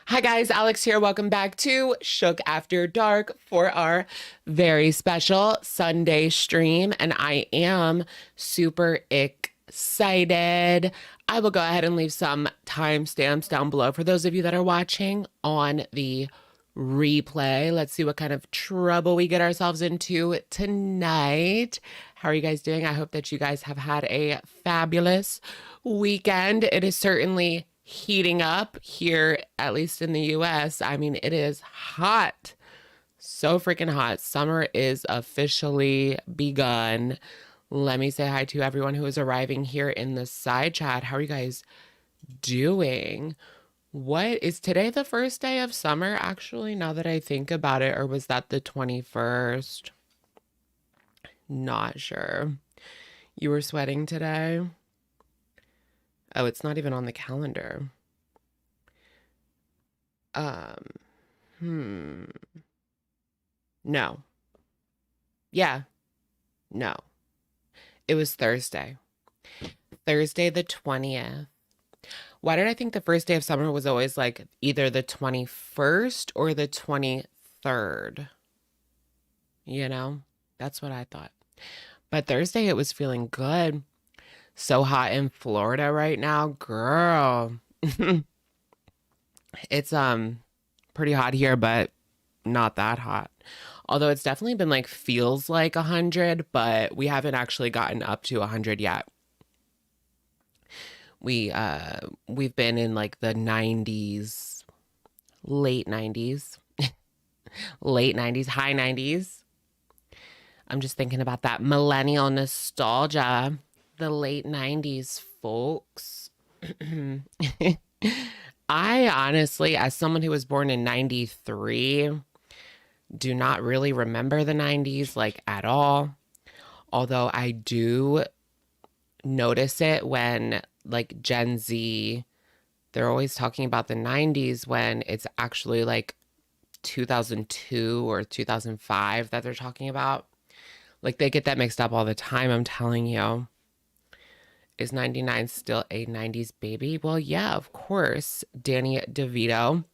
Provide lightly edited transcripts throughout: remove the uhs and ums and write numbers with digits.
Hi guys, Alex here. Welcome back to Shook After Dark for our very special Sunday stream. And I am super excited. I will go ahead and leave some timestamps down below for those of you that are watching on the replay. Let's see what kind of trouble we get ourselves into tonight. How are you guys doing? I hope that you guys have had a fabulous weekend. It is certainly heating up here, at least in the US. I mean, it is hot. So freaking hot. Summer is officially begun. Let me say hi to everyone who is arriving here in the side chat. How are you guys doing? What is today the first day of summer, actually, now that I think about it, or was that the 21st? Not sure. You were sweating today? Oh, it's not even on the calendar. No. Yeah. No. It was Thursday. Thursday the 20th. Why did I think the first day of summer was always like either the 21st or the 23rd? You know, that's what I thought. But Thursday it was feeling good. So hot in Florida right now, girl. It's pretty hot here, but not that hot. Although it's definitely been like feels like 100, but we haven't actually gotten up to 100 yet. We've been in like the 90s, late 90s, late 90s, high 90s. I'm just thinking about that millennial nostalgia, the late 90s, folks. I honestly, as someone who was born in 93, do not really remember the 90s like at all. Although I do notice it when like Gen Z, they're always talking about the 90s when it's actually like 2002 or 2005 that they're talking about. Like they get that mixed up all the time, I'm telling you. Is 99 still a 90s baby? Well, yeah, of course. Danny DeVito.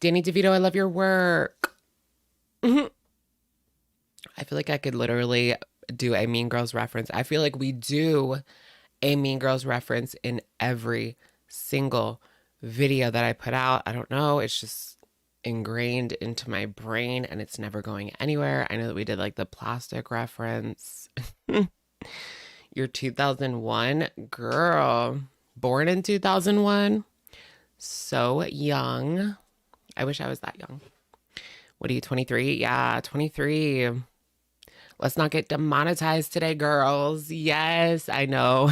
Danny DeVito, I love your work. I feel like I could literally do a Mean Girls reference. I feel like we do a Mean Girls reference in every single video that I put out. I don't know. It's just ingrained into my brain and it's never going anywhere. I know that we did like the plastic reference. You're 2001, girl. Born in 2001. So young. I wish I was that young. What are you, 23? Yeah, 23. Let's not get demonetized today, girls. Yes, I know.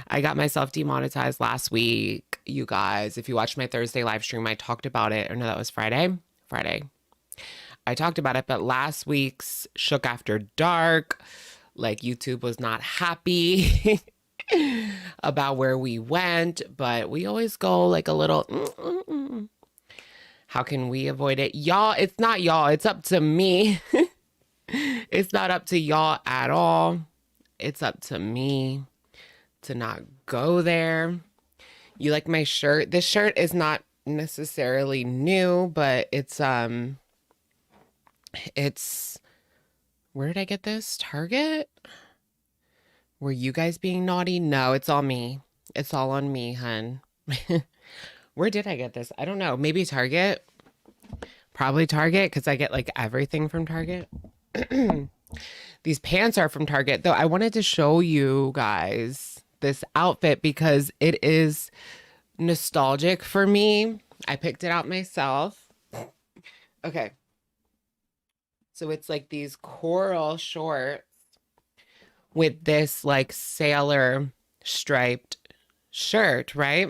I got myself demonetized last week, you guys. If you watched my Thursday live stream, I talked about it. Or no, that was Friday. Friday. I talked about it, but last week's Shook After Dark, like YouTube was not happy about where we went, but we always go like a little, how can we avoid it? Y'all, it's not y'all, it's up to me. It's not up to y'all at all. It's up to me to not go there. You like my shirt? This shirt is not necessarily new, but it's where did I get this? Target? Were you guys being naughty? No, it's all me. It's all on me, hun. Where did I get this? I don't know. Maybe Target. Probably Target because I get like everything from Target. These pants are from Target, though. I wanted to show you guys this outfit because it is nostalgic for me. I picked it out myself. Okay. So it's like these coral shorts with this like sailor striped shirt, right?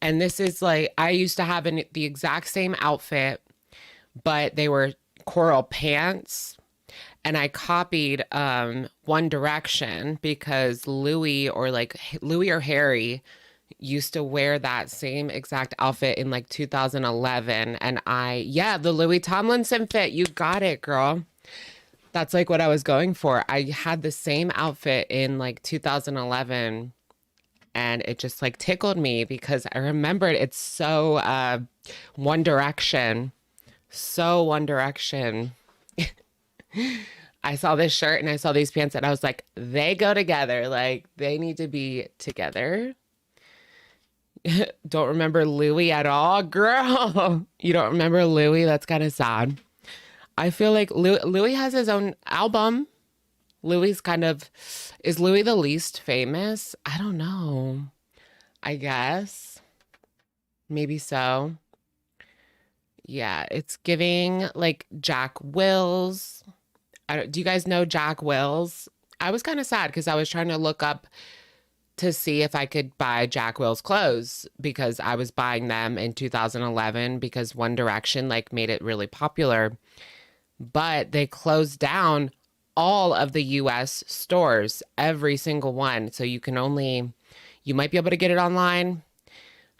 And this is like, I used to have the exact same outfit, but they were coral pants. And I copied One Direction because Louis or Harry used to wear that same exact outfit in like 2011. And the Louis Tomlinson fit. You got it, girl. That's like what I was going for. I had the same outfit in like 2011 and it just like tickled me because I remembered it's so One Direction. So One Direction. I saw this shirt and I saw these pants and I was like, they go together. Like, they need to be together. Don't remember Louis at all? Girl, you don't remember Louis? That's kind of sad. I feel like Louis has his own album. Louis kind of, is Louis the least famous? I don't know. I guess. Maybe so. Yeah, it's giving like Jack Wills. Do you guys know Jack Wills? I was kind of sad because I was trying to look up to see if I could buy Jack Wills clothes because I was buying them in 2011 because One Direction like made it really popular. But they closed down all of the US stores, every single one. So you might be able to get it online.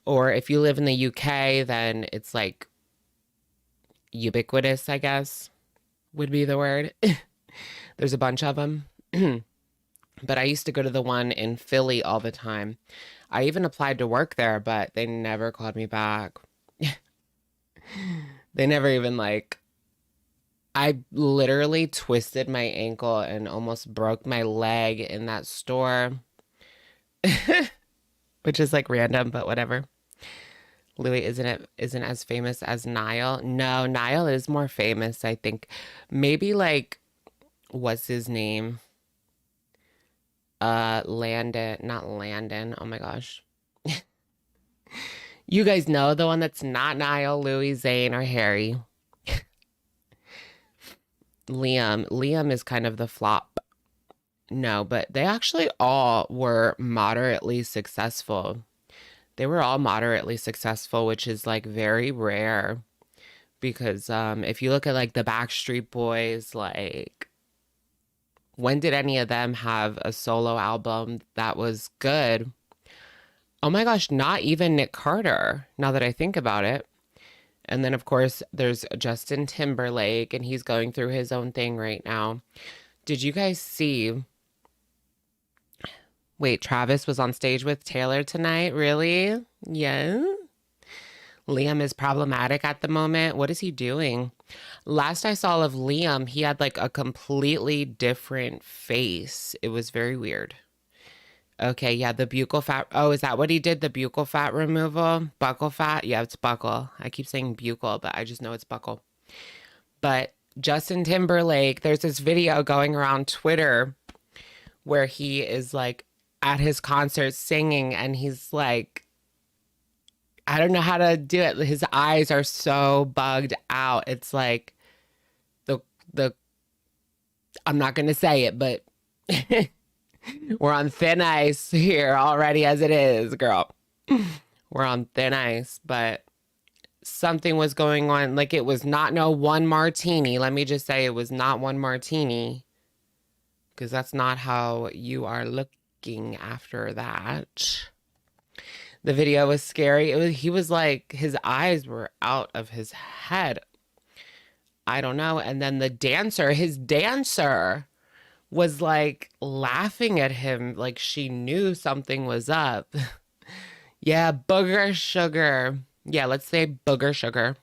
Or if you live in the UK, then it's like ubiquitous, I guess, would be the word. There's a bunch of them. But I used to go to the one in Philly all the time. I even applied to work there, but they never called me back. They never even like, I literally twisted my ankle and almost broke my leg in that store, which is like random, but whatever. Louis isn't as famous as Niall. No, Niall is more famous, I think. Maybe like, what's his name? Landon, not Landon. Oh my gosh. You guys know the one that's not Niall, Louis, Zayn, or Harry. Liam. Liam is kind of the flop. No, but they actually all were moderately successful. They were all moderately successful, which is like very rare because if you look at like the Backstreet Boys, like when did any of them have a solo album that was good? Oh my gosh, not even Nick Carter, now that I think about it. And then, of course, there's Justin Timberlake, and he's going through his own thing right now. Did you guys see? Wait, Travis was on stage with Taylor tonight? Really? Yeah. Liam is problematic at the moment. What is he doing? Last I saw of Liam, he had like a completely different face. It was very weird. Okay, yeah, the buccal fat. Oh, is that what he did? The buccal fat removal? Buccal fat? Yeah, it's buccal. I keep saying buccal, but I just know it's buccal. But Justin Timberlake, there's this video going around Twitter where he is like at his concert singing and he's like, I don't know how to do it. His eyes are so bugged out. It's like the I'm not going to say it, but we're on thin ice here already as it is, girl. We're on thin ice, but something was going on. Like it was not no one martini. Let me just say it was not one martini because that's not how you are looking after that. The video was scary. He was like, his eyes were out of his head. I don't know. And then his dancer was like laughing at him like she knew something was up. Yeah, booger sugar. Yeah, let's say booger sugar.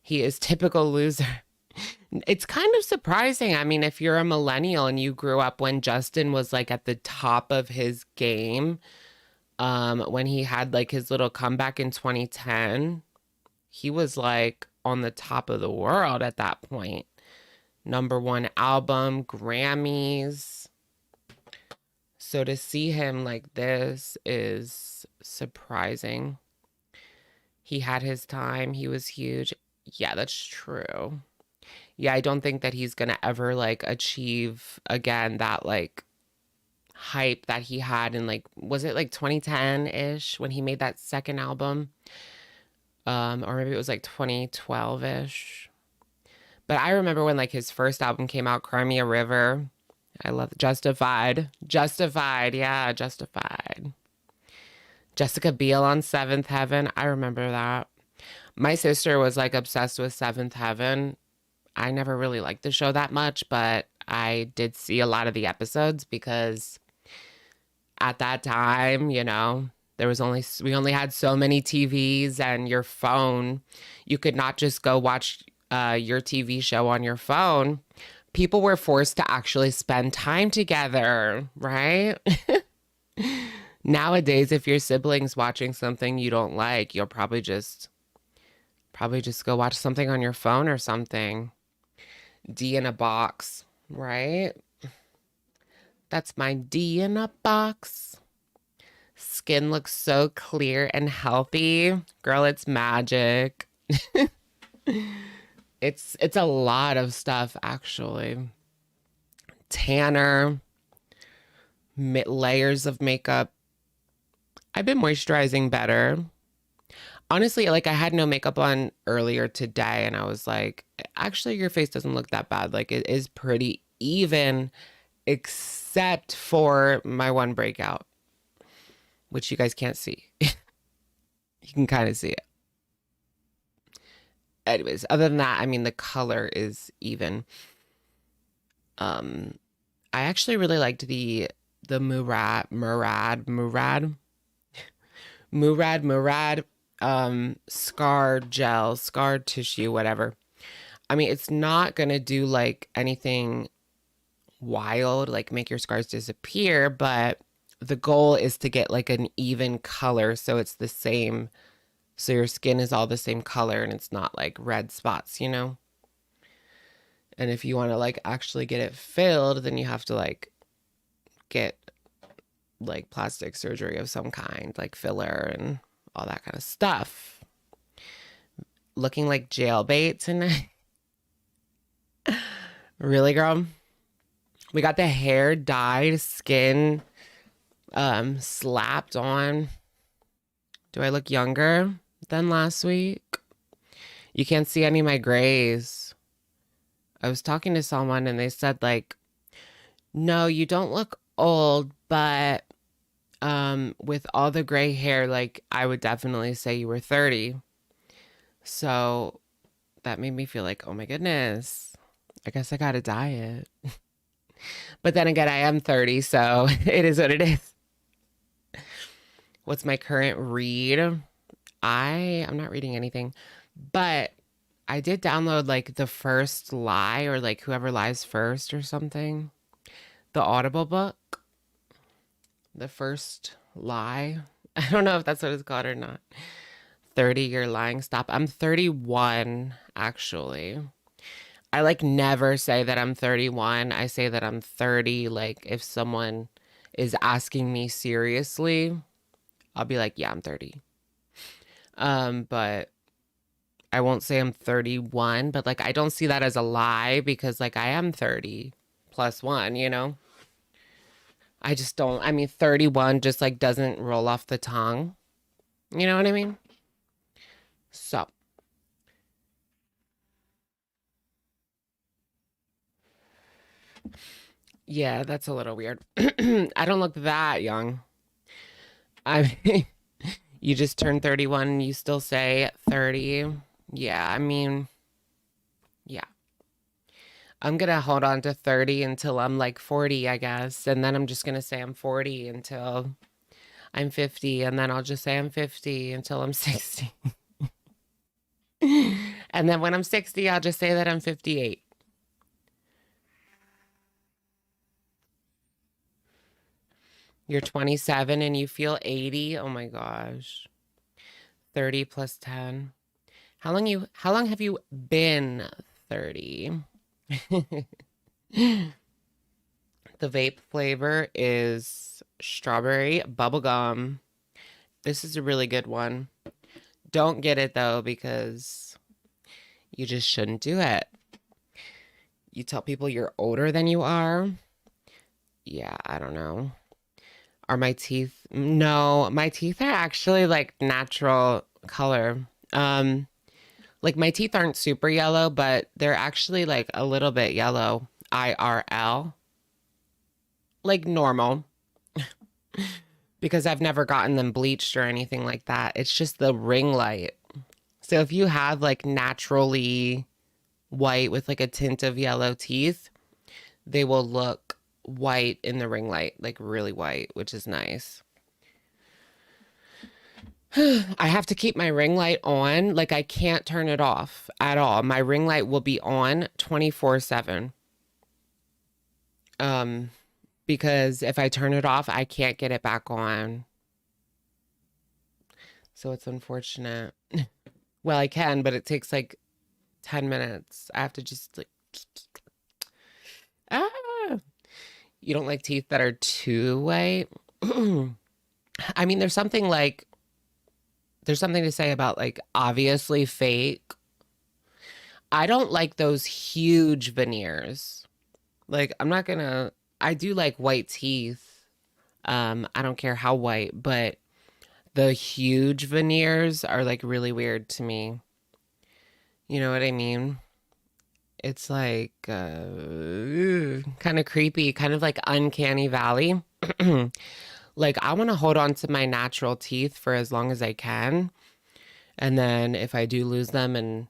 He is typical loser. It's kind of surprising. I mean, if you're a millennial and you grew up when Justin was like at the top of his game, when he had like his little comeback in 2010, he was like on the top of the world at that point. #1 album, Grammys. So to see him like this is surprising. He had his time. He was huge. Yeah, that's true. Yeah, I don't think that he's gonna ever like achieve again that like hype that he had in like, was it like 2010-ish when he made that second album? Or maybe it was like 2012-ish. But I remember when like his first album came out, Crimea River. I love Justified. Justified, yeah, Justified. Jessica Biel on Seventh Heaven. I remember that. My sister was like obsessed with Seventh Heaven. I never really liked the show that much, but I did see a lot of the episodes because at that time, we only had so many TVs and your phone. You could not just go watch your TV show on your phone. People were forced to actually spend time together, right? Nowadays, if your sibling's watching something you don't like, you'll probably just go watch something on your phone or something. D in a box, right? That's my D in a box. Skin looks so clear and healthy. Girl, it's magic. It's a lot of stuff actually. Tanner, layers of makeup. I've been moisturizing better. Honestly, like I had no makeup on earlier today and I was like, actually your face doesn't look that bad. Like it is pretty even except for my one breakout, which you guys can't see. You can kind of see it. Anyways, other than that, I mean the color is even. Um I actually really liked the Murad scar gel, scar tissue, whatever. I mean, it's not gonna do like anything wild, like make your scars disappear, but the goal is to get like an even color so it's the same, so your skin is all the same color and it's not like red spots. And if you want to like actually get it filled, then you have to like get like plastic surgery of some kind, like filler and all that kind of stuff. Looking like jailbait tonight. Really, girl? We got the hair dyed, skin slapped on. Do I look younger than last week? You can't see any of my grays. I was talking to someone and they said like, no, you don't look old, but with all the gray hair, like I would definitely say you were 30. So that made me feel like, oh my goodness, I guess I gotta dye it. But then again, I am 30, so it is what it is. What's my current read? I'm not reading anything, but I did download like The First Lie or like Whoever Lies First or something. The Audible book. The First Lie. I don't know if that's what it's called or not. 30-year lying stop. I'm 31, actually. I like never say that I'm 31. I say that I'm 30. Like if someone is asking me seriously, I'll be like, yeah, I'm 30. But I won't say I'm 31, but like I don't see that as a lie because like I am 30 plus one. I just don't, I mean, 31 just like doesn't roll off the tongue. You know what I mean? So, yeah, that's a little weird. I don't look that young. I mean, you just turned 31 and you still say 30. Yeah, I mean, yeah. I'm gonna hold on to 30 until I'm like 40, I guess. And then I'm just gonna say I'm 40 until I'm 50. And then I'll just say I'm 50 until I'm 60. And then when I'm 60, I'll just say that I'm 58. You're 27 and you feel 80. Oh my gosh. 30 plus 10. How long have you been 30? The vape flavor is strawberry bubblegum. This is a really good one. Don't get it though because you just shouldn't do it. You tell people you're older than you are. Yeah, I don't know. Are my teeth? No, my teeth are actually like natural color. Like my teeth aren't super yellow, but they're actually like a little bit yellow. IRL. Like normal. Because I've never gotten them bleached or anything like that. It's just the ring light. So if you have like naturally white with like a tint of yellow teeth, they will look white in the ring light, like really white, which is nice. I have to keep my ring light on. Like I can't turn it off at all. My ring light will be on 24/7. Um, because if I turn it off, I can't get it back on. So it's unfortunate. Well, I can, but it takes like 10 minutes. I have to just like, ah. You don't like teeth that are too white? I mean, there's something to say about like obviously fake. I don't like those huge veneers. Like, I do like white teeth. I don't care how white, but the huge veneers are like really weird to me. You know what I mean? It's like kind of creepy, kind of like uncanny valley. Like I want to hold on to my natural teeth for as long as I can. And then if I do lose them and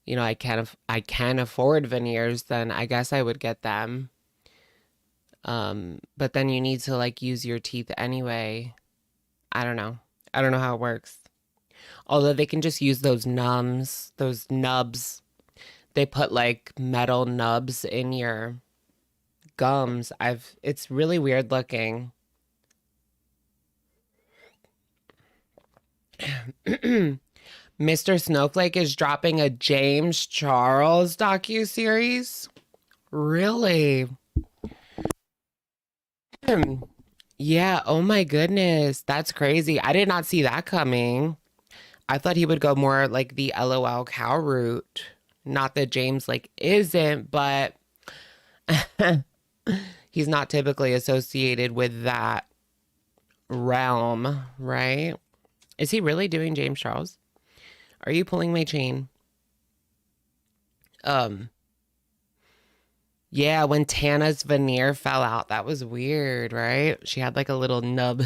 I can afford veneers, then I guess I would get them. But then you need to like use your teeth anyway. I don't know. I don't know how it works. Although they can just use those nubs. They put like metal nubs in your gums. It's really weird looking. Mr. Snowflake is dropping a James Charles docuseries. Really? Yeah, oh my goodness. That's crazy. I did not see that coming. I thought he would go more like the LOL cow route. Not that James like isn't, but he's not typically associated with that realm, right? Is he really doing James Charles? Are you pulling my chain? Um, yeah, when Tana's veneer fell out, that was weird, right? She had like a little nub.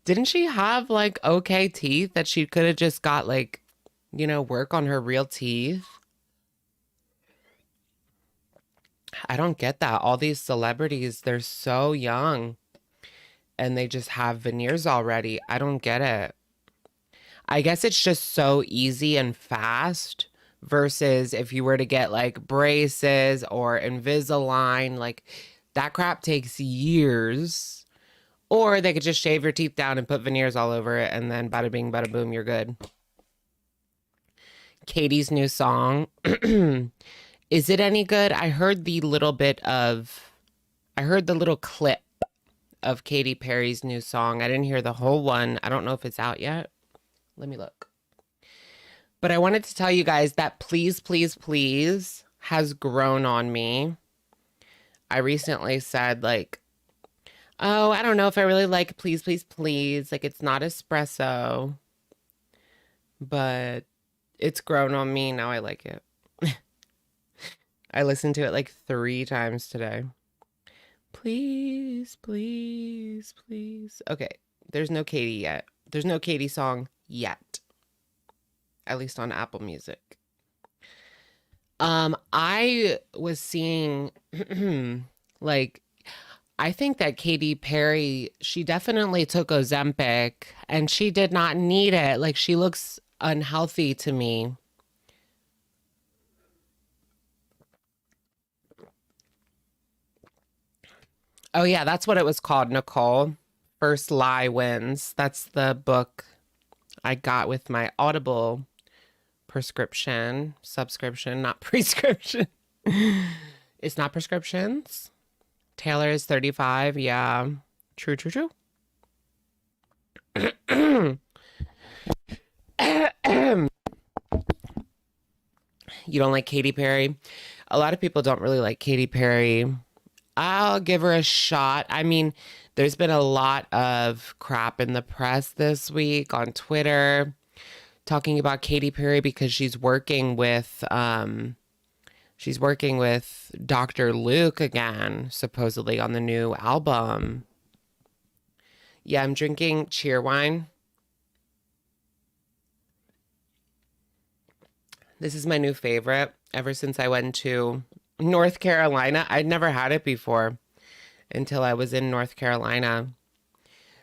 Didn't she have like okay teeth that she could have just got like, work on her real teeth? I don't get that. All these celebrities, they're so young and they just have veneers already. I don't get it. I guess it's just so easy and fast versus if you were to get like braces or Invisalign, like that crap takes years. Or they could just shave your teeth down and put veneers all over it and then bada bing, bada boom, you're good. Katie's new song. Is it any good? I heard the little clip of Katy Perry's new song. I didn't hear the whole one. I don't know if it's out yet. Let me look. But I wanted to tell you guys that Please, Please, Please has grown on me. I recently said like, oh, I don't know if I really like Please, Please, Please. Like it's not espresso, but it's grown on me. Now I like it. I listened to it like 3 times today. Please, please, please. Okay, there's no Katie yet. There's no Katie song yet. At least on Apple Music. I was seeing like I think that Katy Perry, she definitely took Ozempic and she did not need it. Like she looks unhealthy to me. Oh yeah, that's what it was called, Nicole. First Lie Wins. That's the book I got with my Audible subscription, not prescription. It's not prescriptions. Taylor is 35. Yeah. True, true, true. You don't like Katy Perry? A lot of people don't really like Katy Perry. I'll give her a shot. I mean, there's been a lot of crap in the press this week on Twitter talking about Katy Perry because she's working with Dr. Luke again, supposedly on the new album. Yeah, I'm drinking cheer wine. This is my new favorite ever since I went to North Carolina. I'd never had it before. until I was in North Carolina.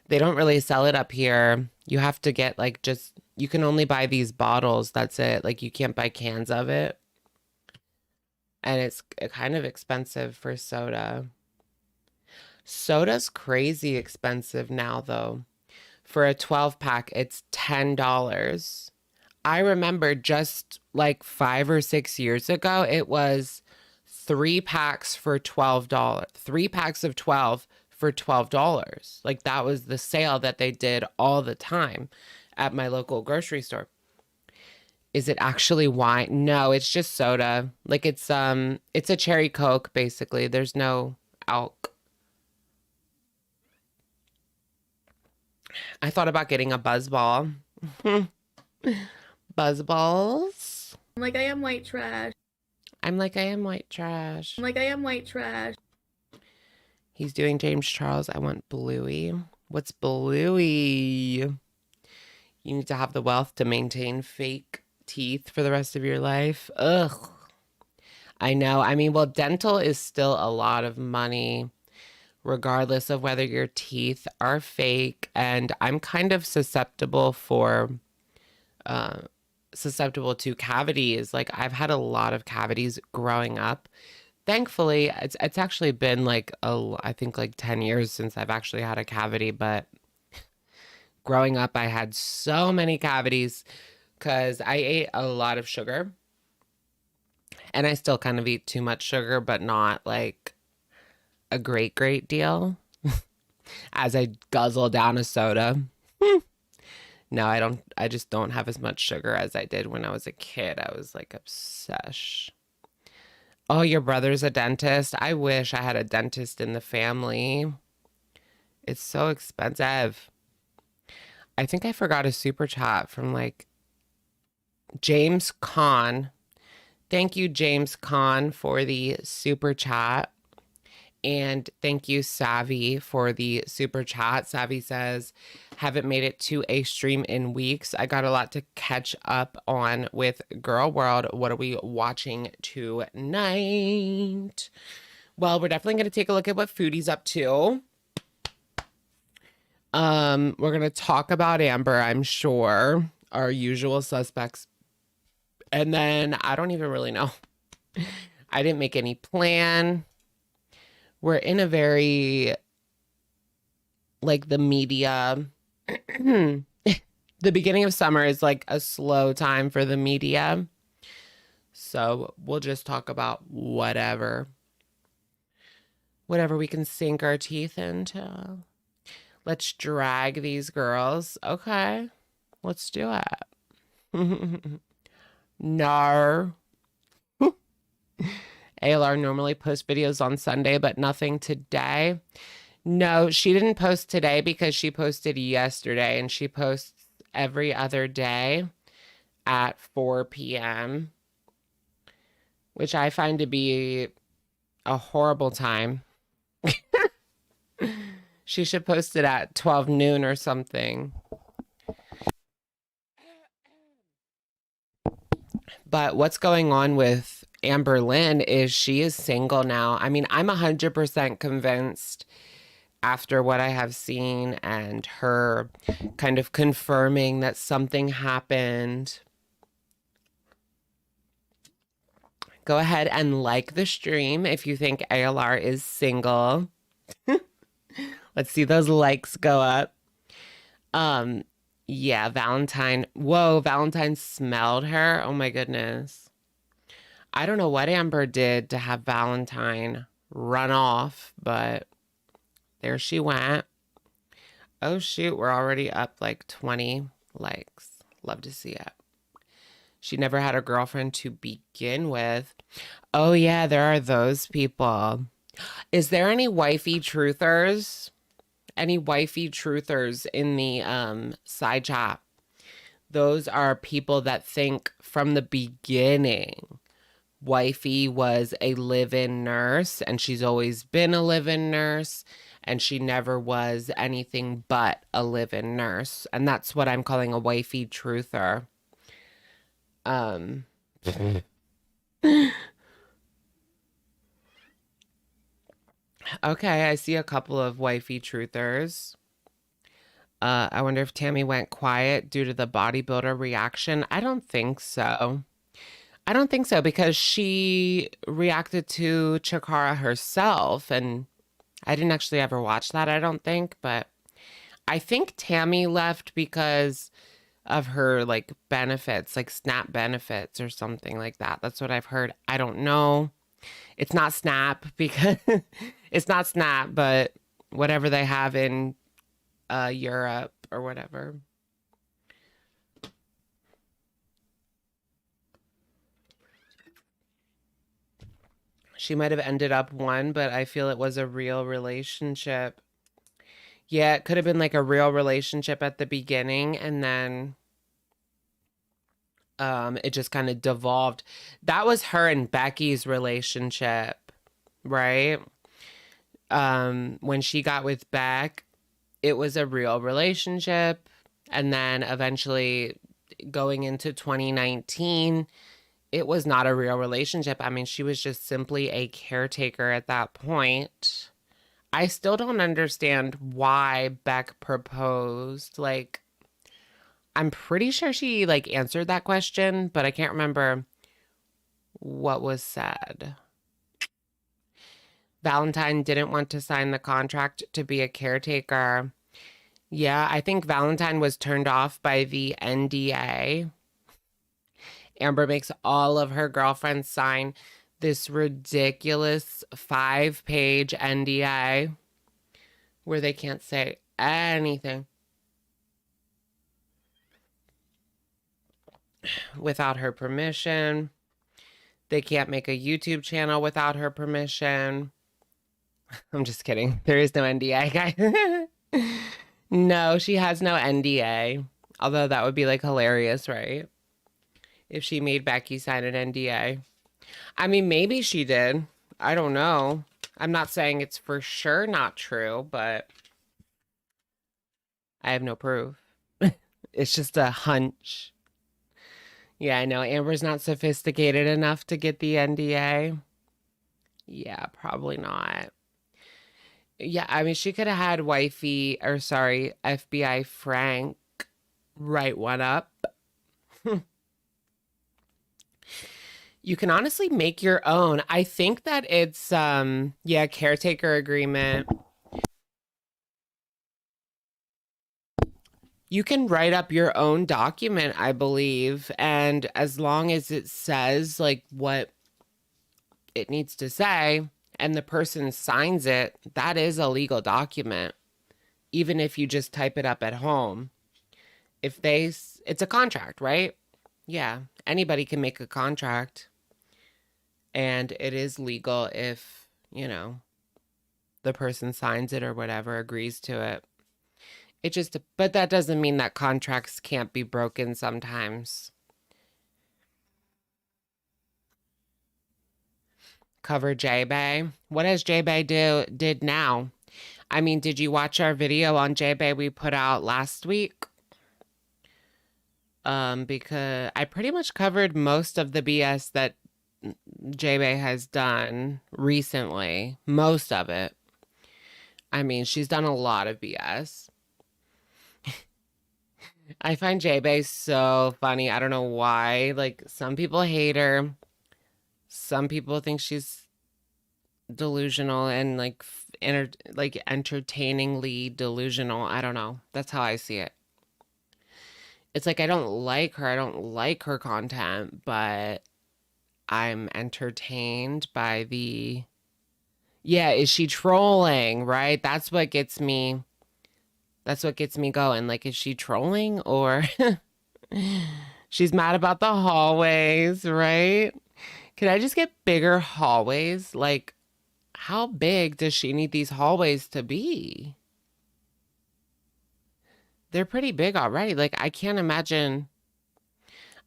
They don't really sell it up here. You have to get like just, you can only buy these bottles. That's it. Like you can't buy cans of it. And it's kind of expensive for soda. Soda's crazy expensive now, though. For a 12 pack, it's $10. I remember just like 5 or 6 years ago, it was 3 packs for $12. 3 packs of 12 for $12. Like that was the sale that they did all the time at my local grocery store. Is it actually wine? No, it's just soda. Like it's a cherry Coke basically. There's no alk. I thought about getting a buzz ball. Buzz balls. I'm like, I am white trash. I'm like, I am white trash. I'm like, I am white trash. He's doing James Charles. I want Bluey. What's Bluey? You need to have the wealth to maintain fake teeth for the rest of your life. Ugh. I know. I mean, well, dental is still a lot of money, regardless of whether your teeth are fake. And I'm kind of susceptible to cavities. Like I've had a lot of cavities growing up. Thankfully, it's actually been like I think like 10 years since I've actually had a cavity, but growing up I had so many cavities because I ate a lot of sugar. And I still kind of eat too much sugar, but not like a great deal as I guzzle down a soda. No, I don't. I just don't have as much sugar as I did when I was a kid. I was like obsessed. Oh, your brother's a dentist. I wish I had a dentist in the family. It's so expensive. I think I forgot a super chat from like James Kahn. Thank you, James Kahn, for the super chat. And thank you, Savvy, for the super chat. Savvy says, haven't made it to a stream in weeks. I got a lot to catch up on with Girl World. What are we watching tonight? Well, we're definitely going to take a look at what Foodie's up to. We're going to talk about Amber, I'm sure. Our usual suspects. And then I don't even really know. I didn't make any plan. We're in a very, like the media, the beginning of summer is like a slow time for the media. So we'll just talk about whatever we can sink our teeth into. Let's drag these girls. Okay, let's do it. Nar. ALR normally posts videos on Sunday, but nothing today. No, she didn't post today because she posted yesterday, and she posts every other day at 4 p.m., which I find to be a horrible time. She should post it at 12 noon or something. But what's going on with Amber Lynn is she is single now. I mean, I'm 100% convinced after what I have seen and her kind of confirming that something happened. Go ahead and like the stream if you think ALR is single. Let's see those likes go up. Yeah, Valentine. Whoa, Valentine smelled her. Oh my goodness. I don't know what Amber did to have Valentine run off, but there she went. Oh shoot, we're already up like 20 likes. Love to see it. She never had a girlfriend to begin with. Oh yeah, there are those people. Is there any wifey truthers? Any wifey truthers in the side chat? Those are people that think from the beginning wifey was a live-in nurse and she's always been a live-in nurse and she never was anything but a live-in nurse. And that's what I'm calling a wifey truther. Okay, I see a couple of wifey truthers. I wonder if Tammy went quiet due to the bodybuilder reaction. I don't think so. I don't think so because she reacted to Chikara herself, and I didn't actually ever watch that, I don't think, but I think Tammy left because of her like benefits, like SNAP benefits or something like that. That's what I've heard. I don't know. It's not SNAP because it's not SNAP, but whatever they have in Europe or whatever. She might have ended up one, but I feel it was a real relationship. Yeah, it could have been like a real relationship at the beginning and then it just kind of devolved. That was her and Becky's relationship, right? When she got with Beck, it was a real relationship. And then eventually going into 2019, it was not a real relationship. I mean, she was just simply a caretaker at that point. I still don't understand why Beck proposed. Like, I'm pretty sure she like answered that question, but I can't remember what was said. Valentine didn't want to sign the contract to be a caretaker. Yeah, I think Valentine was turned off by the NDA. Amber makes all of her girlfriends sign this ridiculous 5-page NDA where they can't say anything without her permission. They can't make a YouTube channel without her permission. I'm just kidding. There is no NDA, guy. No, she has no NDA. Although that would be like hilarious, right? If she made Becky sign an NDA. I mean, maybe she did. I don't know. I'm not saying it's for sure not true, but I have no proof. It's just a hunch. Yeah, I know. Amber's not sophisticated enough to get the NDA. Yeah, probably not. Yeah, I mean, she could have had wifey, or sorry, FBI Frank write one up. You can honestly make your own. I think that it's yeah, caretaker agreement. You can write up your own document, I believe, and as long as it says like what it needs to say and the person signs it, that is a legal document, even if you just type it up at home. If they, it's a contract, right? Yeah, anybody can make a contract, and it is legal if, you know, the person signs it or whatever, agrees to it. It just, but that doesn't mean that contracts can't be broken sometimes. Cover J-Bay. What does J-Bay did now? I mean, did you watch our video on J-Bay we put out last week? Because I pretty much covered most of the BS that J-Bay has done recently. Most of it. I mean, she's done a lot of BS. I find J-Bay so funny. I don't know why. Like, some people hate her. Some people think she's delusional and like like entertainingly delusional. I don't know. That's how I see it. It's like I don't like her. I don't like her content, but I'm entertained by the yeah, is she trolling, right? That's what gets me. That's what gets me going. Like, is she trolling or she's mad about the hallways, right? Can I just get bigger hallways? Like, how big does she need these hallways to be? They're pretty big already. Like, I can't imagine.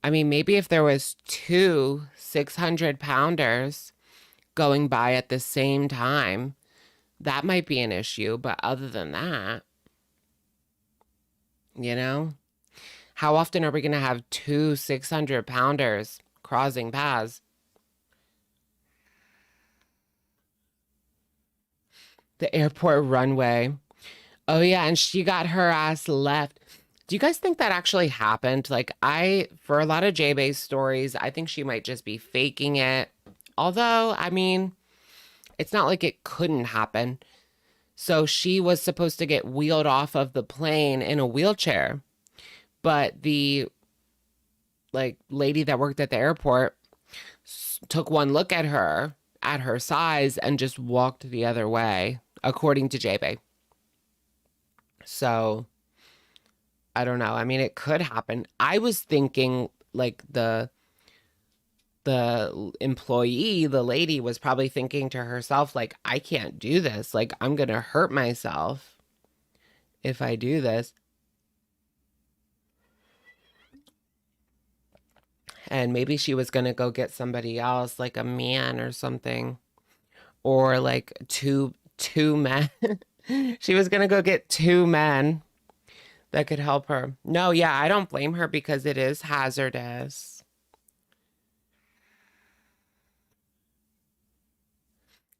I mean, maybe if there was two 600-pounders going by at the same time, that might be an issue. But other than that, you know, how often are we going to have two 600-pounders crossing paths? The airport runway. Oh yeah, and she got her ass left. Do you guys think that actually happened? Like for a lot of J-Bay's stories, I think she might just be faking it. Although, I mean, it's not like it couldn't happen. So she was supposed to get wheeled off of the plane in a wheelchair, but the like lady that worked at the airport took one look at her size and just walked the other way, according to J-Bay. So I don't know. I mean, it could happen. I was thinking like the employee, the lady was probably thinking to herself like, I can't do this. Like I'm going to hurt myself if I do this. And maybe she was going to go get somebody else, like a man or something, or like two men. She was going to go get two men that could help her. No, yeah, I don't blame her because it is hazardous.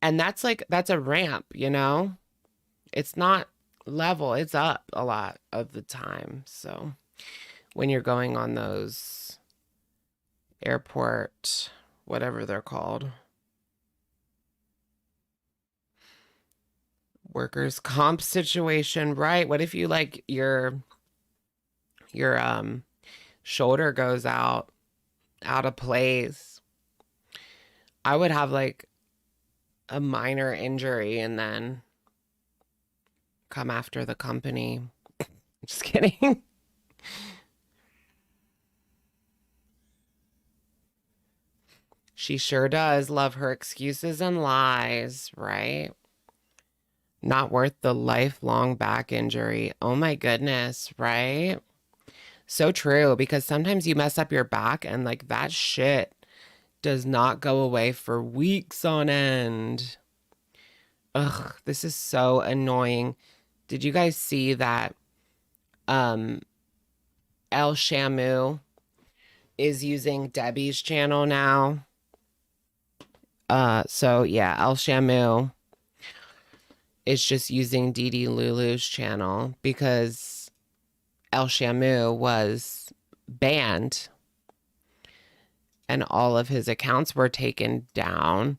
And that's a ramp, you know? It's not level, it's up a lot of the time. So when you're going on those airport, whatever they're called, workers' comp situation, right? What if you like your shoulder goes out of place? I would have like a minor injury and then come after the company. Just kidding. She sure does love her excuses and lies, right? Not worth the lifelong back injury. Oh my goodness, right? So true, because sometimes you mess up your back and like that shit does not go away for weeks on end. Ugh, this is so annoying. Did you guys see that um El Shamu is using Debbie's channel now? So yeah, El Shamu is just using Dee Lulu's channel because El Shamu was banned and all of his accounts were taken down.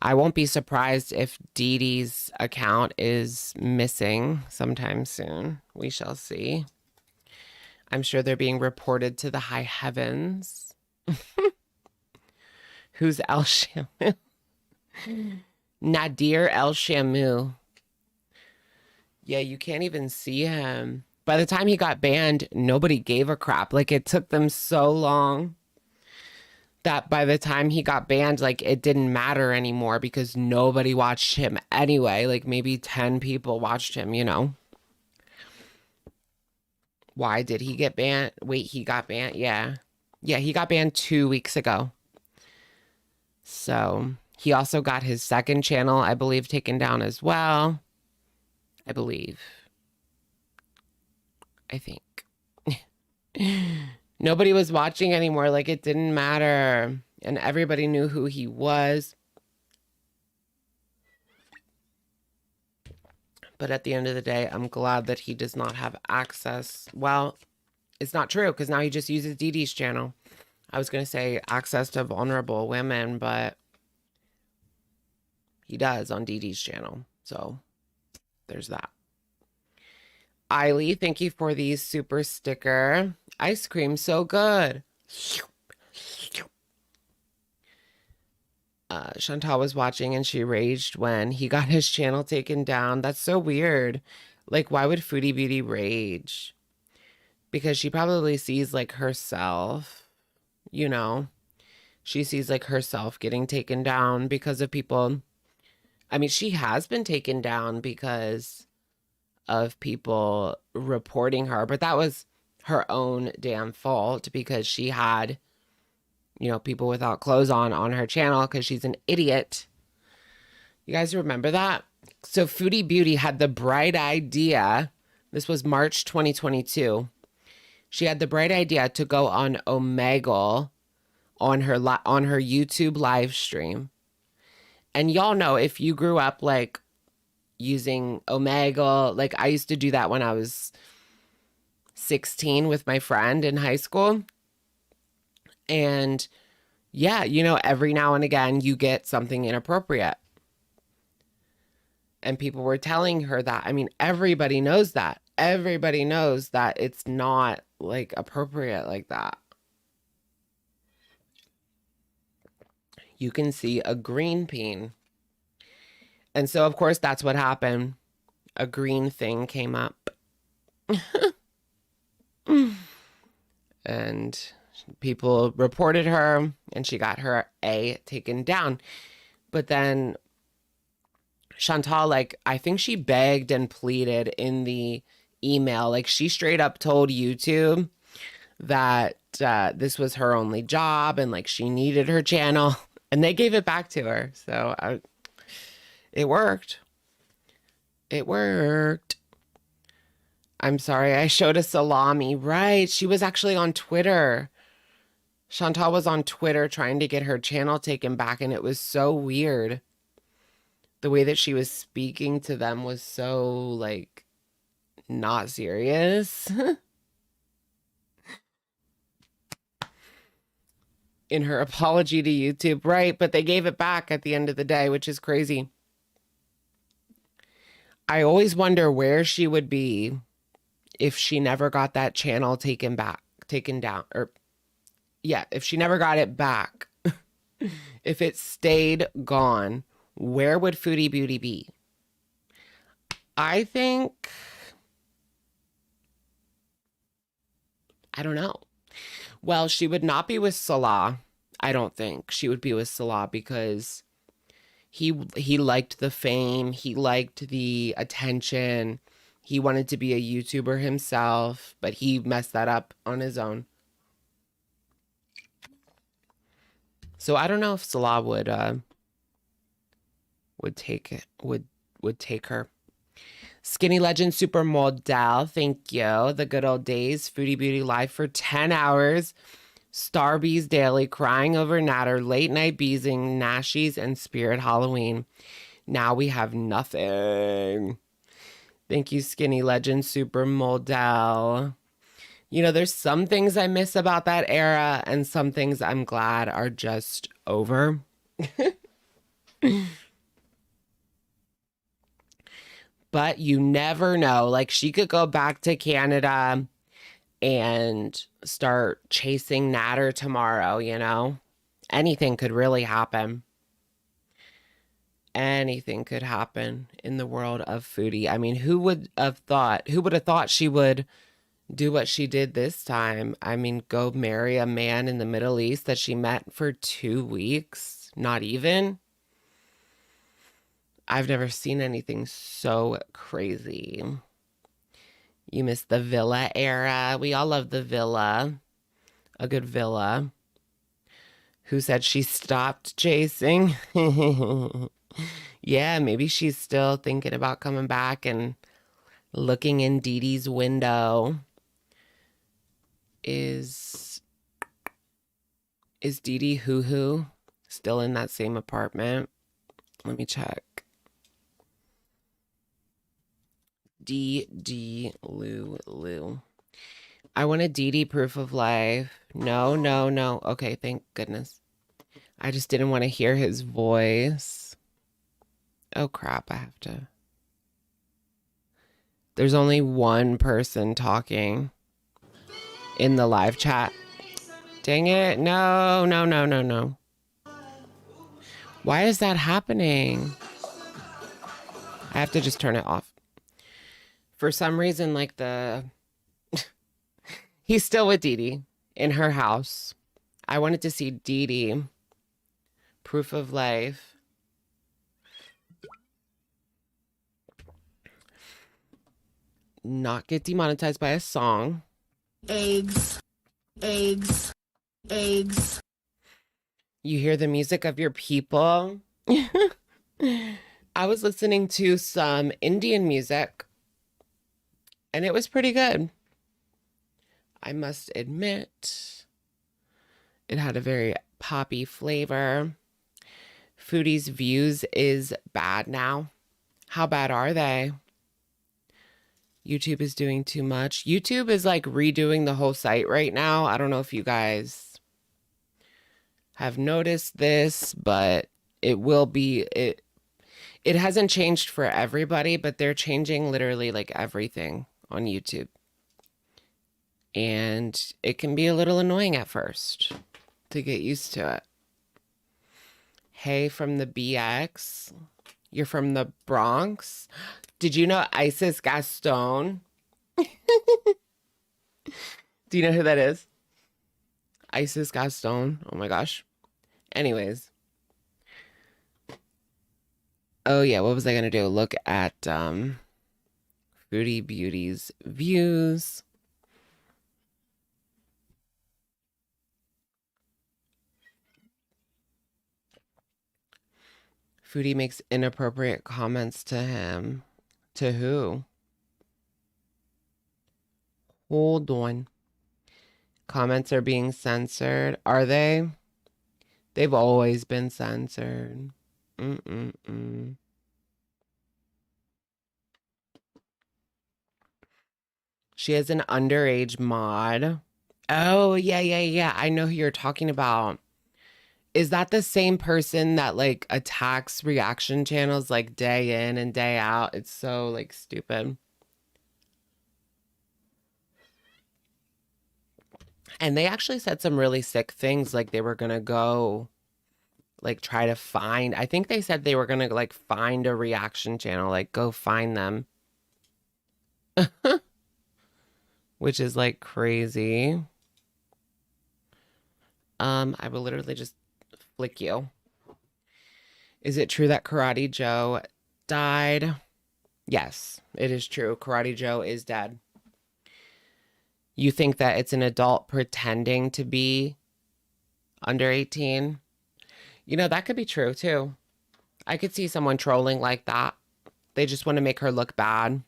I won't be surprised if Dee's account is missing sometime soon. We shall see. I'm sure they're being reported to the high heavens. Who's El Shamu? Nadir El Shamu. Yeah, you can't even see him. By the time he got banned, nobody gave a crap. Like it took them so long that by the time he got banned, like it didn't matter anymore because nobody watched him anyway. Like maybe 10 people watched him, you know. Why did he get banned? Wait, he got banned? Yeah. Yeah, he got banned 2 weeks ago. So he also got his second channel, I believe, taken down as well. I believe. I think. Nobody was watching anymore. Like it didn't matter. And everybody knew who he was. But at the end of the day, I'm glad that he does not have access. Well, it's not true because now he just uses Dee's channel. I was going to say access to vulnerable women, but he does on Dee's channel. So there's that. Eiley, thank you for the super sticker. Ice cream, so good. Chantal was watching and she raged when he got his channel taken down. That's so weird. Like, why would Foodie Beauty rage? Because she probably sees like herself, you know, she sees like herself getting taken down because of people. I mean, she has been taken down because of people reporting her, but that was her own damn fault because she had, you know, people without clothes on her channel because she's an idiot. You guys remember that? So Foodie Beauty had the bright idea. This was March 2022. She had the bright idea to go on Omegle on her YouTube live stream. And y'all know if you grew up like using Omegle. Like I used to do that when I was 16 with my friend in high school. And yeah, every now and again you get something inappropriate. And people were telling her that. I mean, everybody knows that. Everybody knows that it's not like appropriate like that. You can see a green peen. And so, of course, that's what happened. A green thing came up. And people reported her, and she got her A taken down. But then Chantal, like, I think she begged and pleaded in the email. Like, she straight up told YouTube that this was her only job and, like, she needed her channel. And they gave it back to her. So it worked. It worked. I'm sorry, I showed a salami. Right. She was actually on Twitter. Chantal was on Twitter trying to get her channel taken back, and it was so weird. The way that she was speaking to them was so, like, not serious. In her apology to YouTube. Right, but they gave it back at the end of the day, which is crazy. I always wonder where she would be if she never got that channel taken down, or yeah, if she never got it back. If it stayed gone, where would Foodie Beauty be? I think, I don't know. Well, she would not be with Salah. I don't think she would be with Salah because he liked the fame, he liked the attention. He wanted to be a YouTuber himself, but he messed that up on his own. So I don't know if Salah would take her. Skinny Legend Supermodel, thank you. The good old days. Foodie Beauty live for 10 hours. Starbees Daily, Crying Over Natter, Late Night Beezing, Nashies, and Spirit Halloween. Now we have nothing. Thank you, Skinny Legend Supermodel. There's some things I miss about that era, and some things I'm glad are just over. But you never know. Like, she could go back to Canada and start chasing Natter tomorrow, Anything could really happen. Anything could happen in the world of Foodie. I mean, who would have thought she would do what she did this time? I mean, go marry a man in the Middle East that she met for 2 weeks? Not even. I've never seen anything so crazy. You miss the villa era. We all love the villa. A good villa. Who said she stopped chasing? Yeah, maybe she's still thinking about coming back and looking in Dee Dee's window. Is Dee Dee Hoo Hoo still in that same apartment? Let me check. Dee Lou. I want a Dee Dee proof of life. No. Okay, thank goodness. I just didn't want to hear his voice. Oh crap, I have to. There's only one person talking in the live chat. Dang it. No. Why is that happening? I have to just turn it off. For some reason, like he's still with Dee Dee in her house. I wanted to see Dee Dee. Proof of life. Not get demonetized by a song. Eggs. You hear the music of your people. I was listening to some Indian music, and it was pretty good. I must admit, it had a very poppy flavor. Foodie's views is bad now. How bad are they? YouTube is doing too much. YouTube is like redoing the whole site right now. I don't know if you guys have noticed this, but it will be it hasn't changed for everybody, but they're changing literally like everything on YouTube. And it can be a little annoying at first to get used to it. Hey from the BX. You're from the Bronx. Did you know Isis Gaston? Do you know who that is? Isis Gaston. Oh my gosh. Anyways. Oh yeah, what was I gonna do? Look at Foodie Beauty's views. Foodie makes inappropriate comments to him. To who? Hold on. Comments are being censored. Are they? They've always been censored. Mm-mm-mm. She has an underage mod. Oh, yeah, yeah, yeah. I know who you're talking about. Is that the same person that like attacks reaction channels like day in and day out? It's so like stupid. And they actually said some really sick things like they were gonna go like try to find. I think they said they were gonna like find a reaction channel, like go find them, which is like crazy. I will literally just flick you. Is it true that Karate Joe died? Yes, it is true. Karate Joe is dead. You think that it's an adult pretending to be under 18? You know, that could be true too. I could see someone trolling like that. They just want to make her look bad.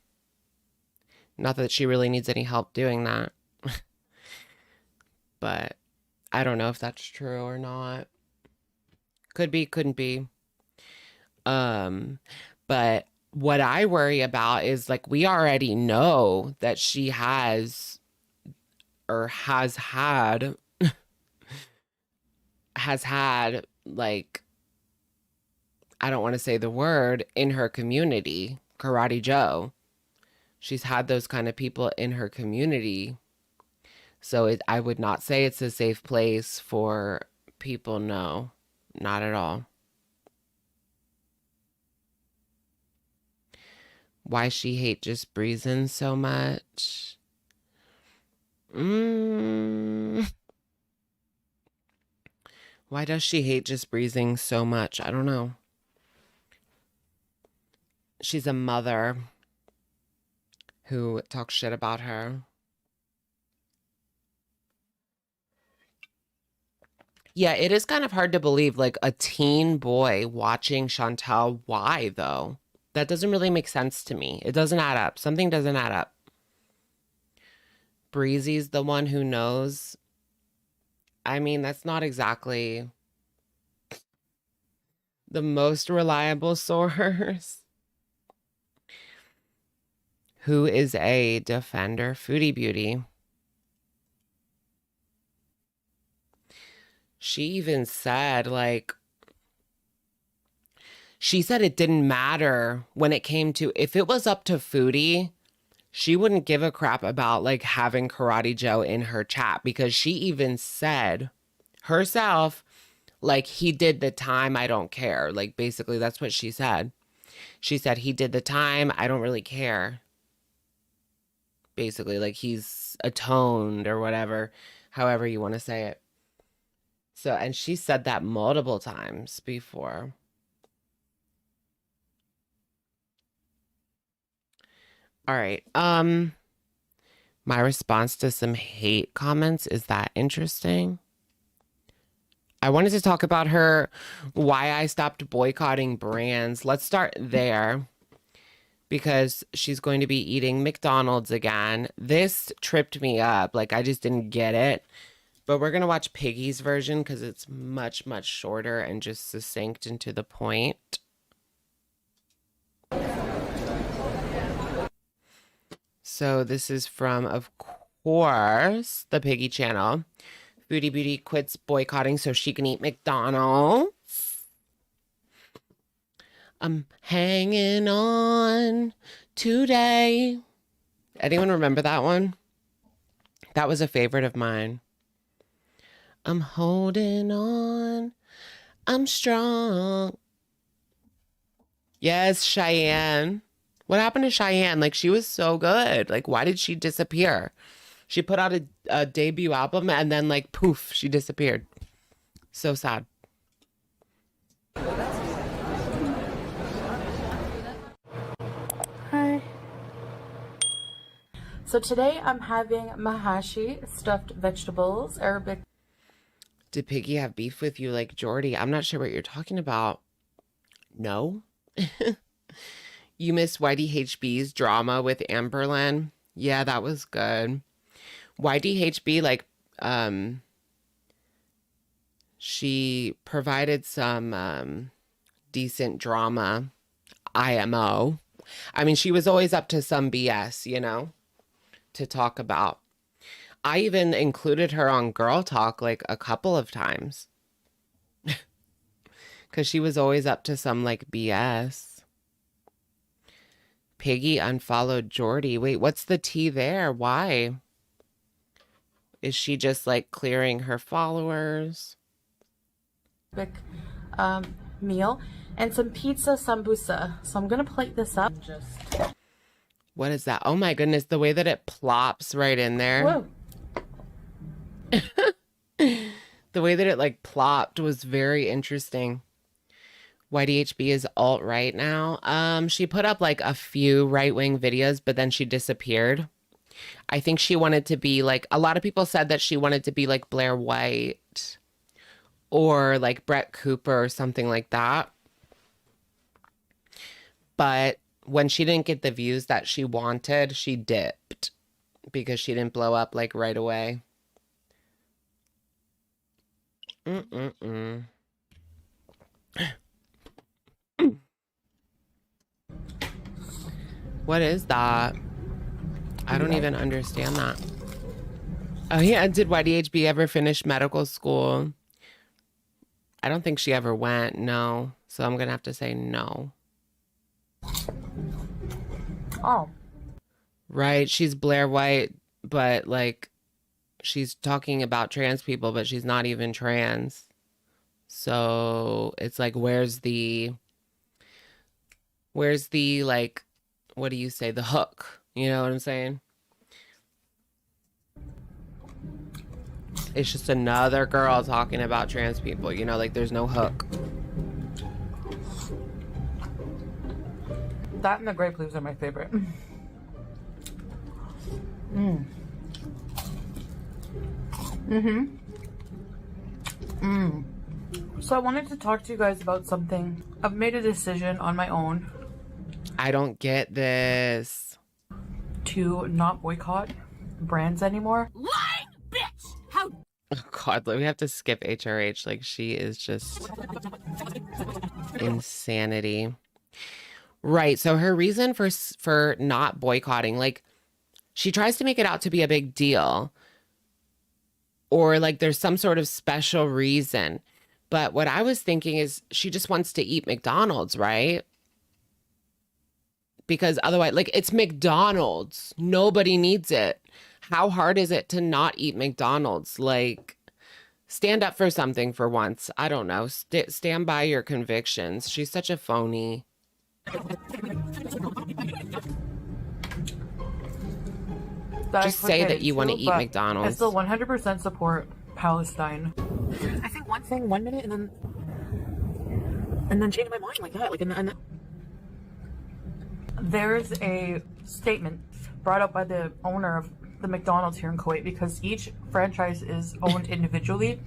Not that she really needs any help doing that. But I don't know if that's true or not. Could be, couldn't be. Um, but what I worry about is like we already know that she has or has had like I don't want to say the word in her community, Karate Joe. She's had those kind of people in her community. So I would not say it's a safe place for people. No, not at all. Why she hate just breezing so much? Mm, why does she hate just breezing so much? I don't know. She's a mother who talks shit about her. Yeah, it is kind of hard to believe, like a teen boy watching Chantal. Why though? That doesn't really make sense to me. It doesn't add up. Something doesn't add up. Breezy's the one who knows. I mean, that's not exactly the most reliable source. Who is a defender? Foodie Beauty. She even said, like, she said it didn't matter when it came to if it was up to Foodie, she wouldn't give a crap about like having Karate Joe in her chat because she even said herself, like, he did the time, I don't care. Like, basically, that's what she said. She said, he did the time, I don't really care. Basically, like, he's atoned or whatever, however you want to say it. So, and she said that multiple times before. All right. My response to some hate comments, is that interesting? I wanted to talk about her, why I stopped boycotting brands. Let's start there because she's going to be eating McDonald's again. This tripped me up. Like, I just didn't get it. But we're going to watch Piggy's version because it's much, much shorter and just succinct and to the point. So this is from, of course, the Piggy channel. Foodie Beauty quits boycotting so she can eat McDonald's. I'm hanging on today. Anyone remember that one? That was a favorite of mine. I'm holding on. I'm strong. Yes, Cheyenne. What happened to Cheyenne? Like, she was so good. Like, why did she disappear? She put out a debut album and then, like, poof, she disappeared. So sad. Hi. So today I'm having mahashi, stuffed vegetables, Arabic. Did Piggy have beef with you like Jordy? I'm not sure what you're talking about. No? You miss Whitey HB's drama with Amberlyn? Yeah, that was good. Whitey HB, like, she provided some decent drama, IMO. I mean, she was always up to some BS, you know, to talk about. I even included her on Girl Talk like a couple of times. Because she was always up to some like BS. Piggy unfollowed Jordy. Wait, what's the tea there? Why? Is she just like clearing her followers? Meal and some pizza sambusa. So I'm gonna plate this up. What is that? Oh my goodness, the way that it plops right in there. Whoa. The way that it like plopped was very interesting. YDHB is alt-right now. She put up like a few right-wing videos, but then she disappeared. I think she wanted to be like, a lot of people said that she wanted to be like Blair White or like Brett Cooper or something like that. But when she didn't get the views that she wanted, she dipped because she didn't blow up like right away. What is that? I don't even understand that. Oh yeah, did YDHB ever finish medical school? I don't think she ever went, no. So I'm gonna have to say no. Oh. Right, she's Blair White, but like she's talking about trans people, but she's not even trans. So it's like, where's the like, what do you say, the hook? You know what I'm saying? It's just another girl talking about trans people, you know, like there's no hook. That and the grape leaves are my favorite. So I wanted to talk to you guys about something. I've made a decision on my own I don't get this. to not boycott brands anymore. Lying bitch! How Oh God, we have to skip HRH. Like, she is just insanity. Right. So her reason for not boycotting, like, she tries to make it out to be a big deal, or like there's some sort of special reason. But what I was thinking is she just wants to eat McDonald's, right? Because otherwise, like, it's McDonald's. Nobody needs it. How hard is it to not eat McDonald's? Like, stand up for something for once. I don't know. Stand by your convictions. She's such a phony. Just say that you want to eat McDonald's. I still 100% support Palestine. I think one thing 1 minute and then change my mind like that. Like, and there's a statement brought up by the owner of the McDonald's here in Kuwait, because each franchise is owned individually,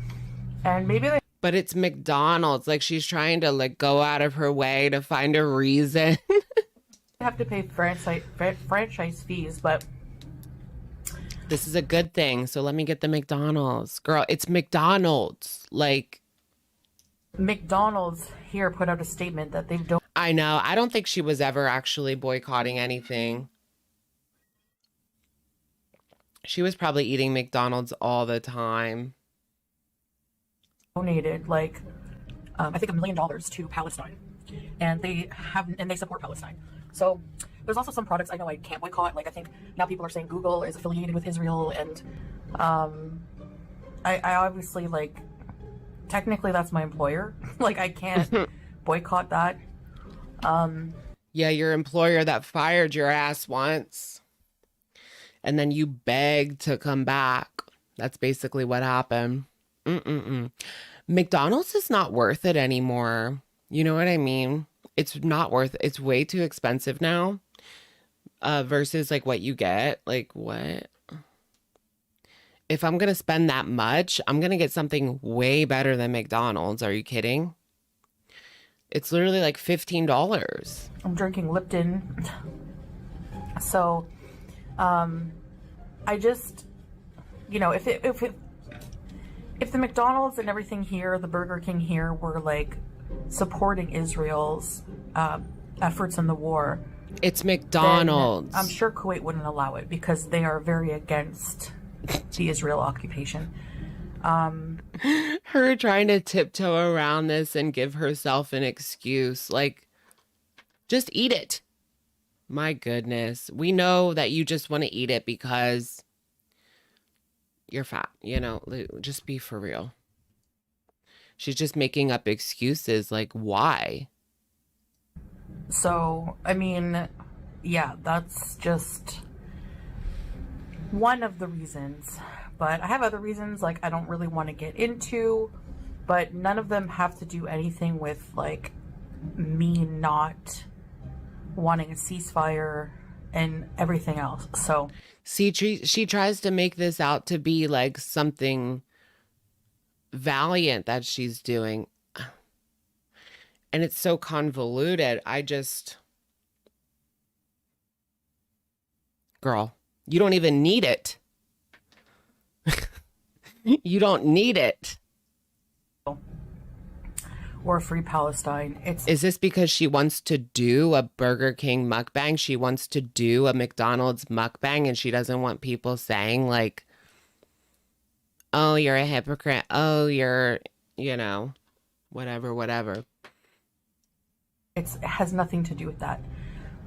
and maybe they But it's McDonald's. Like, she's trying to like go out of her way to find a reason. have to pay franchise fees, but This is a good thing. So let me get the McDonald's. Girl, it's McDonald's. Like, McDonald's here put out a statement that they don't. I know. I don't think she was ever actually boycotting anything. She was probably eating McDonald's all the time. Donated like I think $1 million to Palestine, and they support Palestine. So there's also some products I know I can't boycott. Like I think now people are saying Google is affiliated with Israel, and I obviously like technically that's my employer. Like I can't boycott that. Yeah, your employer that fired your ass once, and then you begged to come back. That's basically what happened. McDonald's is not worth it anymore. You know what I mean? It's not worth it. It's way too expensive now versus like what you get. Like what? If I'm going to spend that much, I'm going to get something way better than McDonald's. Are you kidding? It's literally like $15. I'm drinking Lipton. So, I just, you know, if the McDonald's and everything here, the Burger King here, were like supporting Israel's efforts in the war, it's McDonald's. I'm sure Kuwait wouldn't allow it because they are very against the Israel occupation. Her trying to tiptoe around this and give herself an excuse. Like, just eat it. My goodness. We know that you just want to eat it because you're fat. You know, just be for real. She's just making up excuses. Like, why? So, I mean, yeah, that's just one of the reasons. But I have other reasons, like, I don't really want to get into, but none of them have to do anything with, like, me not wanting a ceasefire and everything else. So, see, she tries to make this out to be like something valiant that she's doing. And it's so convoluted. Girl, you don't even need it. You don't need it. or free Palestine. Is this because she wants to do a Burger King mukbang? She wants to do a McDonald's mukbang and she doesn't want people saying like, oh, you're a hypocrite. Oh, you're, whatever. It has nothing to do with that.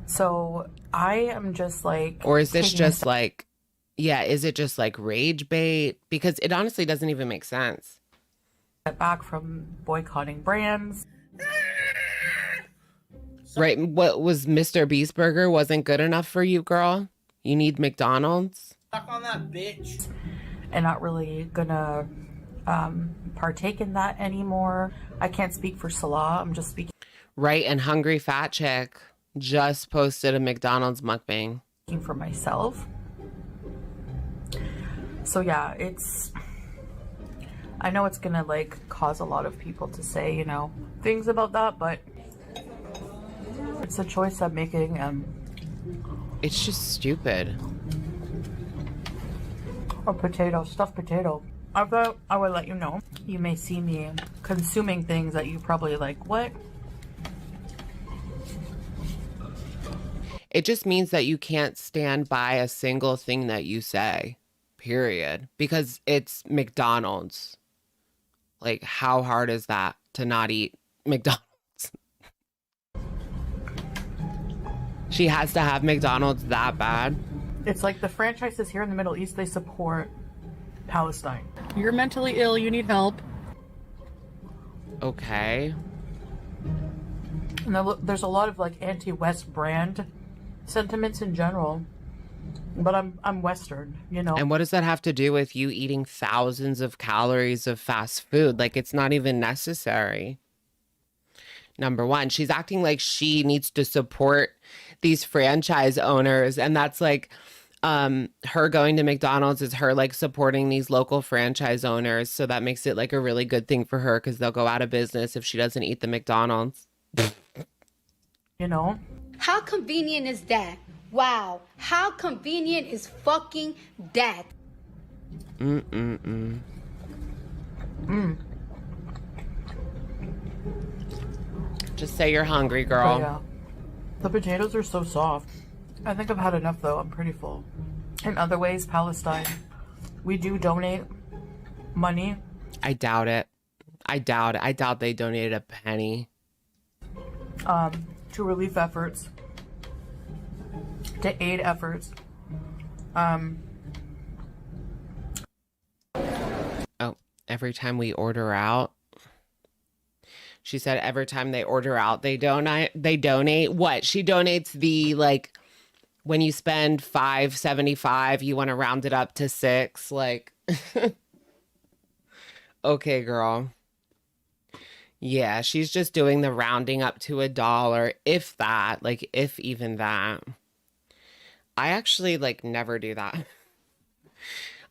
So I am just like... Or is this just like... Yeah, is it just like rage bait? Because it honestly doesn't even make sense. Back from boycotting brands. Right, what was Mr. Beast Burger wasn't good enough for you, girl? You need McDonald's? Stuck on that bitch. And not really gonna partake in that anymore. I can't speak for Salah. I'm just speaking... Right, and Hungry Fat Chick just posted a McDonald's mukbang. For myself. So yeah, I know it's gonna like cause a lot of people to say, things about that, but it's a choice I'm making, and it's just stupid. A potato, stuffed potato. I thought I would let you know. You may see me consuming things that you probably like, what? It just means that you can't stand by a single thing that you say, period. Because it's McDonald's. Like, how hard is that to not eat McDonald's? She has to have McDonald's that bad. It's like the franchises here in the Middle East, they support Palestine. You're mentally ill, you need help. Okay. And there's a lot of like anti-West brand sentiments in general. But I'm Western, And what does that have to do with you eating thousands of calories of fast food? Like, it's not even necessary. Number one, she's acting like she needs to support these franchise owners. And that's like her going to McDonald's is her like supporting these local franchise owners. So that makes it like a really good thing for her because they'll go out of business if she doesn't eat the McDonald's. How convenient is that? Wow, how convenient is fucking that? Just say you're hungry, girl. Oh, yeah. The potatoes are so soft. I think I've had enough, though. I'm pretty full. In other ways, Palestine. We do donate money. I doubt it. I doubt they donated a penny. To relief efforts. To aid efforts. Oh, every time we order out. She said every time they order out, they donate what? She donates the, like, when you spend $5.75, you want to round it up to $6, like okay, girl. Yeah, she's just doing the rounding up to $1, if that, like, if even that. I actually, like, never do that.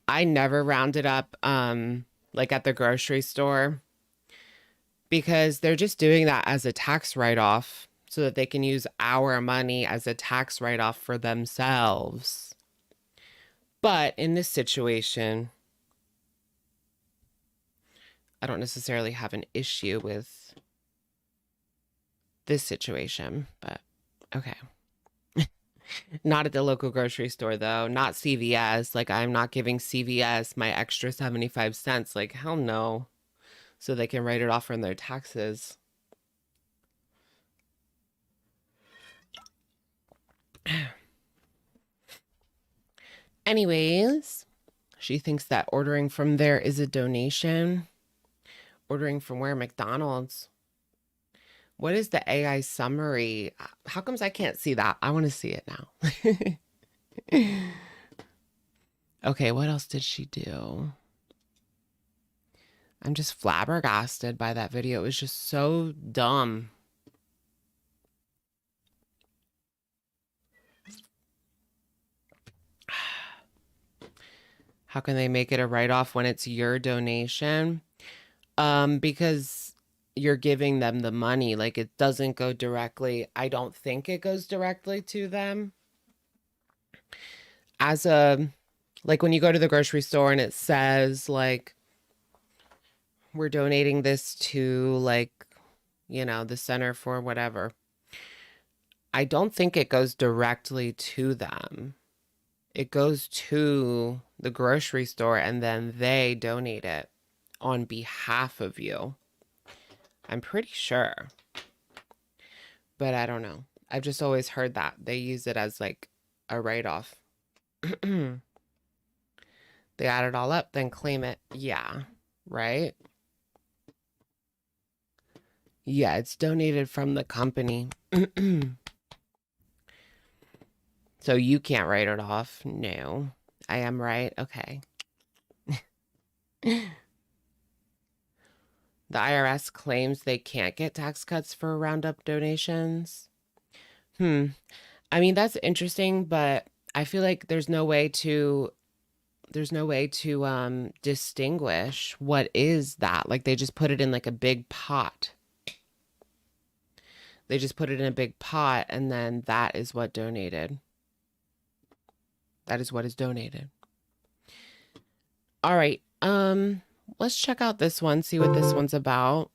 I never round it up, like at the grocery store, because they're just doing that as a tax write-off so that they can use our money as a tax write-off for themselves. But in this situation, I don't necessarily have an issue with this situation, but okay. Not at the local grocery store, though. Not CVS. Like, I'm not giving CVS my extra 75 cents. Like, hell no. So they can write it off from their taxes. Anyways, she thinks that ordering from there is a donation. Ordering from where? McDonald's. What is the AI summary? How comes I can't see that? I want to see it now. Okay, what else did she do? I'm just flabbergasted by that video. It was just so dumb. How can they make it a write-off when it's your donation? Because you're giving them the money. Like, it doesn't go directly. I don't think it goes directly to them. As a, like, when you go to the grocery store and it says, like, we're donating this to, like, you know, the center for whatever. I don't think it goes directly to them. It goes to the grocery store and then they donate it on behalf of you. I'm pretty sure. But I don't know. I've just always heard that. They use it as, like, a write-off. They add it all up, then claim it. Yeah. Right? Yeah, it's donated from the company. So you can't write it off. No. I am right. Okay. The IRS claims they can't get tax cuts for roundup donations. I mean, that's interesting, but I feel like there's no way to distinguish what is that. Like, they just put it in, like, a big pot. They just put it in a big pot, and then that is what donated. That is what is donated. All right. Let's check out this one, see what this one's about.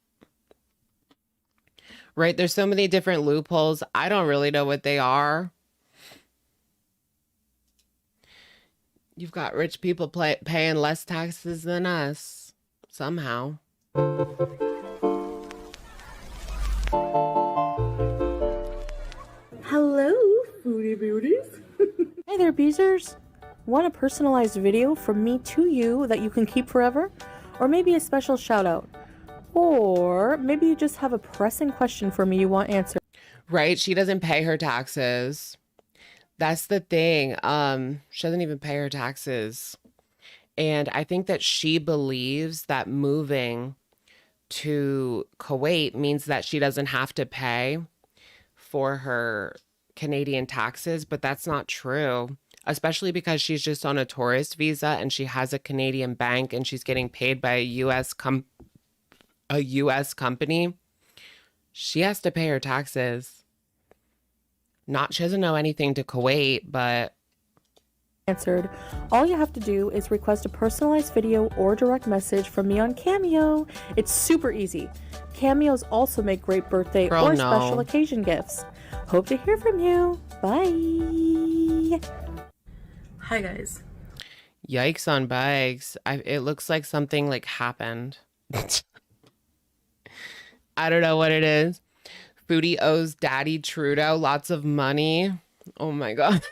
Right? There's so many different loopholes. I don't really know what they are. You've got rich people paying less taxes than us, somehow. Hello, foodie beauties. Hey there, Beezers. Want a personalized video from me to you that you can keep forever? Or maybe a special shout out? Or maybe you just have a pressing question for me you want answered. Right? She doesn't pay her taxes. That's the thing. She doesn't even pay her taxes. And I think that she believes that moving to Kuwait means that she doesn't have to pay for her Canadian taxes, but that's not true, especially because she's just on a tourist visa and she has a Canadian bank and she's getting paid by a US company. She has to pay her taxes. She doesn't know anything to Kuwait, but Answered. All you have to do is request a personalized video or direct message from me on Cameo. It's super easy. Cameos also make great birthday or special occasion gifts. Hope to hear from you. Bye. Hi guys. Yikes on bikes. It looks like something like happened. I don't know what it is. Foodie owes Daddy Trudeau lots of money. Oh my God.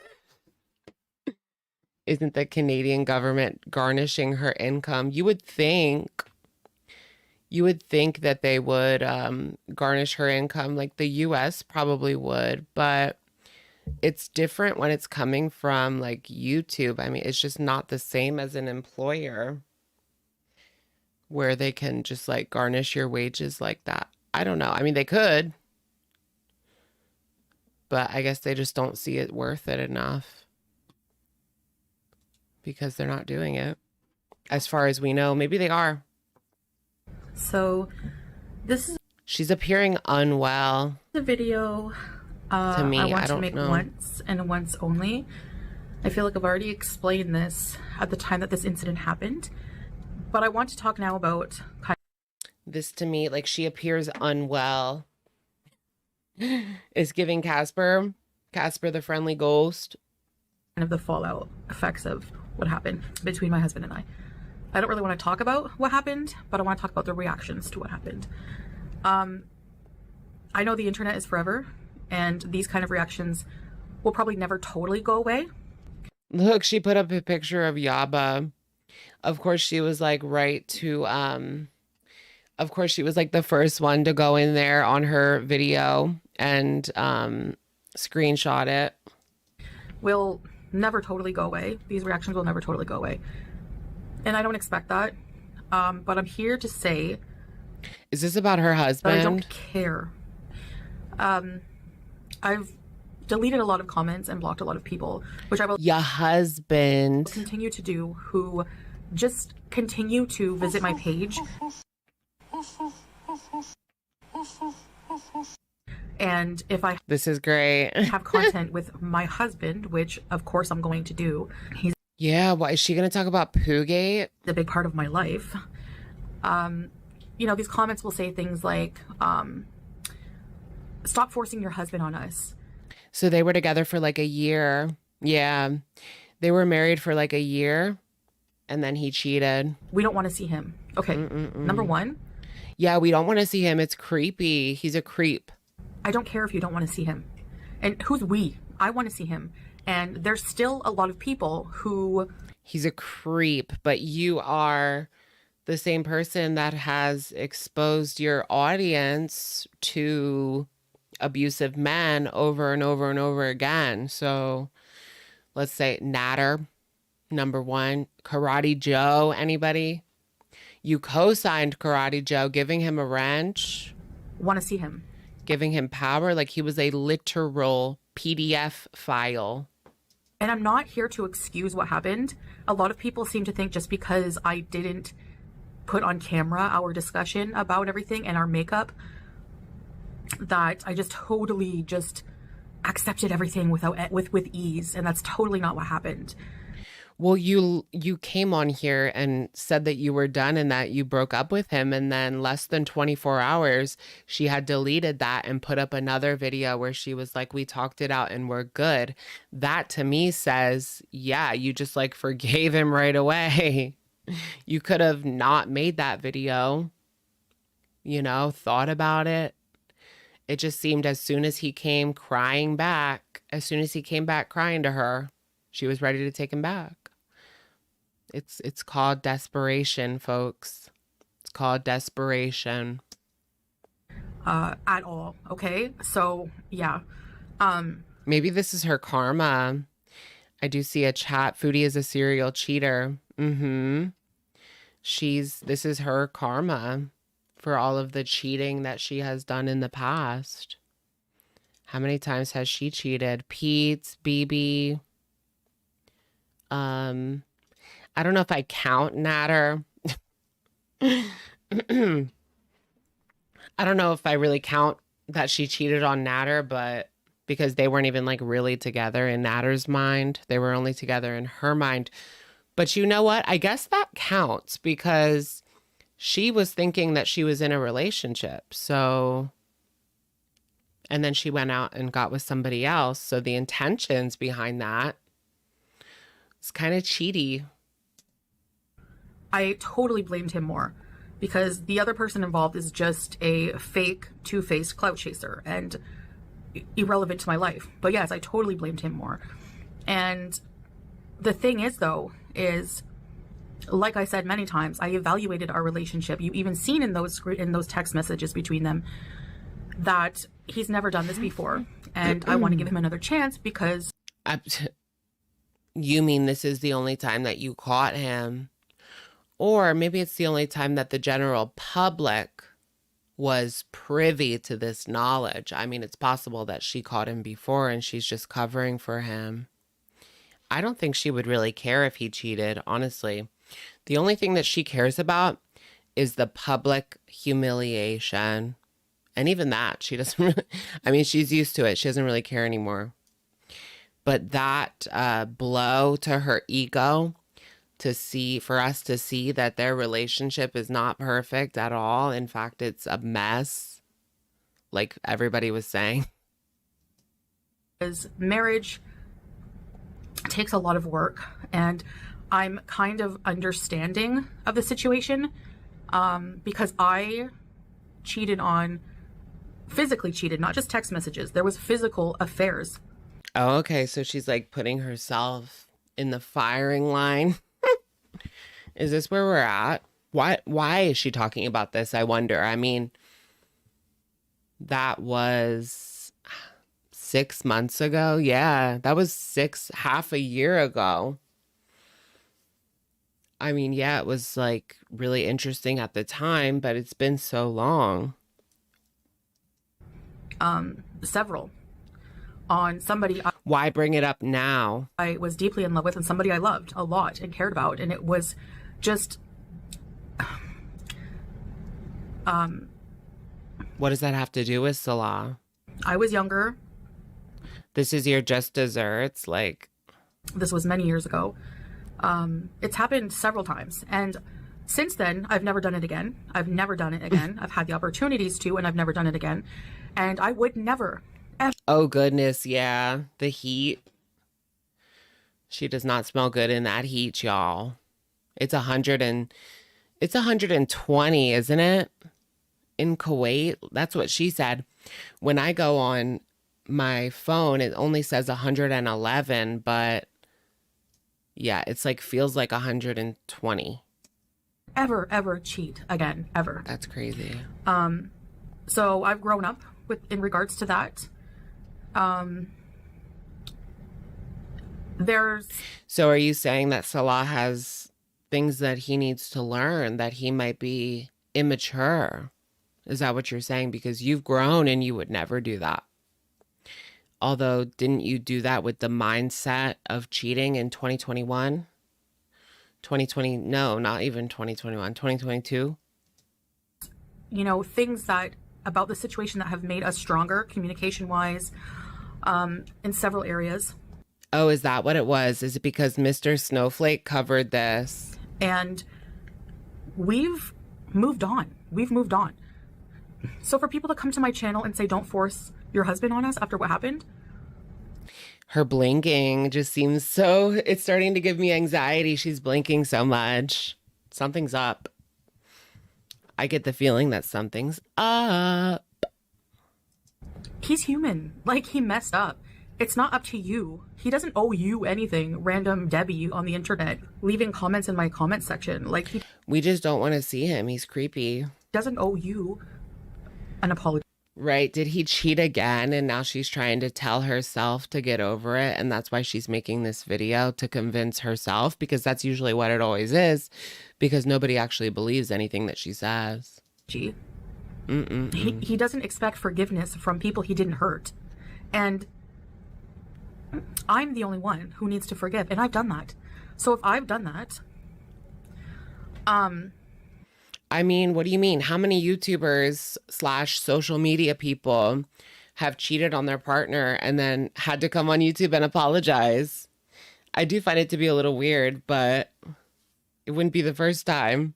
Isn't the Canadian government garnishing her income? You would think that they would garnish her income, like the US probably would, but it's different when it's coming from like YouTube. I mean, it's just not the same as an employer where they can just like garnish your wages like that. I don't know. I mean, they could, but I guess they just don't see it worth it enough because they're not doing it. As far as we know, maybe they are. So this is She's appearing unwell. a video To me, I want I to don't make know. once and once only. I feel like I've already explained this at the time that this incident happened, but I want to talk now about kind This to me, like she appears unwell. Is giving Casper the friendly ghost. of the fallout effects of what happened between my husband and I. I don't really want to talk about what happened, but I want to talk about the reactions to what happened. I know the internet is forever, and these kind of reactions will probably never totally go away. Look, she put up a picture of Yaba. Of course, she was like of course she was like the first one to go in there on her video and screenshot it. Will never totally go away. These reactions will never totally go away. And I don't expect that. But I'm here to say Is this about her that I husband? don't care. I've deleted a lot of comments and blocked a lot of people, which I will Your husband. continue to do, who just continue to visit my page. And if I This is great. have content with my husband, which of course I'm going to do, he's Yeah, why is she gonna talk about Poogate? a big part of my life. You know, these comments will say things like, stop forcing your husband on us. So they were together for like a year. Yeah. They were married for like a year and then he cheated. We don't want to see him. Okay, number one, Yeah, we don't want to see him. It's creepy. He's a creep. I don't care if you don't want to see him. And who's we? I want to see him. And there's still a lot of people who He's a creep, but you are the same person that has exposed your audience to abusive men over and over and over again. So let's say Natter, number one, Karate Joe, anybody? You co-signed Karate Joe, giving him a wrench, want to see him. giving him power like he was a literal PDF file. And I'm not here to excuse what happened. A lot of people seem to think just because I didn't put on camera our discussion about everything and our makeup, that I just totally just accepted everything with ease. And that's totally not what happened. Well, you came on here and said that you were done and that you broke up with him, and then less than 24 hours, she had deleted that and put up another video where she was like, we talked it out and we're good. That to me says, yeah, you just like forgave him right away. You could have not made that video, you know, thought about it. It just seemed as soon as he came crying back, as soon as he came back crying to her, she was ready to take him back. It's called desperation, folks. It's called desperation. At all. Okay. So yeah. Maybe this is her karma. I do see a chat. Foodie is a serial cheater. This is her karma for all of the cheating that she has done in the past. How many times has she cheated? Pete's, BB. I don't know if I count Natter. I don't know if I really count that she cheated on Natter, but because they weren't even like really together in Natter's mind. They were only together in her mind. But you know what? I guess that counts because she was thinking that she was in a relationship. So, and then she went out and got with somebody else. So the intentions behind that It's kind of cheaty. I totally blamed him more because the other person involved is just a fake, two-faced clout chaser and irrelevant to my life. But yes, I totally blamed him more. And the thing is, though, is like I said many times, I evaluated our relationship. You even seen in those text messages between them that he's never done this before, and I want to give him another chance because. You mean this is the only time that you caught him? Or maybe it's the only time that the general public was privy to this knowledge. I mean, it's possible that she caught him before and she's just covering for him. I don't think she would really care if he cheated, honestly. The only thing that she cares about is the public humiliation. And even that, she doesn't really, I mean, she's used to it. She doesn't really care anymore. But that blow to her ego, for us to see that their relationship is not perfect at all. In fact, it's a mess, like everybody was saying. Because marriage takes a lot of work, and I'm kind of understanding of the situation because I physically cheated, not just text messages. There was physical affairs. Oh, okay. So she's like putting herself in the firing line. Is this where we're at? Why is she talking about this? I wonder. I mean, that was 6 months ago. Yeah, that was half a year ago. I mean, yeah, it was like really interesting at the time, but it's been so long. Several. On somebody Why bring it up now? I was deeply in love with and somebody I loved a lot and cared about. And it was just... What does that have to do with Salah? I was younger. This is your just desserts? Like... This was many years ago. It's happened several times. And since then, I've never done it again. I've never done it again. I've had the opportunities to, and I've never done it again. And I would never... Oh, goodness, yeah. The heat. She does not smell good in that heat, y'all. It's 120, isn't it? In Kuwait. That's what she said. When I go on my phone, it only says 111, but yeah, it's like feels like 120. Ever cheat again, ever. That's crazy. So I've grown up in regards to that. So are you saying that Salah has things that he needs to learn, that he might be immature? Is that what you're saying? Because you've grown and you would never do that. Although, didn't you do that with the mindset of cheating in 2021? 2020, no, not even 2021, 2022? You know, things that about the situation that have made us stronger communication-wise in several areas. Oh, is that what it was? Is it because Mr. Snowflake covered this? And we've moved on. We've moved on. So for people to come to my channel and say, don't force your husband on us after what happened. Her blinking just seems so, it's starting to give me anxiety. She's blinking so much. Something's up. I get the feeling that something's up. He's human. Like, he messed up. It's not up to you. He doesn't owe you anything, random Debbie on the internet, leaving comments in my comment section. Like, we just don't want to see him. He's creepy. Doesn't owe you an apology. Right. Did he cheat again? And now she's trying to tell herself to get over it. And that's why she's making this video, to convince herself, because that's usually what it always is, because nobody actually believes anything that she says. He doesn't expect forgiveness from people he didn't hurt. And I'm the only one who needs to forgive. And I've done that. So if I've done that, I mean, what do you mean? How many YouTubers / social media people have cheated on their partner and then had to come on YouTube and apologize? I do find it to be a little weird, but it wouldn't be the first time.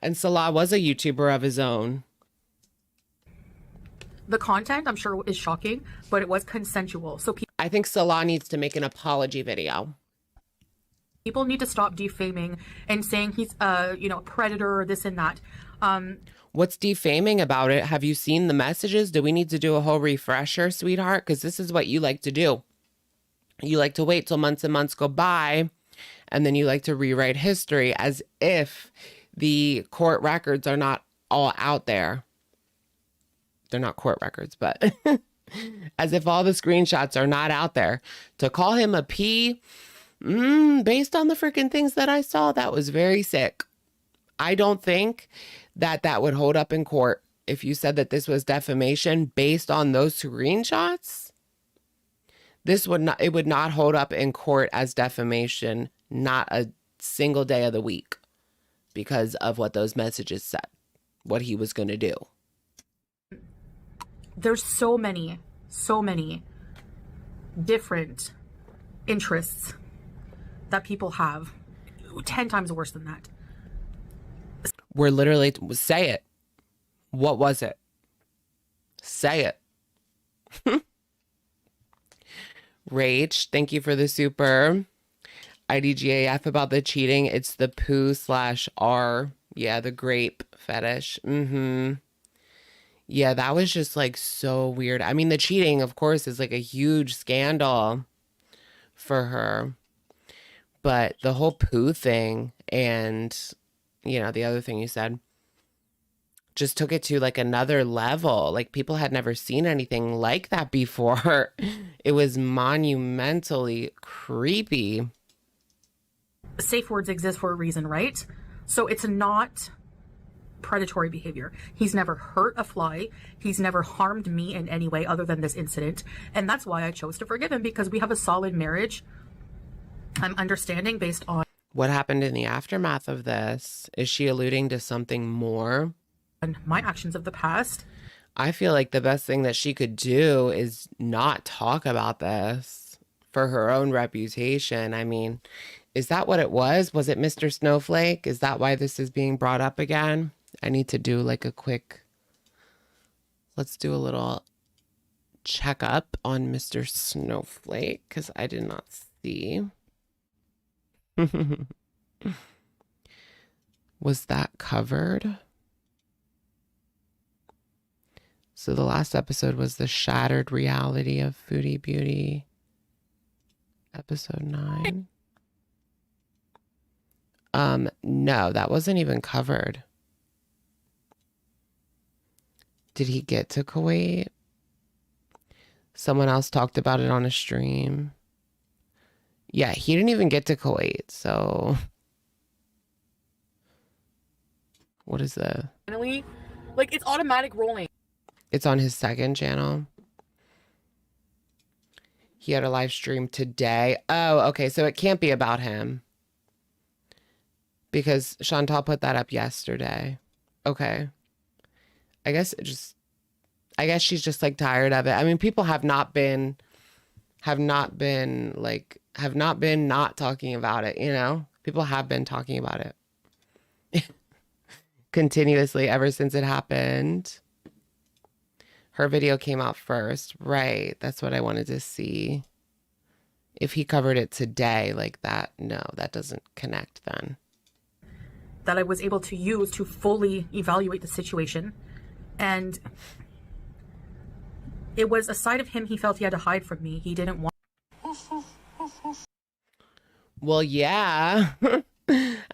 And Salah was a YouTuber of his own. The content, I'm sure, is shocking, but it was consensual. So I think Salah needs to make an apology video. People need to stop defaming and saying he's a predator or this and that. What's defaming about it? Have you seen the messages? Do we need to do a whole refresher, sweetheart? Because this is what you like to do. You like to wait till months and months go by, and then you like to rewrite history as if the court records are not all out there. They're not court records, but as if all the screenshots are not out there. To call him a P, based on the freaking things that I saw, that was very sick. I don't think that would hold up in court. If you said that this was defamation based on those screenshots, it would not hold up in court as defamation, not a single day of the week, because of what those messages said, what he was going to do. There's so many different interests that people have, 10 times worse than that. We're literally, say it. What was it? Say it. Rach, thank you for the super. IDGAF about the cheating. It's the poo/R. Yeah, the grape fetish. Yeah, that was just like so weird. I mean, the cheating, of course, is like a huge scandal for her. But the whole poo thing and, the other thing you said just took it to like another level. Like people had never seen anything like that before. It was monumentally creepy. Safe words exist for a reason, right? So it's not predatory behavior. He's never hurt a fly. He's never harmed me in any way other than this incident. And that's why I chose to forgive him, because we have a solid marriage. I'm understanding based on what happened in the aftermath of this. Is she alluding to something more? My actions of the past. I feel like the best thing that she could do is not talk about this for her own reputation. I mean, is that what it was? Was it Mr. Snowflake? Is that why this is being brought up again? I need to do like let's do a little checkup on Mr. Snowflake, because I did not see. Was that covered? So the last episode was the shattered reality of Foodie Beauty. Episode 9. No, that wasn't even covered. Did he get to Kuwait? Someone else talked about it on a stream. Yeah, he didn't even get to Kuwait, so what is the... Finally, like, it's automatic rolling. It's on his second channel. He had a live stream today. Oh, okay, so it can't be about him, because Chantal put that up yesterday. Okay. I guess she's just like tired of it. I mean, people have not been not talking about it, People have been talking about it continuously ever since it happened. Her video came out first. Right. That's what I wanted to see. If he covered it today like that, no, that doesn't connect then. That I was able to use to fully evaluate the situation. And it was a side of him he felt he had to hide from me. He didn't want. Well, yeah.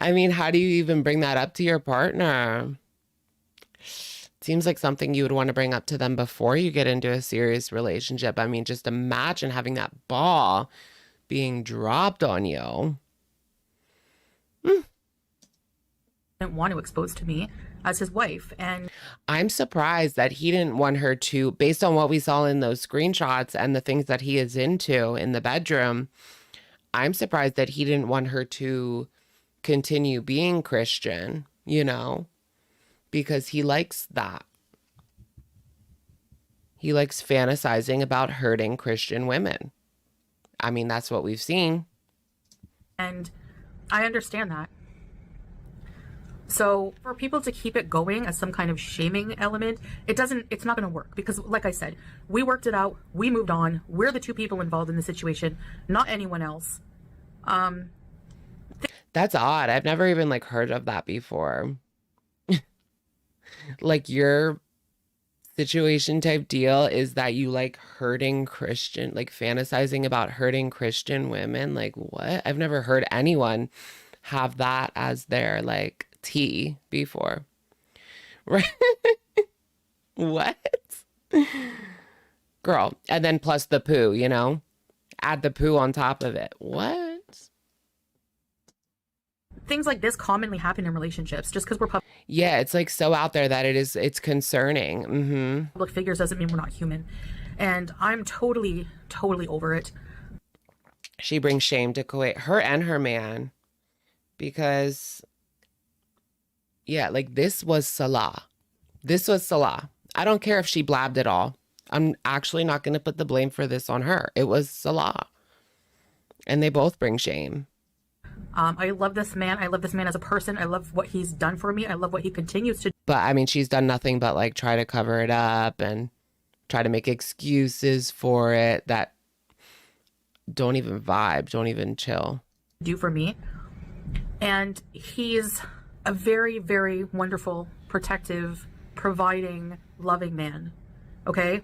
I mean, how do you even bring that up to your partner? Seems like something you would want to bring up to them before you get into a serious relationship. I mean, just imagine having that ball being dropped on you. Didn't want to expose to me as his wife. And I'm surprised that he didn't want her to, based on what we saw in those screenshots and the things that he is into in the bedroom, I'm surprised that he didn't want her to continue being Christian, because he likes that. He likes fantasizing about hurting Christian women. I mean, that's what we've seen. And I understand that. So for people to keep it going as some kind of shaming element, it's not going to work, because like I said, we worked it out. We moved on. We're the two people involved in the situation, not anyone else. That's odd. I've never even like heard of that before. Like your situation type deal is that you like hurting Christian, like fantasizing about hurting Christian women. Like what? I've never heard anyone have that as their like tea before. Right? What? Girl. And then plus the poo, you know? Add the poo on top of it. What? Things like this commonly happen in relationships. Just because we're Yeah, it's like so out there that it's concerning. public figures doesn't mean we're not human. And I'm totally over it. She brings shame to Kuwait, her and her man, because yeah, like this was Salah. This was Salah. I don't care if she blabbed it all. I'm actually not going to put the blame for this on her. It was Salah. And they both bring shame. I love this man. I love this man as a person. I love what he's done for me. I love what he continues to do. But I mean, she's done nothing but like try to cover it up and try to make excuses for it that don't even vibe, don't even chill. Do for me. And he's a very, very wonderful, protective, providing, loving man. Okay?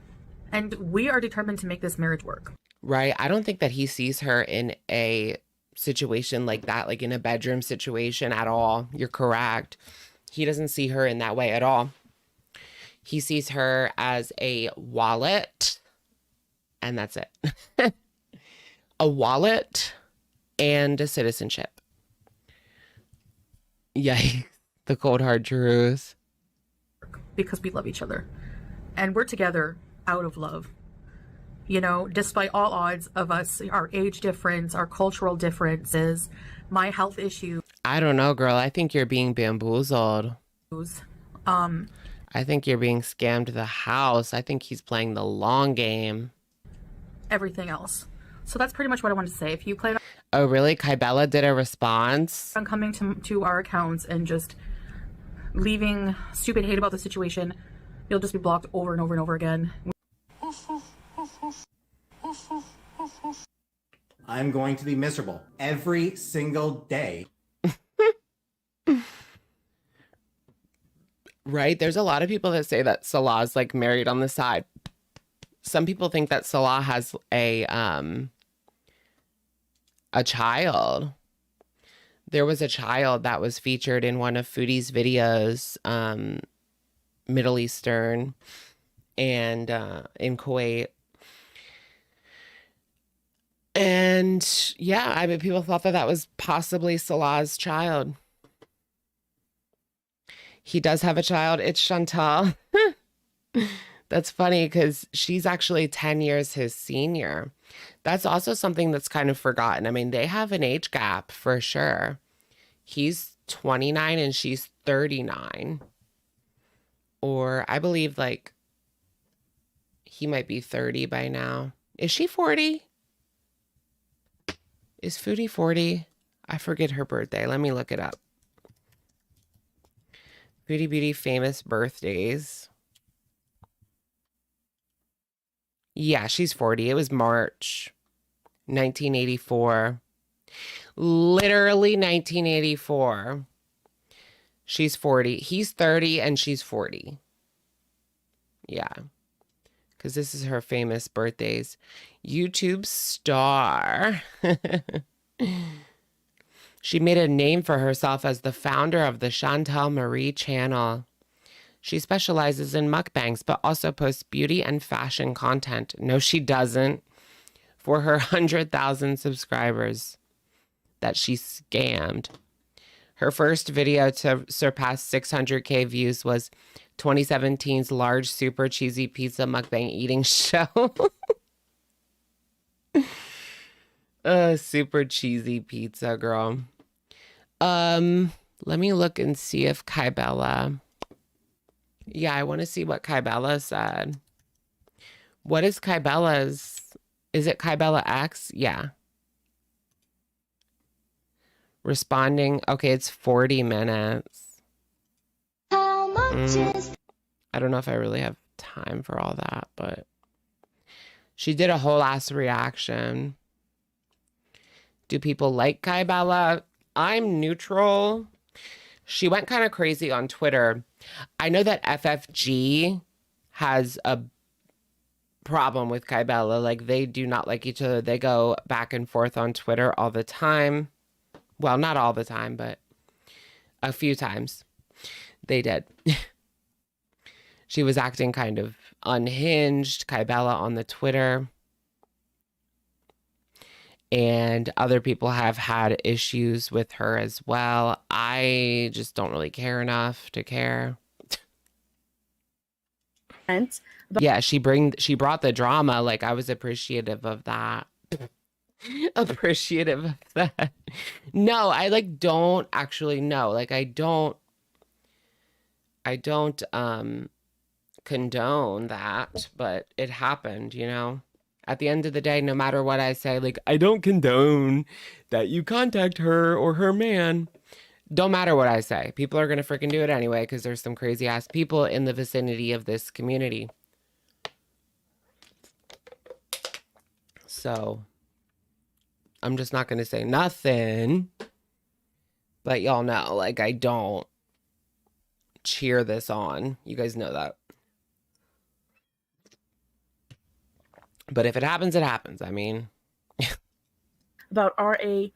And we are determined to make this marriage work. Right. I don't think that he sees her in a situation like that, like in a bedroom situation at all. You're correct. He doesn't see her in that way at all. He sees her as a wallet, and that's it. A wallet and a citizenship. Yikes. The cold hard truth. Because we love each other. And we're together out of love. You know, despite all odds of us, our age difference, our cultural differences, my health issues. I don't know, girl. I think you're being bamboozled. I think you're being scammed the house. I think he's playing the long game. Everything else. So that's pretty much what I wanted to say. If you plan Oh, really? Kybella did a response? on coming to our accounts and just leaving stupid hate about the situation, you'll just be blocked over and over and over again. I'm going to be miserable every single day. Right? There's a lot of people that say that Salah's like married on the side. Some people think that Salah has a child. There was a child that was featured in one of Foodie's videos, Middle Eastern and in Kuwait. And yeah, I mean, people thought that that was possibly Salah's child. He does have a child. It's Chantal. That's funny because she's actually 10 years his senior. That's also something that's kind of forgotten. I mean, they have an age gap for sure. He's 29 and she's 39. Or I believe like he might be 30 by now. Is she 40? Is Foodie 40? I forget her birthday. Let me look it up. Foodie Beauty famous birthdays. Yeah, she's 40. It was March 1984. Literally 1984. She's 40. He's 30 and she's 40. Yeah. Because this is her famous birthdays. YouTube star. She made a name for herself as the founder of the Chantal Marie channel. She specializes in mukbangs, but also posts beauty and fashion content. No, she doesn't. For her 100,000 subscribers that she scammed. Her first video to surpass 600K views was 2017's large super cheesy pizza mukbang eating show. Super cheesy pizza, girl. Let me look and see if Kybella. Yeah, I want to see what Kybella said. What is Kybella's? Is it Kybella X? Yeah. Responding. Okay, it's 40 minutes. How much is I don't know if I really have time for all that, but she did a whole ass reaction. Do people like Kybella? I'm neutral. She went kind of crazy on Twitter. I know that FFG has a problem with Kybella. Like, they do not like each other. They go back and forth on Twitter all the time. Well, not all the time, but a few times they did. She was acting kind of unhinged, Kybella, on the Twitter. And other people have had issues with her as well. I just don't really care enough to care. Yeah, she brought the drama. Like, I was appreciative of that. Appreciative of that. No, I like don't actually know. Like, I don't condone that, but it happened, you know? At the end of the day, no matter what I say, like, I don't condone that you contact her or her man. Don't matter what I say. People are going to freaking do it anyway because there's some crazy ass people in the vicinity of this community. So I'm just not going to say nothing. But y'all know, like, I don't cheer this on. You guys know that. But if it happens, it happens. I mean, about RAPE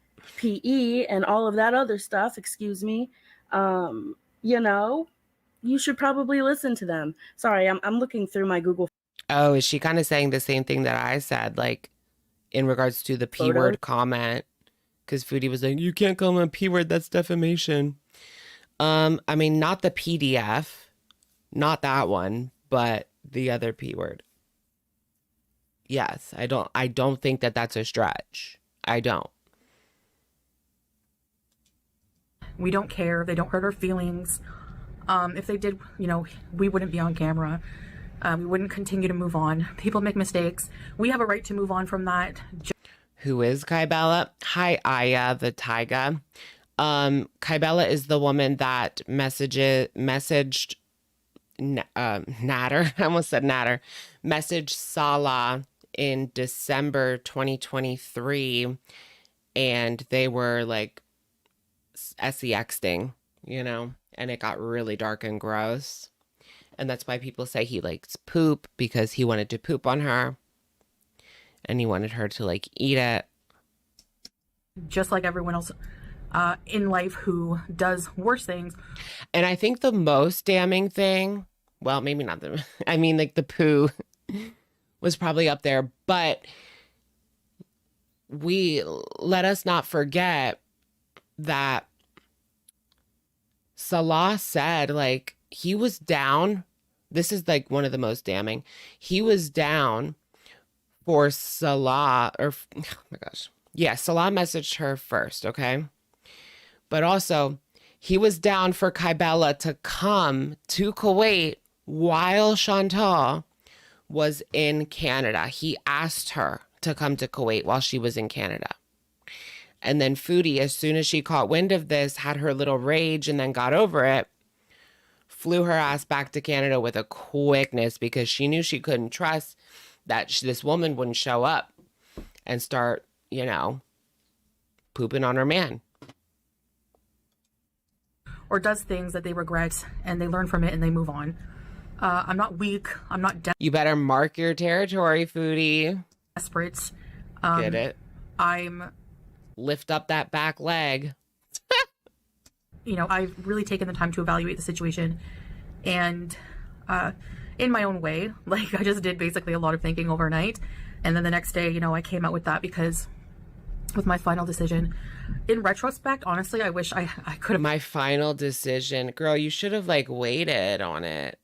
and all of that other stuff, excuse me, you know, you should probably listen to them. Sorry, I'm looking through my Google. Oh, is she kind of saying the same thing that I said, like, in regards to the P word comment? Because Foodie was like, you can't call him a P word, that's defamation. I mean, not the PDF, not that one, but the other P word. Yes, I don't think that that's a stretch. I don't. We don't care. They don't hurt our feelings. If they did, you know, we wouldn't be on camera. We wouldn't continue to move on. People make mistakes. We have a right to move on from that. Who is Kybella? Hi, Aya, the Tyga. Kybella is the woman that messaged Natter. I almost said Natter. Messaged Salah in December 2023, and they were like SEXting, you know, and it got really dark and gross. And that's why people say he likes poop, because he wanted to poop on her and he wanted her to like eat it. Just like everyone else in life who does worse things. And I think the most damning thing, well, maybe not the, I mean, like the poo was probably up there, but let us not forget that Salah said, like, he was down. This is like one of the most damning. He was down for Salah, or, oh my gosh. Yeah, Salah messaged her first, okay? But also, he was down for Kybella to come to Kuwait while Chantal was in Canada. He asked her to come to Kuwait while she was in Canada. And then Foodie, as soon as she caught wind of this, had her little rage and then got over it, flew her ass back to Canada with a quickness because she knew she couldn't trust that this woman wouldn't show up and start, you know, pooping on her man. Or does things that they regret and they learn from it and they move on. I'm not weak. I'm not You better mark your territory, Foodie. desperate. Get it? I'm... Lift up that back leg. You know, I've really taken the time to evaluate the situation. And in my own way, like, I just did basically a lot of thinking overnight. And then the next day, you know, I came out with that because with my final decision. In retrospect, honestly, I wish I could have... My final decision. Girl, you should have, like, waited on it.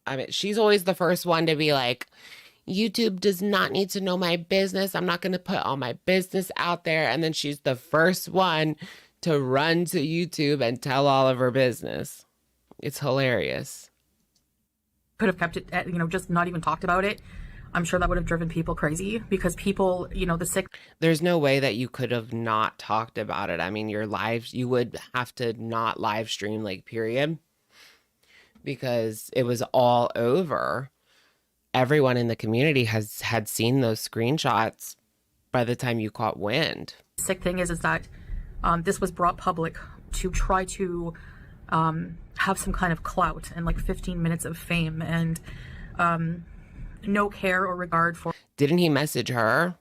I mean, she's always the first one to be like, YouTube does not need to know my business. I'm not going to put all my business out there. And then she's the first one to run to YouTube and tell all of her business. It's hilarious. Could have kept it, you know, just not even talked about it. I'm sure that would have driven people crazy because people, you know, the sick... There's no way that you could have not talked about it. I mean, your lives, you would have to not live stream, like, period. Because it was all over. Everyone in the community had seen those screenshots by the time you caught wind. Sick thing is that this was brought public to try to have some kind of clout and like 15 minutes of fame and no care or regard for. Didn't he message her?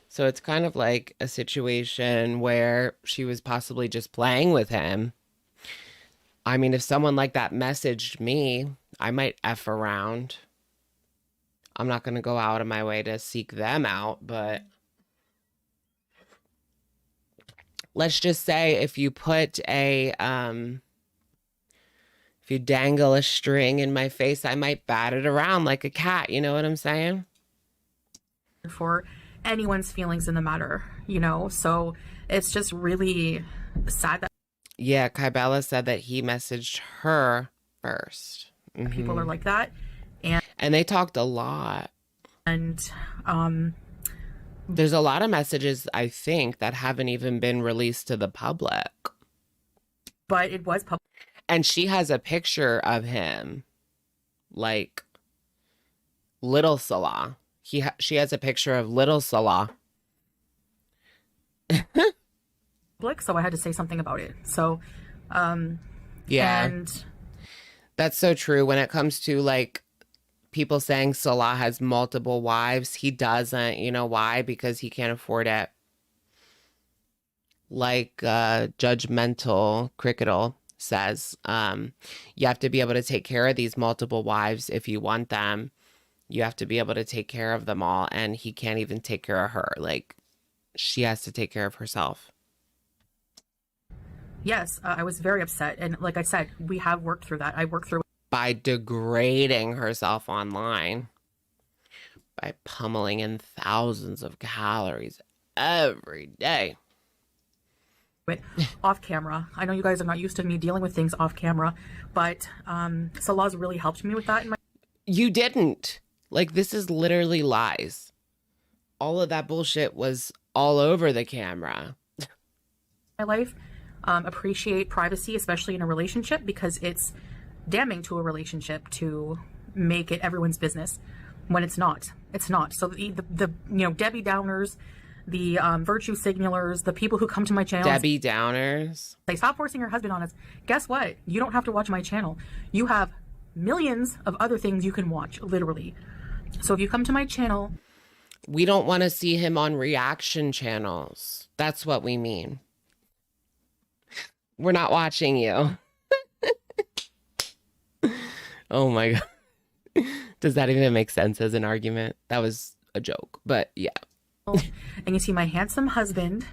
So it's kind of like a situation where she was possibly just playing with him. I mean, if someone like that messaged me, I might F around. I'm not going to go out of my way to seek them out, but let's just say if you put a, if you dangle a string in my face, I might bat it around like a cat. You know what I'm saying? For anyone's feelings in the matter, you know? So it's just really sad that. Yeah, Kybella said that he messaged her first. People are like that. And they talked a lot. And there's a lot of messages, I think, that haven't even been released to the public. But it was public. And she has a picture of him, like little Salah. She has a picture of little Salah. So I had to say something about it. So, yeah. And that's so true. When it comes to like people saying Salah has multiple wives, he doesn't. You know why? Because he can't afford it. Like judgmental Cricketal says, you have to be able to take care of these multiple wives if you want them. You have to be able to take care of them all, and he can't even take care of her. Like, she has to take care of herself. Yes, I was very upset. And like I said, we have worked through that. I worked through By degrading herself online. By pummeling in thousands of calories every day. it off camera. I know you guys are not used to me dealing with things off camera, but Salah's really helped me with that. You didn't. Like, this is literally lies. All of that bullshit was all over the camera. My life. Appreciate privacy, especially in a relationship, because it's damning to a relationship to make it everyone's business when it's not. It's not. So the you know, Debbie Downers, the virtue signalers, the people who come to my channel. Debbie Downers. They stop forcing your husband on us. Guess what? You don't have to watch my channel. You have millions of other things you can watch, literally. So if you come to my channel. We don't want to see him on reaction channels. That's what we mean. We're not watching you. Oh my God. Does that even make sense as an argument? That was a joke, but yeah. And you see my handsome husband,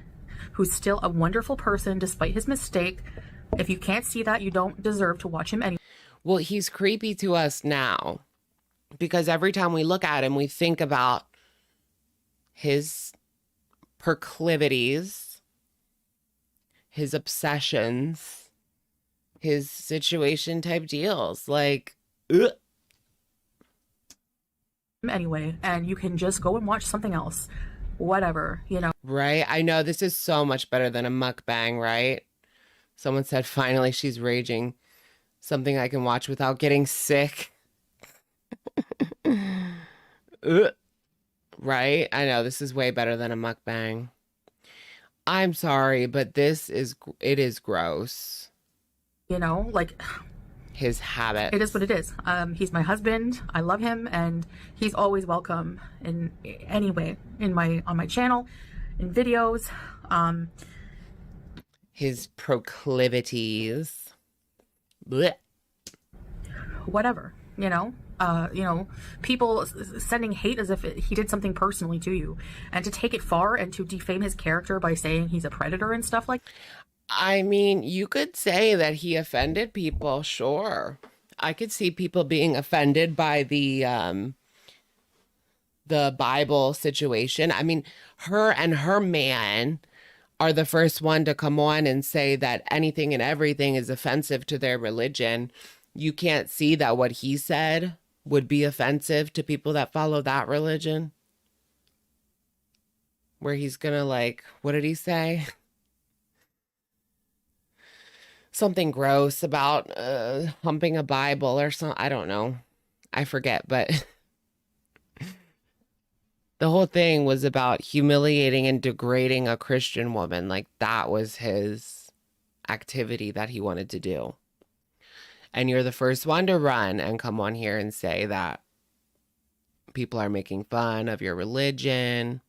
who's still a wonderful person despite his mistake. If you can't see that, you don't deserve to watch him anyway. Well, he's creepy to us now because every time we look at him, we think about his proclivities, his obsessions, his situation type deals. Like, ugh. Anyway, and you can just go and watch something else. Whatever, you know. Right? I know this is so much better than a mukbang, right? Someone said, finally, she's raging. Something I can watch without getting sick. Right? I know this is way better than a mukbang. I'm sorry, but it is gross. You know, like his habit. It is what it is. He's my husband. I love him, and he's always welcome in any way on my channel, in videos. His proclivities. Blech. Whatever, you know. People sending hate as if he did something personally to you, and to take it far and to defame his character by saying he's a predator and stuff like. I mean, you could say that he offended people, sure. I could see people being offended by the Bible situation. I mean, her and her man are the first one to come on and say that anything and everything is offensive to their religion. You can't see that what he said would be offensive to people that follow that religion. Where he's gonna, like, what did he say? Something gross about humping a Bible or something. I don't know. I forget, but The whole thing was about humiliating and degrading a Christian woman. Like that was his activity that he wanted to do. And you're the first one to run and come on here and say that people are making fun of your religion.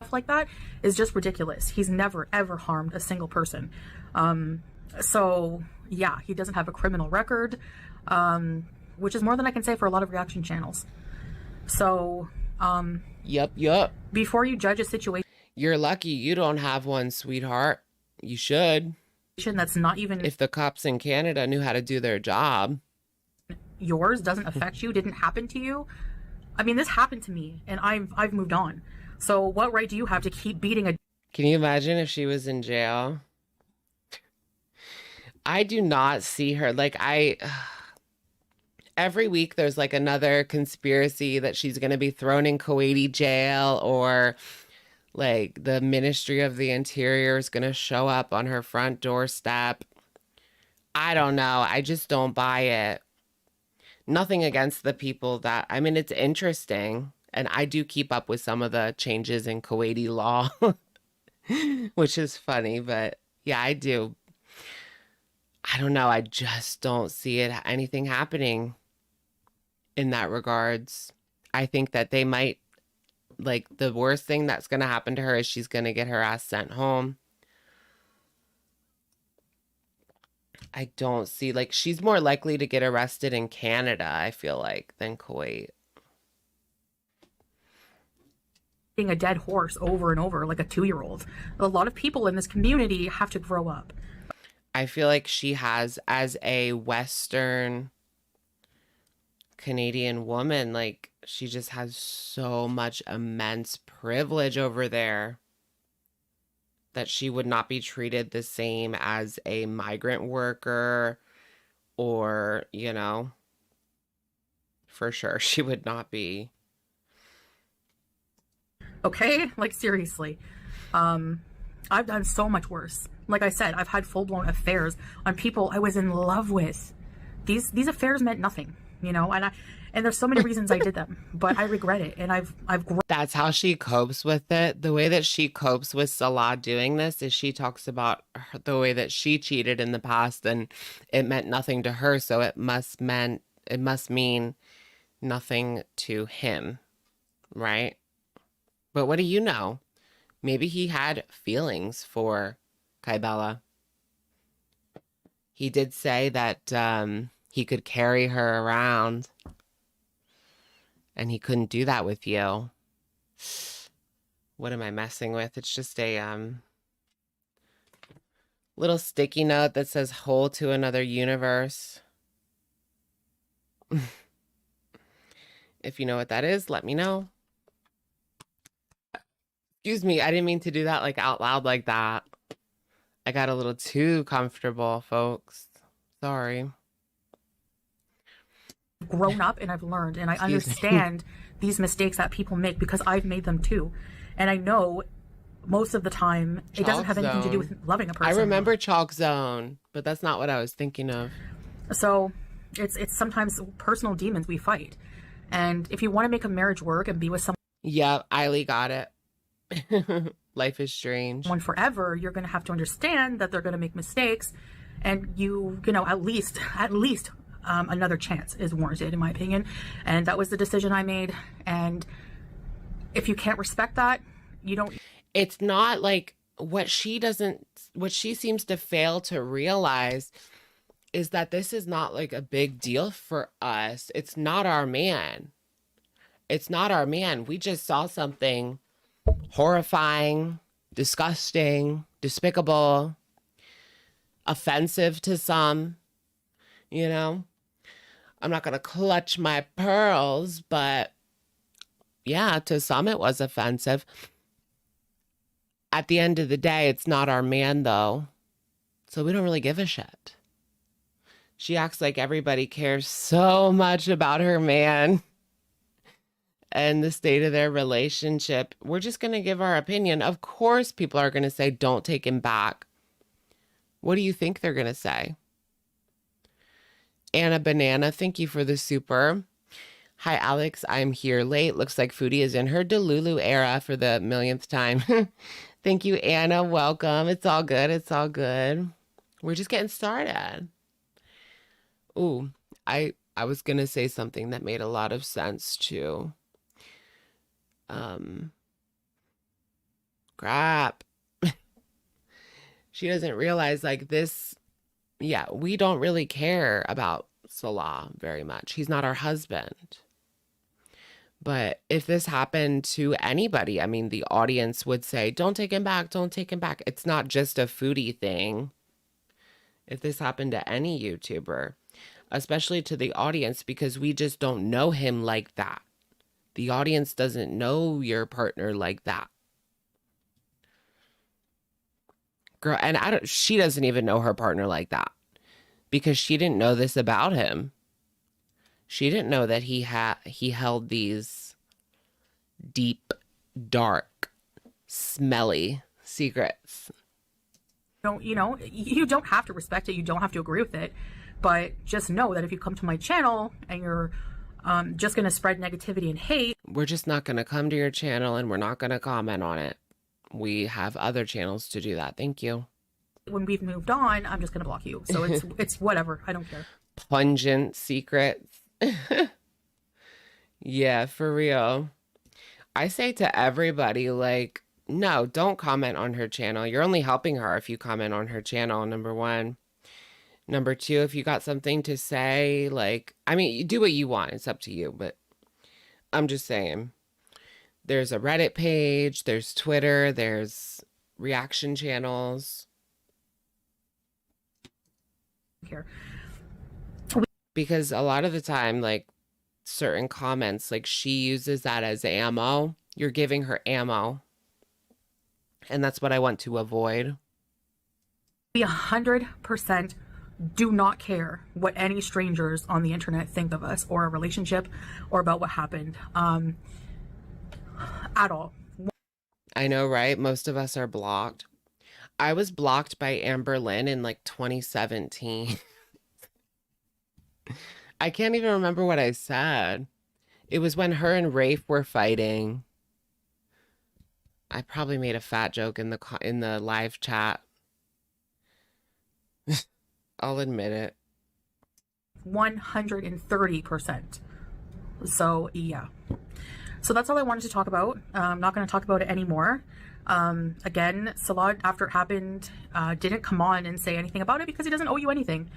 Stuff like that is just ridiculous. He's never ever harmed a single person. So yeah, he doesn't have a criminal record, which is more than I can say for a lot of reaction channels. So Yup. before you judge a situation You're lucky you don't have one, sweetheart. You should. that's not even If the cops in Canada knew how to do their job. yours, doesn't affect you, didn't happen to you. I mean, this happened to me and I've moved on. So what right do you have to keep beating a Can you imagine if she was in jail? I do not see her. Like, every week there's like another conspiracy that she's going to be thrown in Kuwaiti jail, or like the Ministry of the Interior is going to show up on her front doorstep. I don't know. I just don't buy it. Nothing against the people that, I mean, it's interesting. And I do keep up with some of the changes in Kuwaiti law, which is funny. But yeah, I do. I don't know. I just don't see anything happening in that regards. I think that they might, like, the worst thing that's going to happen to her is she's going to get her ass sent home. I don't see, like, she's more likely to get arrested in Canada, I feel like, than Kuwait. a dead horse over and over like a 2-year-old. A lot of people in this community have to grow up. I feel like she has, as a Western Canadian woman, like, she just has so much immense privilege over there that she would not be treated the same as a migrant worker, or, you know, for sure she would not be. Okay? Like, seriously. I've done so much worse. Like I said, I've had full-blown affairs on people I was in love with. These affairs meant nothing, you know, and there's so many reasons I did them, but I regret it, and I've grown. That's how she copes with it. The way that she copes with Salah doing this is she talks about the way that she cheated in the past, and it meant nothing to her, so it must mean nothing to him, right? But what do you know? Maybe he had feelings for Kybella. He did say that he could carry her around, and he couldn't do that with you. What am I messing with? It's just a little sticky note that says "Whole to another universe." If you know what that is, let me know. Excuse me, I didn't mean to do that like out loud like that. I got a little too comfortable, folks. Sorry. Grown up, and I've learned, and I understand these mistakes that people make because I've made them too. And I know most of the time it doesn't have anything to do with loving a person. I remember Chalk Zone, but that's not what I was thinking of. So it's sometimes personal demons we fight. And if you want to make a marriage work and be with someone, Yeah, Eiley got it. Life is strange. forever, you're going to have to understand that they're going to make mistakes, and you know, at least another chance is warranted, in my opinion. And that was the decision I made. And if you can't respect that, you don't. It's not like what she seems to fail to realize is that this is not like a big deal for us. It's not our man. It's not our man. We just saw something horrifying, disgusting, despicable, offensive to some, you know. I'm not going to clutch my pearls, but yeah, to some it was offensive. At the end of the day, it's not our man, though, so we don't really give a shit. She acts like everybody cares so much about her man and the state of their relationship. We're just going to give our opinion. Of course, people are going to say, don't take him back. What do you think they're going to say? Anna Banana, thank you for the super. Hi, Alex. I'm here late. Looks like Foodie is in her Delulu era for the millionth time. Thank you, Anna. Welcome. It's all good. It's all good. We're just getting started. Ooh, I was gonna say something that made a lot of sense too. Um, Crap. She doesn't realize like this. Yeah, we don't really care about Salah very much. He's not our husband. But if this happened to anybody, I mean, the audience would say, don't take him back, don't take him back. It's not just a Foodie thing. If this happened to any YouTuber, especially to the audience, because we just don't know him like that. The audience doesn't know your partner like that. Girl, and she doesn't even know her partner like that because she didn't know this about him. She didn't know that he held these deep, dark, smelly secrets. You don't have to respect it. You don't have to agree with it. But just know that if you come to my channel and you're just going to spread negativity and hate, we're just not going to come to your channel and we're not going to comment on it. We have other channels to do that. Thank you. When we've moved on, I'm just going to block you. So it's whatever. I don't care. Pungent secrets. Yeah, for real. I say to everybody, like, no, don't comment on her channel. You're only helping her if you comment on her channel, number one. Number two, if you got something to say, like, I mean, you do what you want. It's up to you. But I'm just saying, there's a Reddit page, there's Twitter, there's reaction channels. Here. Because a lot of the time, like, certain comments, like, she uses that as ammo. You're giving her ammo. And that's what I want to avoid. We 100% do not care what any strangers on the internet think of us or a relationship or about what happened at all. I know, right? Most of us are blocked. I was blocked by Amber Lynn in like 2017. I can't even remember what I said. It was when her and Rafe were fighting. I probably made a fat joke in the live chat. I'll admit it. 130%. So yeah. So that's all I wanted to talk about. I'm not going to talk about it anymore. Again, Salah, after it happened, didn't come on and say anything about it because he doesn't owe you anything.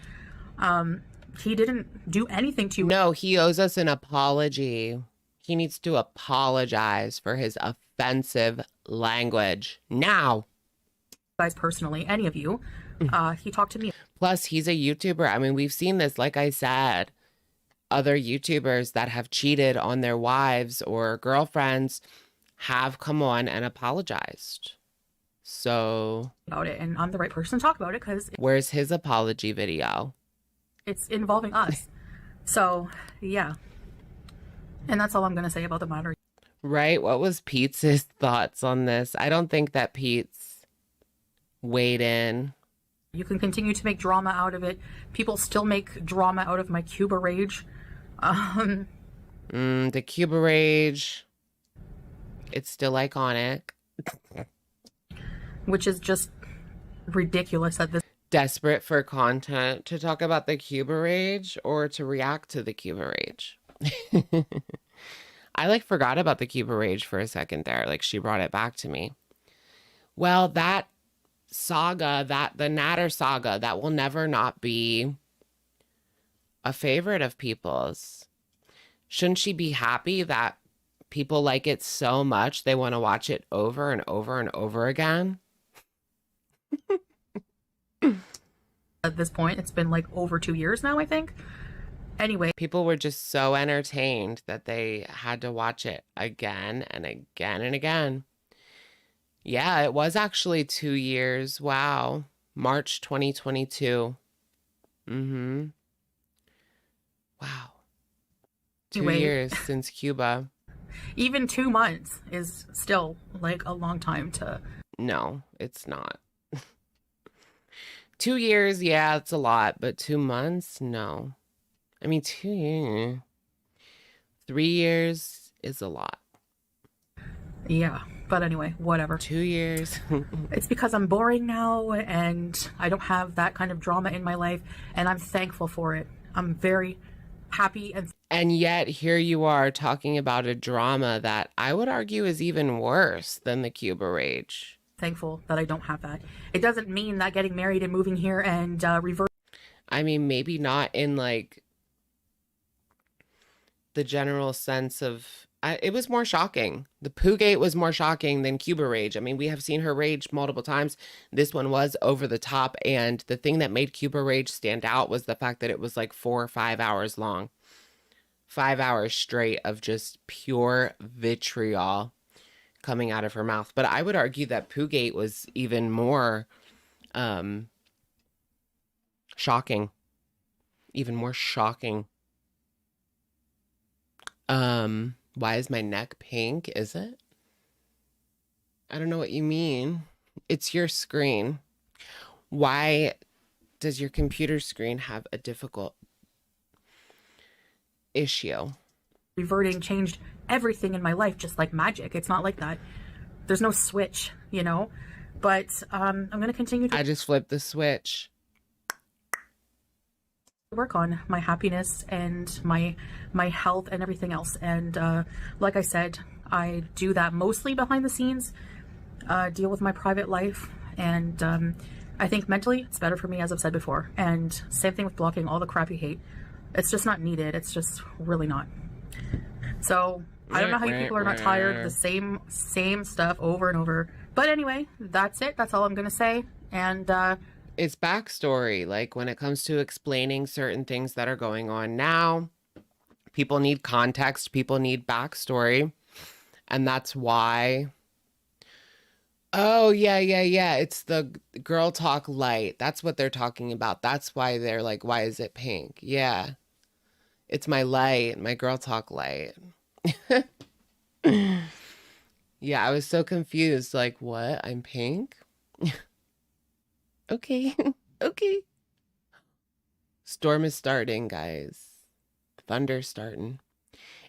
He didn't do anything to you. No, he owes us an apology. He needs to apologize for his offensive language now. Guys, personally, any of you, he talked to me. Plus, he's a YouTuber. I mean, we've seen this, like I said, other YouTubers that have cheated on their wives or girlfriends have come on and apologized. So About it, and I'm the right person to talk about it because where's his apology video? it's involving us. So yeah, and that's all I'm gonna say about the matter. Right? What was Pete's thoughts on this? I don't think that Pete's weighed in. You can continue to make drama out of it. People still make drama out of my Cuba rage. The Cuba rage. It's still iconic. Which is just ridiculous at this. Desperate for content to talk about the Cuba rage or to react to the Cuba rage. I like forgot about the Cuba rage for a second there. Like she brought it back to me. Well, that saga, the Natter saga, that will never not be a favorite of people's. Shouldn't she be happy that people like it so much they want to watch it over and over and over again? At this point, it's been like over 2 years now, I think. Anyway, people were just so entertained that they had to watch it again and again and again. Yeah, it was actually 2 years. Wow. March 2022. Mm-hmm. Wow. 2 years since Cuba. Even 2 months is still like a long time to... No, it's not. 2 years, yeah, it's a lot, but 2 months, no. I mean, 2 years. 3 years is a lot. Yeah, but anyway, whatever. 2 years. It's because I'm boring now and I don't have that kind of drama in my life, and I'm thankful for it. I'm very happy And yet here you are talking about a drama that I would argue is even worse than the Cuba rage. thankful that I don't have that. It doesn't mean that getting married and moving here and I mean, maybe not in like the general sense of, it was more shocking. The Poogate was more shocking than Cuba rage. I mean, we have seen her rage multiple times. This one was over the top. And the thing that made Cuba rage stand out was the fact that it was like 4 or 5 hours long. 5 hours straight of just pure vitriol coming out of her mouth. But I would argue that Poogate was even more shocking. Even more shocking. Why is my neck pink? Is it? I don't know what you mean. It's your screen. Why does your computer screen have a difficult issue? reverting changed everything in my life just like magic. It's not like that. There's no switch, you know? But I'm going to continue to I just flipped the switch. work on my happiness and my health and everything else. And like I said, I do that mostly behind the scenes, deal with my private life. And I think mentally it's better for me, as I've said before. And same thing with blocking all the crap you hate. It's just not needed. It's just really not. So I don't know how you people are not tired of the same stuff over and over. But anyway, that's it. That's all I'm going to say. And It's backstory. Like when it comes to explaining certain things that are going on now, people need context, people need backstory. And that's why. Oh, yeah. It's the girl talk light. That's what they're talking about. That's why they're like, why is it pink? Yeah. It's my light, my girl talk light. Yeah, I was so confused. Like, what? I'm pink? Okay. Okay. Storm is starting, guys. Thunder starting.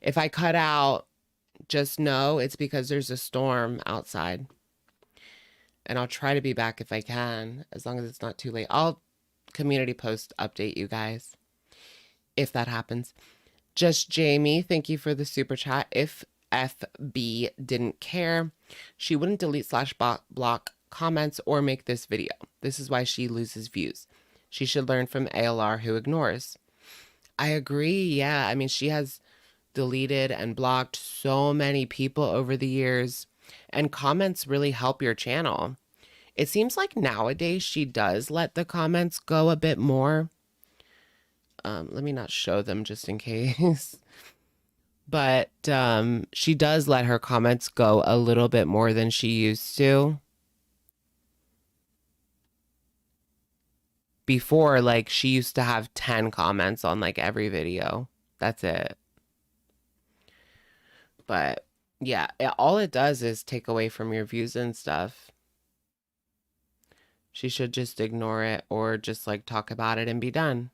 If I cut out, just know it's because there's a storm outside. And I'll try to be back if I can, as long as it's not too late. I'll community post update you guys if that happens. Just Jamie, thank you for the super chat. If FB didn't care, she wouldn't delete / block comments or make this video. This is why she loses views. She should learn from ALR who ignores. I agree. Yeah. I mean, she has deleted and blocked so many people over the years, and comments really help your channel. It seems like nowadays she does let the comments go a bit more. Let me not show them just in case. But she does let her comments go a little bit more than she used to. Before, like, she used to have 10 comments on, like, every video. That's it. But, yeah, all it does is take away from your views and stuff. She should just ignore it or just, like, talk about it and be done.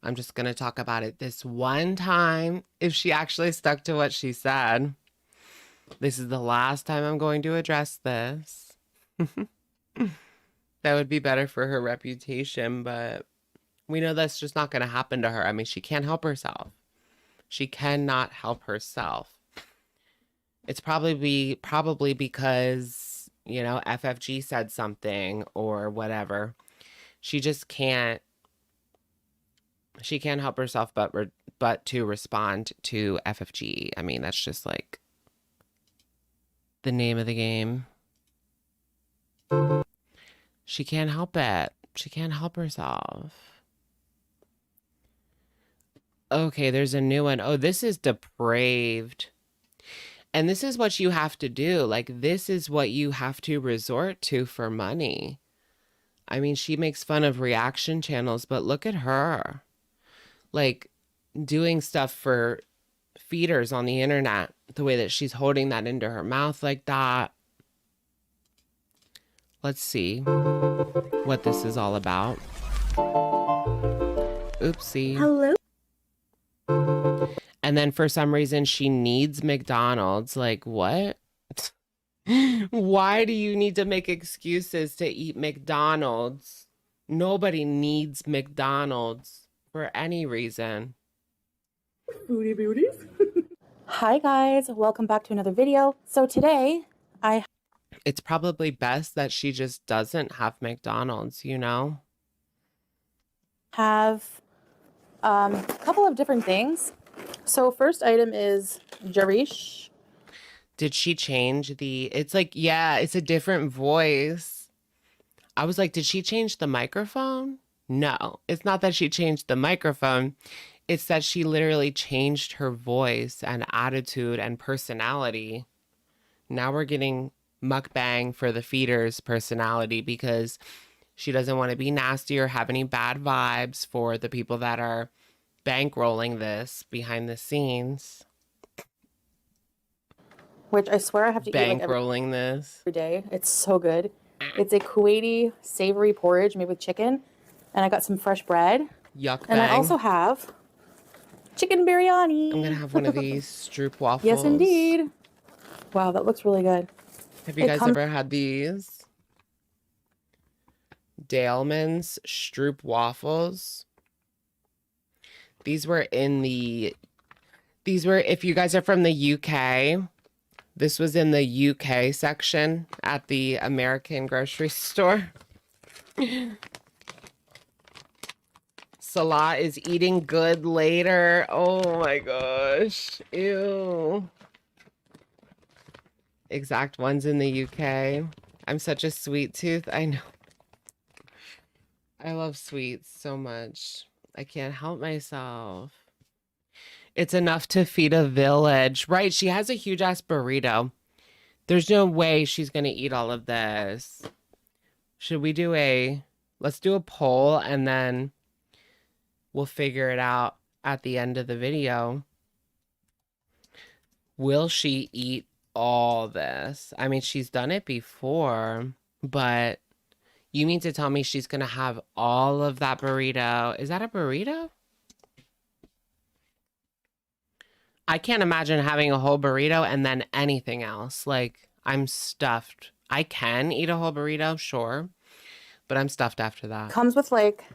I'm just going to talk about it this one time. If she actually stuck to what she said, this is the last time I'm going to address this. That would be better for her reputation, but we know that's just not going to happen to her. I mean, she can't help herself. She cannot help herself. It's probably because, you know, FFG said something or whatever. She just can't. She can't help herself but to respond to FFG. I mean, that's just like the name of the game. She can't help it. She can't help herself. Okay, there's a new one. Oh, this is depraved. And this is what you have to do. Like, this is what you have to resort to for money. I mean, she makes fun of reaction channels, but look at her. Like, doing stuff for feeders on the internet, the way that she's holding that into her mouth like that. Let's see what this is all about. Oopsie. Hello. And then for some reason she needs McDonald's. Like, what? Why do you need to make excuses to eat McDonald's? Nobody needs McDonald's for any reason. Foodie beauties. Hi guys, welcome back to another video. So today It's probably best that she just doesn't have McDonald's, you know? have a couple of different things. So first item is Jarish. Did she change it's like, yeah, it's a different voice. I was like, did she change the microphone? No, it's not that she changed the microphone. It's that she literally changed her voice and attitude and personality. Now we're getting mukbang for the feeders personality because she doesn't want to be nasty or have any bad vibes for the people that are bankrolling this behind the scenes. Which I swear I have to eat like Bankrolling this. every day. It's so good. It's a Kuwaiti savory porridge made with chicken. And I got some fresh bread. Yuck And I bang. also have chicken biryani. I'm gonna have one of these stroop waffles. Yes, indeed. Wow, that looks really good. Have you guys ever had these? Daleman's stroop waffles. These were, if you guys are from the UK, this was in the UK section at the American grocery store. Salah is eating good later. Oh my gosh. Ew. Exact ones in the UK. I'm such a sweet tooth. I know. I love sweets so much. I can't help myself. It's enough to feed a village. Right, she has a huge ass burrito. There's no way she's gonna eat all of this. Should we do let's do a poll and then we'll figure it out at the end of the video. Will she eat all this? I mean, she's done it before, but you mean to tell me she's gonna have all of that burrito? Is that a burrito? I can't imagine having a whole burrito and then anything else. Like, I'm stuffed. I can eat a whole burrito, sure, but I'm stuffed after that. Comes with like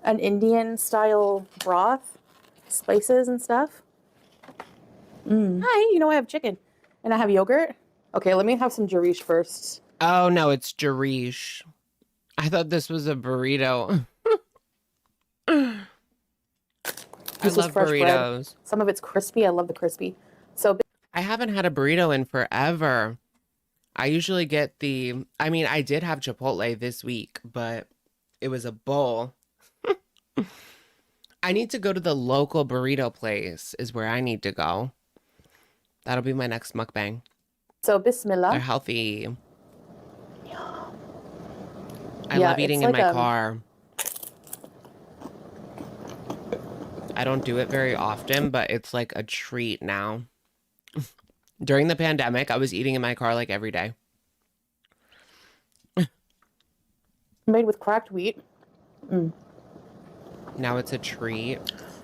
an Indian style broth, spices and stuff. Hi, you know I have chicken and I have yogurt. Okay, let me have some Jarish first. Oh no, it's Jarish. I thought this was a burrito. I love burritos. Bread. Some of it's crispy. I love the crispy. So I haven't had a burrito in forever. I usually get I mean, I did have Chipotle this week, but it was a bowl. I need to go to the local burrito place is where I need to go. That'll be my next mukbang. So Bismillah. They're healthy. I love eating in my car. I don't do it very often, but it's like a treat now. During the pandemic, I was eating in my car like every day. Made with cracked wheat. Now it's a treat.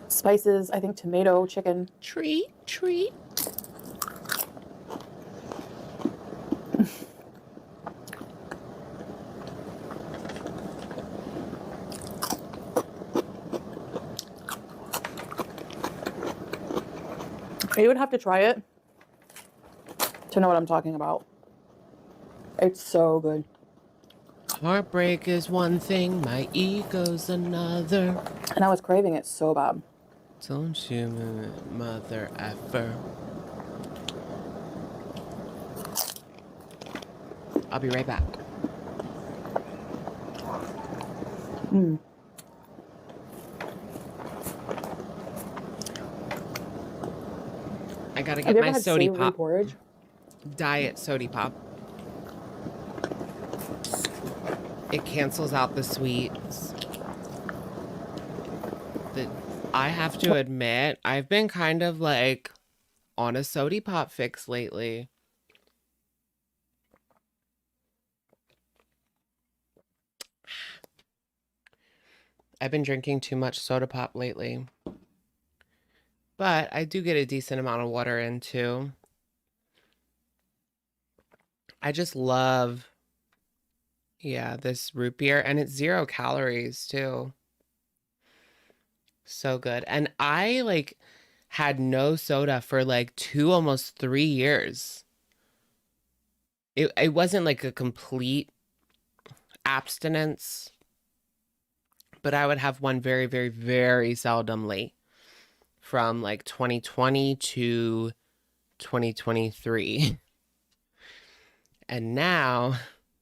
Spices, I think tomato, chicken. Treat. You would have to try it to know what I'm talking about. It's so good. Heartbreak is one thing, my ego's another. And I was craving it so bad. Don't you mother effer. I'll be right back. I gotta get my sody pop. Porridge? Diet sody pop. It cancels out the sweets. I have to admit, I've been kind of like on a sody pop fix lately. I've been drinking too much soda pop lately. But I do get a decent amount of water in too. I just love, yeah, this root beer, and it's 0 calories too. So good. And I like had no soda for like almost 3 years. It wasn't like a complete abstinence, but I would have one very, very, very seldomly from like 2020 to 2023. And now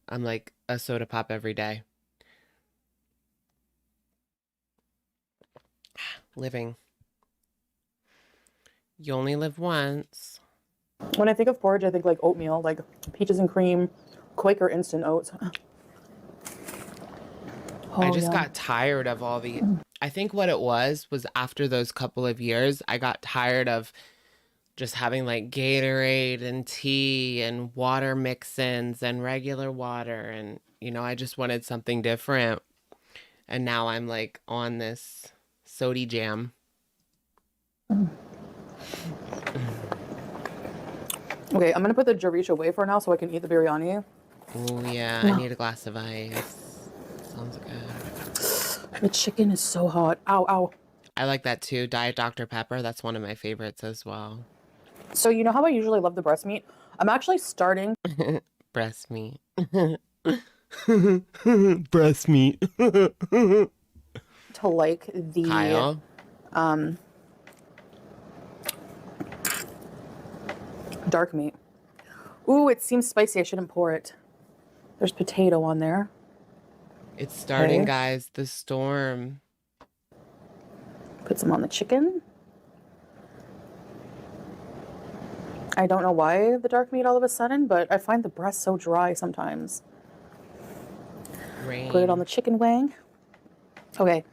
I'm like a soda pop every day. Living. You only live once. When I think of porridge, I think like oatmeal, like peaches and cream, Quaker instant oats. I Oh, just yeah. got tired of all the. I think what it was after those couple of years, I got tired of just having like Gatorade and tea and water mix-ins and regular water. And, I just wanted something different. And now I'm like on this sody jam. Okay, I'm gonna put the Jarish away for now so I can eat the biryani. Oh, yeah. I need a glass of ice. Sounds good. The chicken is so hot. Ow, ow. I like that too. Diet Dr. Pepper. That's one of my favorites as well. So you know how I usually love the breast meat? I'm actually starting Breast meat. Breast meat. to like the Kyle. dark meat. Ooh, it seems spicy. I shouldn't pour it. There's potato on there. It's starting, Okay. guys. The storm. Put some on the chicken. I don't know why the dark meat all of a sudden, but I find the breast so dry sometimes. Rain. Put it on the chicken wing. Okay.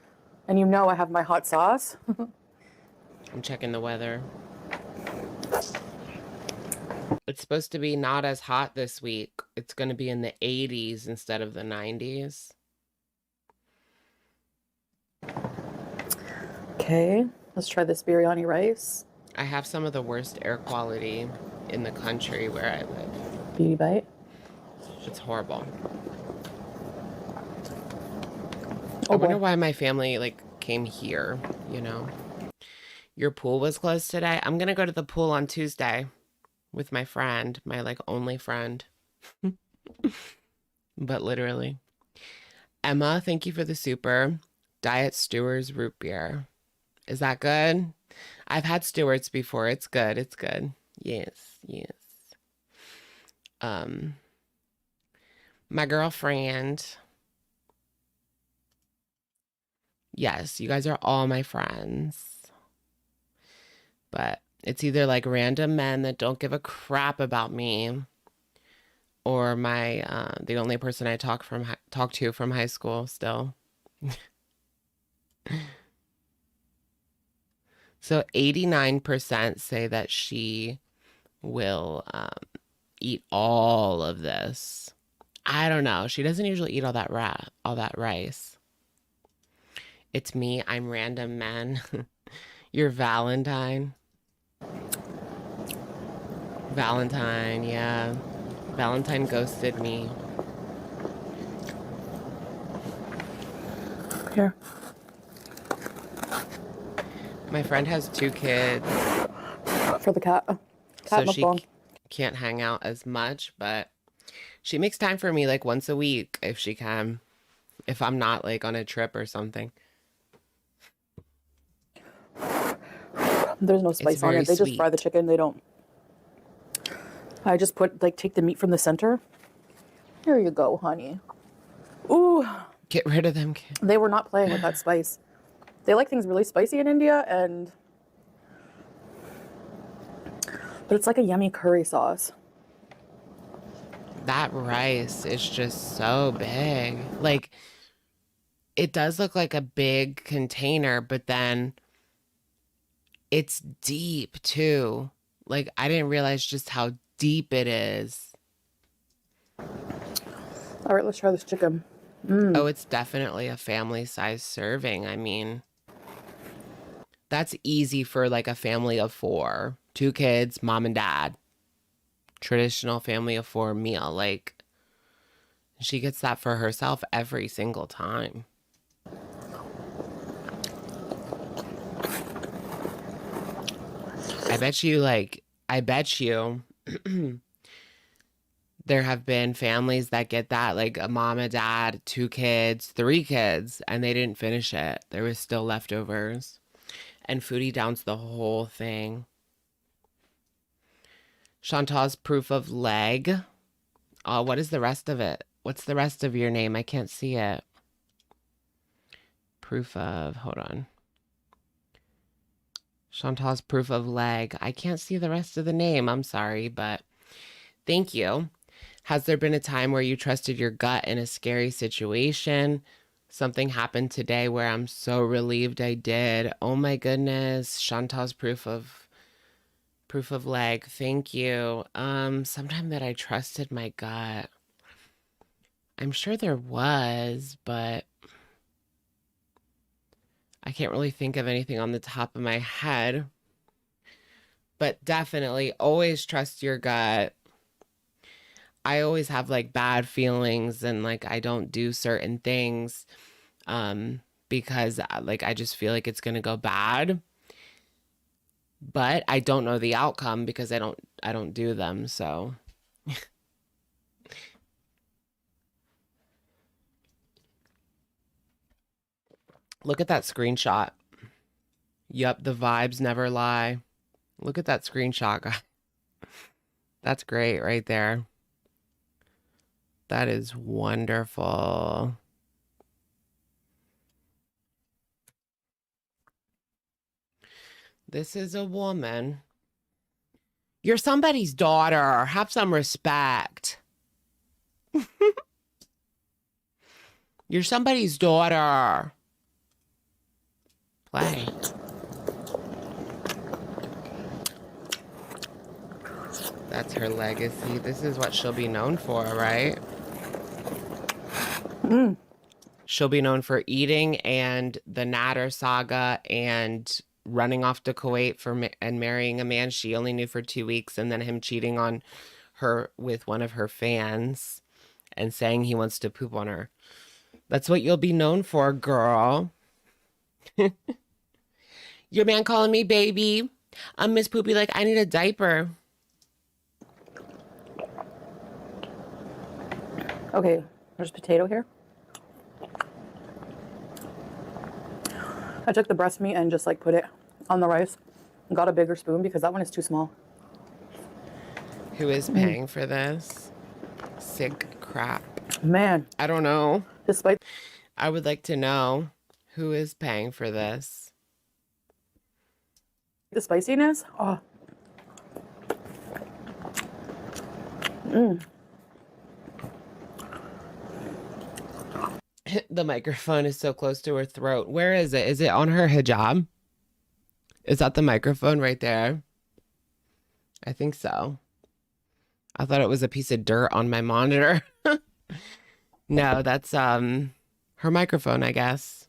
And you know I have my hot sauce. I'm checking the weather. It's supposed to be not as hot this week. It's going to be in the 80s instead of the 90s. Okay. Let's try this biryani rice. I have some of the worst air quality in the country where I live. Beauty bite. It's horrible. Oh, I wonder boy. why my family like came here, Your pool was closed today. I'm going to go to the pool on Tuesday with my friend, my like only friend. But literally. Emma, thank you for the super. Diet Stewart's root beer. Is that good? I've had Stewart's before. It's good. It's good. Yes, yes. My girlfriend. Yes, you guys are all my friends. But it's either like random men that don't give a crap about me, or my the only person I talk to from high school still. So 89% say that she will eat all of this. I don't know. She doesn't usually eat all that rice. It's me. I'm random men. You're Valentine. Valentine, yeah. Valentine ghosted me. Here. My friend has 2 kids, For the cat. so Cat she mukbang. can't hang out as much, but she makes time for me like once a week if she can, if I'm not like on a trip or something. There's no spice on very it. They just fry the sweet. chicken. They don't. I just take the meat from the center. Here you go, honey. Ooh, Get rid of them kids. they were not playing with that spice. They like things really spicy in India, but it's like a yummy curry sauce. That rice is just so big. Like, it does look like a big container, but then it's deep too. Like, I didn't realize just how deep it is. All right, let's try this chicken. Oh, it's definitely a family size serving. I mean, That's easy for like a family of 4, 2 kids, mom and dad. Traditional family of 4 meal. Like, she gets that for herself every single time. I bet you there have been families that get that, like a mom and dad, 2 kids, 3 kids, and they didn't finish it. There was still leftovers. And Foodie downs the whole thing. Chantal's proof of leg. Oh, what is the rest of it? What's the rest of your name? I can't see it. Proof of, hold on. Chantal's proof of leg. I can't see the rest of the name. I'm sorry, but thank you. Has there been a time where you trusted your gut in a scary situation? Something happened today where I'm so relieved I did. Oh my goodness. Chantal's proof of leg. Thank you. Sometime that I trusted my gut. I'm sure there was, but I can't really think of anything on the top of my head. But definitely always trust your gut. I always have like bad feelings and like I don't do certain things because like I just feel like it's going to go bad. But I don't know the outcome because I don't do them, so look at that screenshot. Yup, the vibes never lie. Look at that screenshot, guys. That's great right there. That is wonderful. This is a woman. You're somebody's daughter. Have some respect. You're somebody's daughter. Play. That's her legacy. This is what she'll be known for, right? She'll be known for eating and the Natter saga and running off to Kuwait and marrying a man she only knew for 2 weeks, and then him cheating on her with one of her fans and saying he wants to poop on her. That's what you'll be known for, girl. Your man calling me baby. I'm Miss Poopy, like I need a diaper. Okay, there's potato here. I took the breast meat and just like put it on the rice and got a bigger spoon because that one is too small. Who is paying for this? Sick crap. Man. I don't know. Despite I would like to know who is paying for this. the spiciness, oh. The microphone is so close to her throat. Where is it? Is it on her hijab? Is that the microphone right there? I think so. I thought it was a piece of dirt on my monitor. No, that's her microphone, I guess.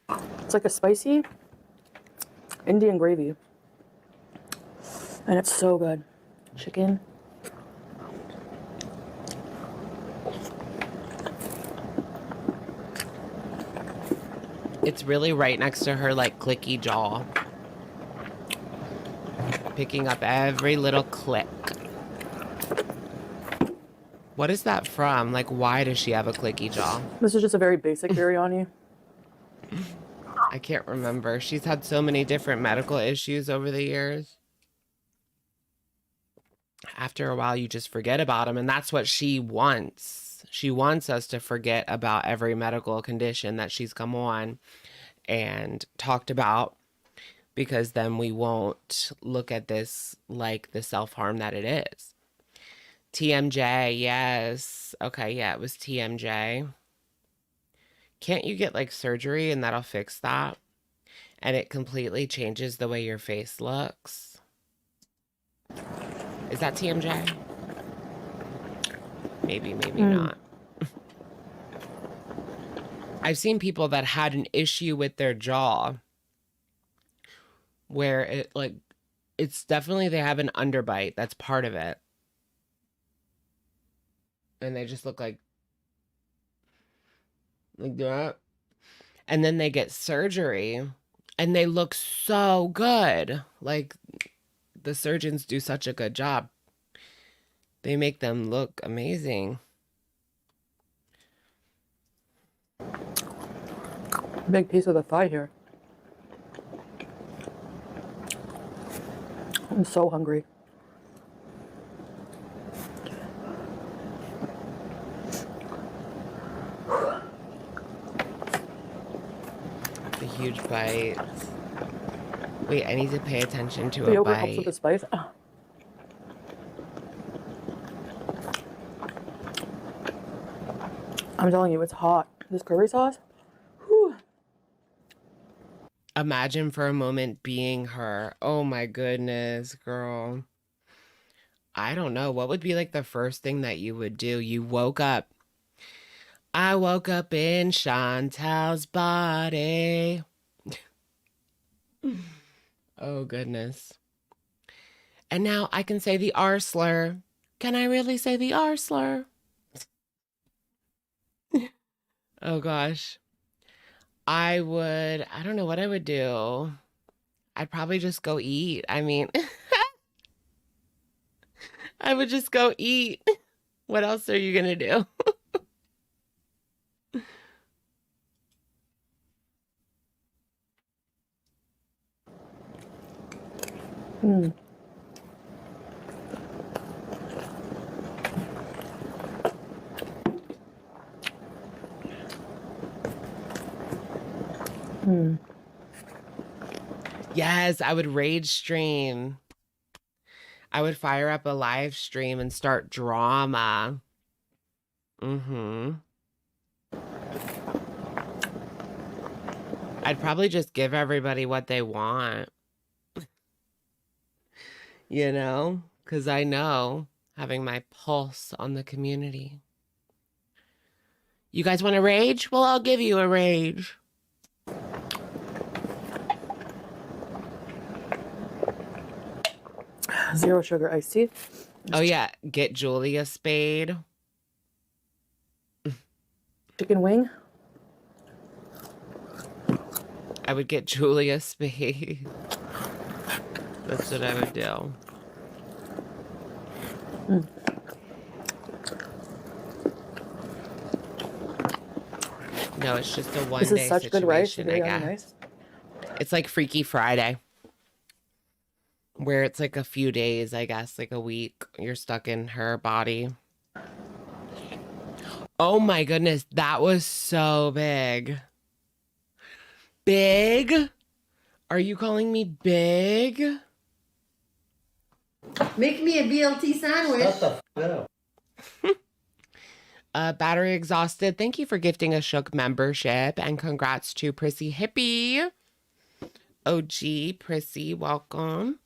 It's like a spicy Indian gravy. And it's so good. Chicken. It's really right next to her, like, clicky jaw. Picking up every little click. What is that from? Like, why does she have a clicky jaw? This is just a very basic biryani. I can't remember. She's had so many different medical issues over the years. After a while, you just forget about them, and that's what she wants. She wants us to forget about every medical condition that she's come on and talked about, because then we won't look at this like the self-harm that it is. TMJ, yes. Okay, yeah, it was TMJ. Can't you get like surgery and that'll fix that? And it completely changes the way your face looks. Is that TMJ? Maybe not. I've seen people that had an issue with their jaw where it like it's definitely they have an underbite. That's part of it. And they just look like that. And then they get surgery and they look so good. Like the surgeons do such a good job. They make them look amazing. Big piece of the thigh here. I'm so hungry. The huge bite. Wait, I need to pay attention to The a yogurt helps with bite. the spice. I'm telling you, it's hot. This curry sauce. Whew. Imagine for a moment being her. Oh my goodness, girl. I don't know. What would be like the first thing that you would do? You woke up. I woke up in Chantal's body. Oh goodness. And now I can say the R slur. Can I really say the R slur? Oh gosh. I don't know what I would do. I'd probably just go eat. I mean, I would just go eat. What else are you gonna do? Mm. Mm. Yes, I would rage stream. I would fire up a live stream and start drama. Mm-hmm. I'd probably just give everybody what they want. You know? Because I know having my pulse on the community. You guys want a rage? Well, I'll give you a rage. Zero sugar iced tea. Oh, yeah. Get Julie a spade. Chicken wing. I would get Julie a spade. That's what I would do. Mm. No, it's just a one-day This is such good rice. situation, I guess. Nice. It's like Freaky Friday, where it's like a few days, I guess, like a week. You're stuck in her body. Oh my goodness, that was so big. Big? Are you calling me big? Make me a BLT sandwich. Shut the f up. Battery exhausted. Thank you for gifting a Shook membership, and congrats to Prissy Hippie. OG Prissy, welcome.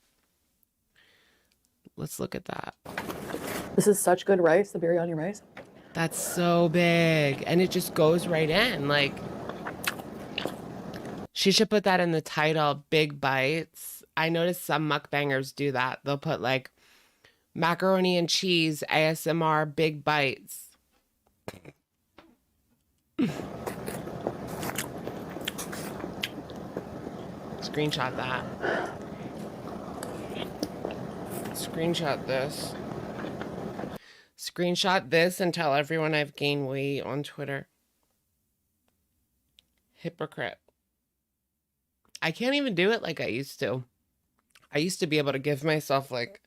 Let's look at that. This is such good rice, the biryani rice. That's so big. And it just goes right in. Like, she should put that in the title, Big Bites. I noticed some mukbangers do that. They'll put like macaroni and cheese, ASMR, Big Bites. Screenshot that. Screenshot this. Screenshot this and tell everyone I've gained weight on Twitter. Hypocrite. I can't even do it like I used to. I used to be able to give myself like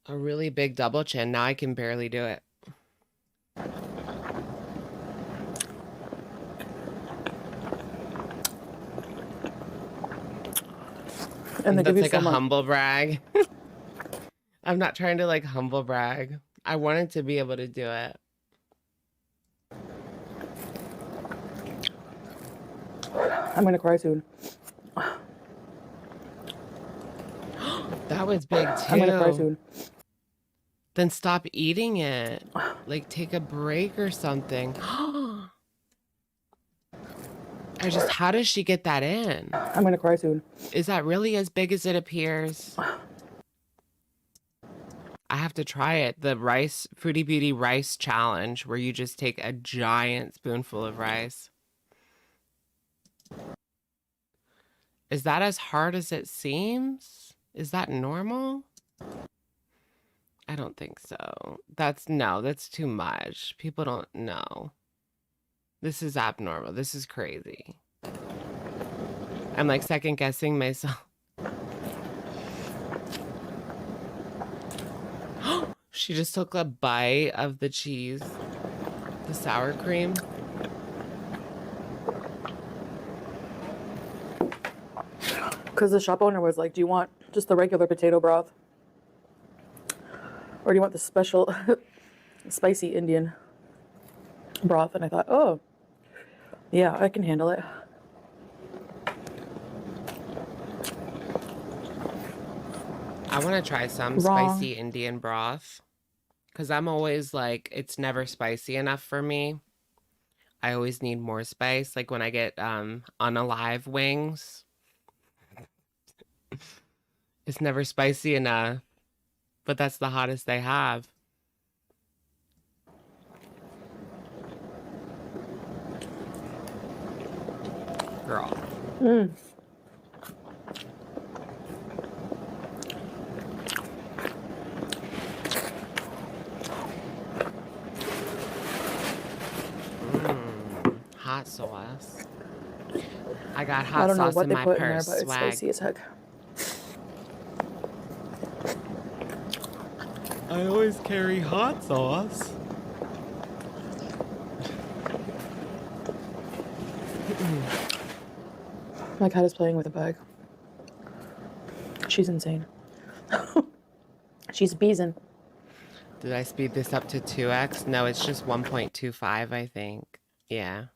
a really big double chin. Now I can barely do it. And they That's give you like so a much. humble brag. I'm not trying to like humble brag. I wanted to be able to do it. I'm gonna cry soon. That was big too. I'm gonna cry soon. Then stop eating it. Like take a break or something. how does she get that in? I'm gonna cry soon. Is that really as big as it appears? I have to try it. The Foodie Beauty rice challenge, where you just take a giant spoonful of rice. Is that as hard as it seems? Is that normal? I don't think so. That's too much. People don't know. This is abnormal. This is crazy. I'm like second guessing myself. She just took a bite of the cheese, the sour cream. Because the shop owner was like, do you want just the regular potato broth? Or do you want the special spicy Indian broth? And I thought, oh, yeah, I can handle it. I want to try some spicy Indian broth. Because I'm always like, it's never spicy enough for me. I always need more spice. Like when I get unalive wings. It's never spicy enough. But that's the hottest they have. Girl. Hot sauce. I got hot sauce in my purse. I don't know what they put in there, but Swag. it's spicy as heck. I always carry hot sauce. My cat is playing with a bag. She's insane. She's beezing. Did I speed this up to 2x? No, it's just 1.25, I think. Yeah.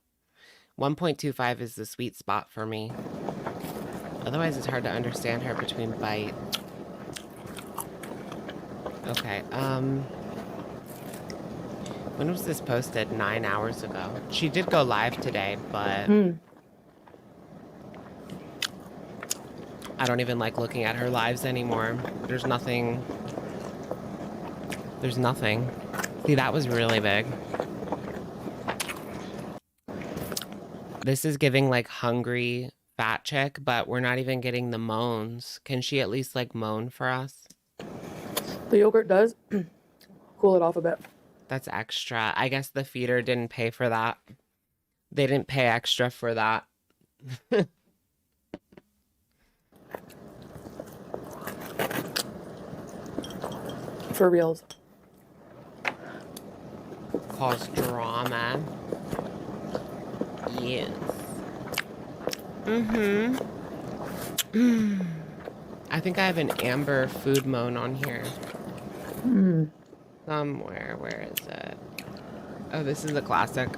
1.25 is the sweet spot for me. Otherwise, it's hard to understand her between bite. Okay, when was this posted? 9 hours ago. She did go live today, but I don't even like looking at her lives anymore. There's nothing. There's nothing. See, that was really big. This is giving like hungry fat chick, but we're not even getting the moans. Can she at least like moan for us? The yogurt does cool it off a bit. That's extra. I guess the feeder didn't pay for that. They didn't pay extra for that. For reals. Cause drama. Yes. I think I have an amber food moan on here. Somewhere. Where is it? Oh, this is a classic.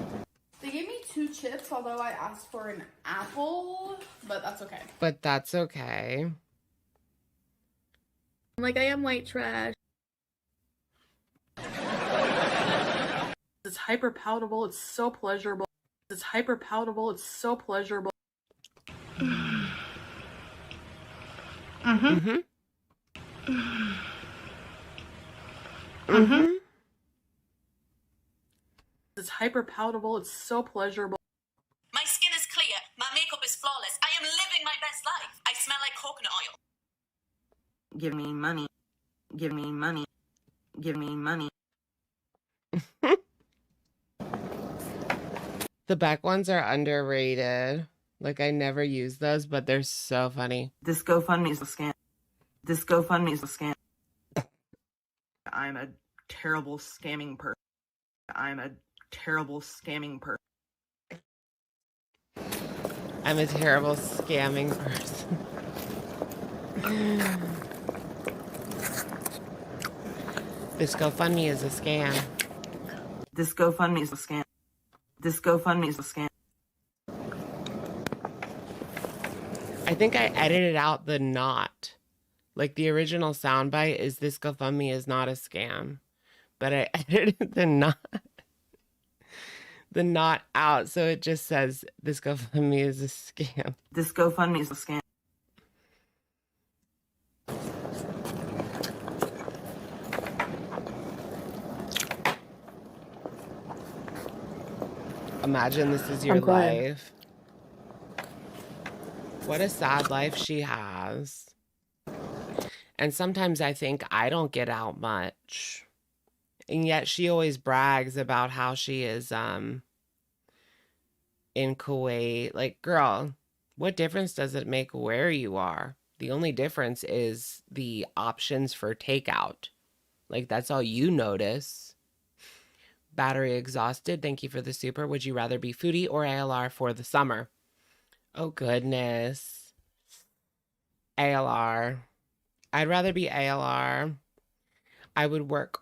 They gave me 2 chips, although I asked for an apple, but that's okay. But that's okay. I'm like, I am white trash. It's hyper palatable. It's so pleasurable. It's hyper palatable. It's so pleasurable. It's hyper palatable. It's so pleasurable. My skin is clear. My makeup is flawless. I am living my best life. I smell like coconut oil. Give me money. Give me money. Give me money. The back ones are underrated. Like, I never use those, but they're so funny. This GoFundMe is a scam. This GoFundMe is a scam. I'm a terrible scamming person. I'm a terrible scamming person. I'm a terrible scamming person. This GoFundMe is a scam. This GoFundMe is a scam. This GoFundMe is a scam. I think I edited out the not. Like the original soundbite is this GoFundMe is not a scam. But I edited the not. the not out. So it just says this GoFundMe is a scam. This GoFundMe is a scam. Imagine this is your I'm crying. life. What a sad life she has. And sometimes I think I don't get out much. And yet she always brags about how she is in Kuwait. Like, girl, what difference does it make where you are? The only difference is the options for takeout. Like, that's all you notice. Battery exhausted. Thank you for the super. Would you rather be Foodie or ALR for the summer? Oh, goodness. ALR. I'd rather be ALR. I would work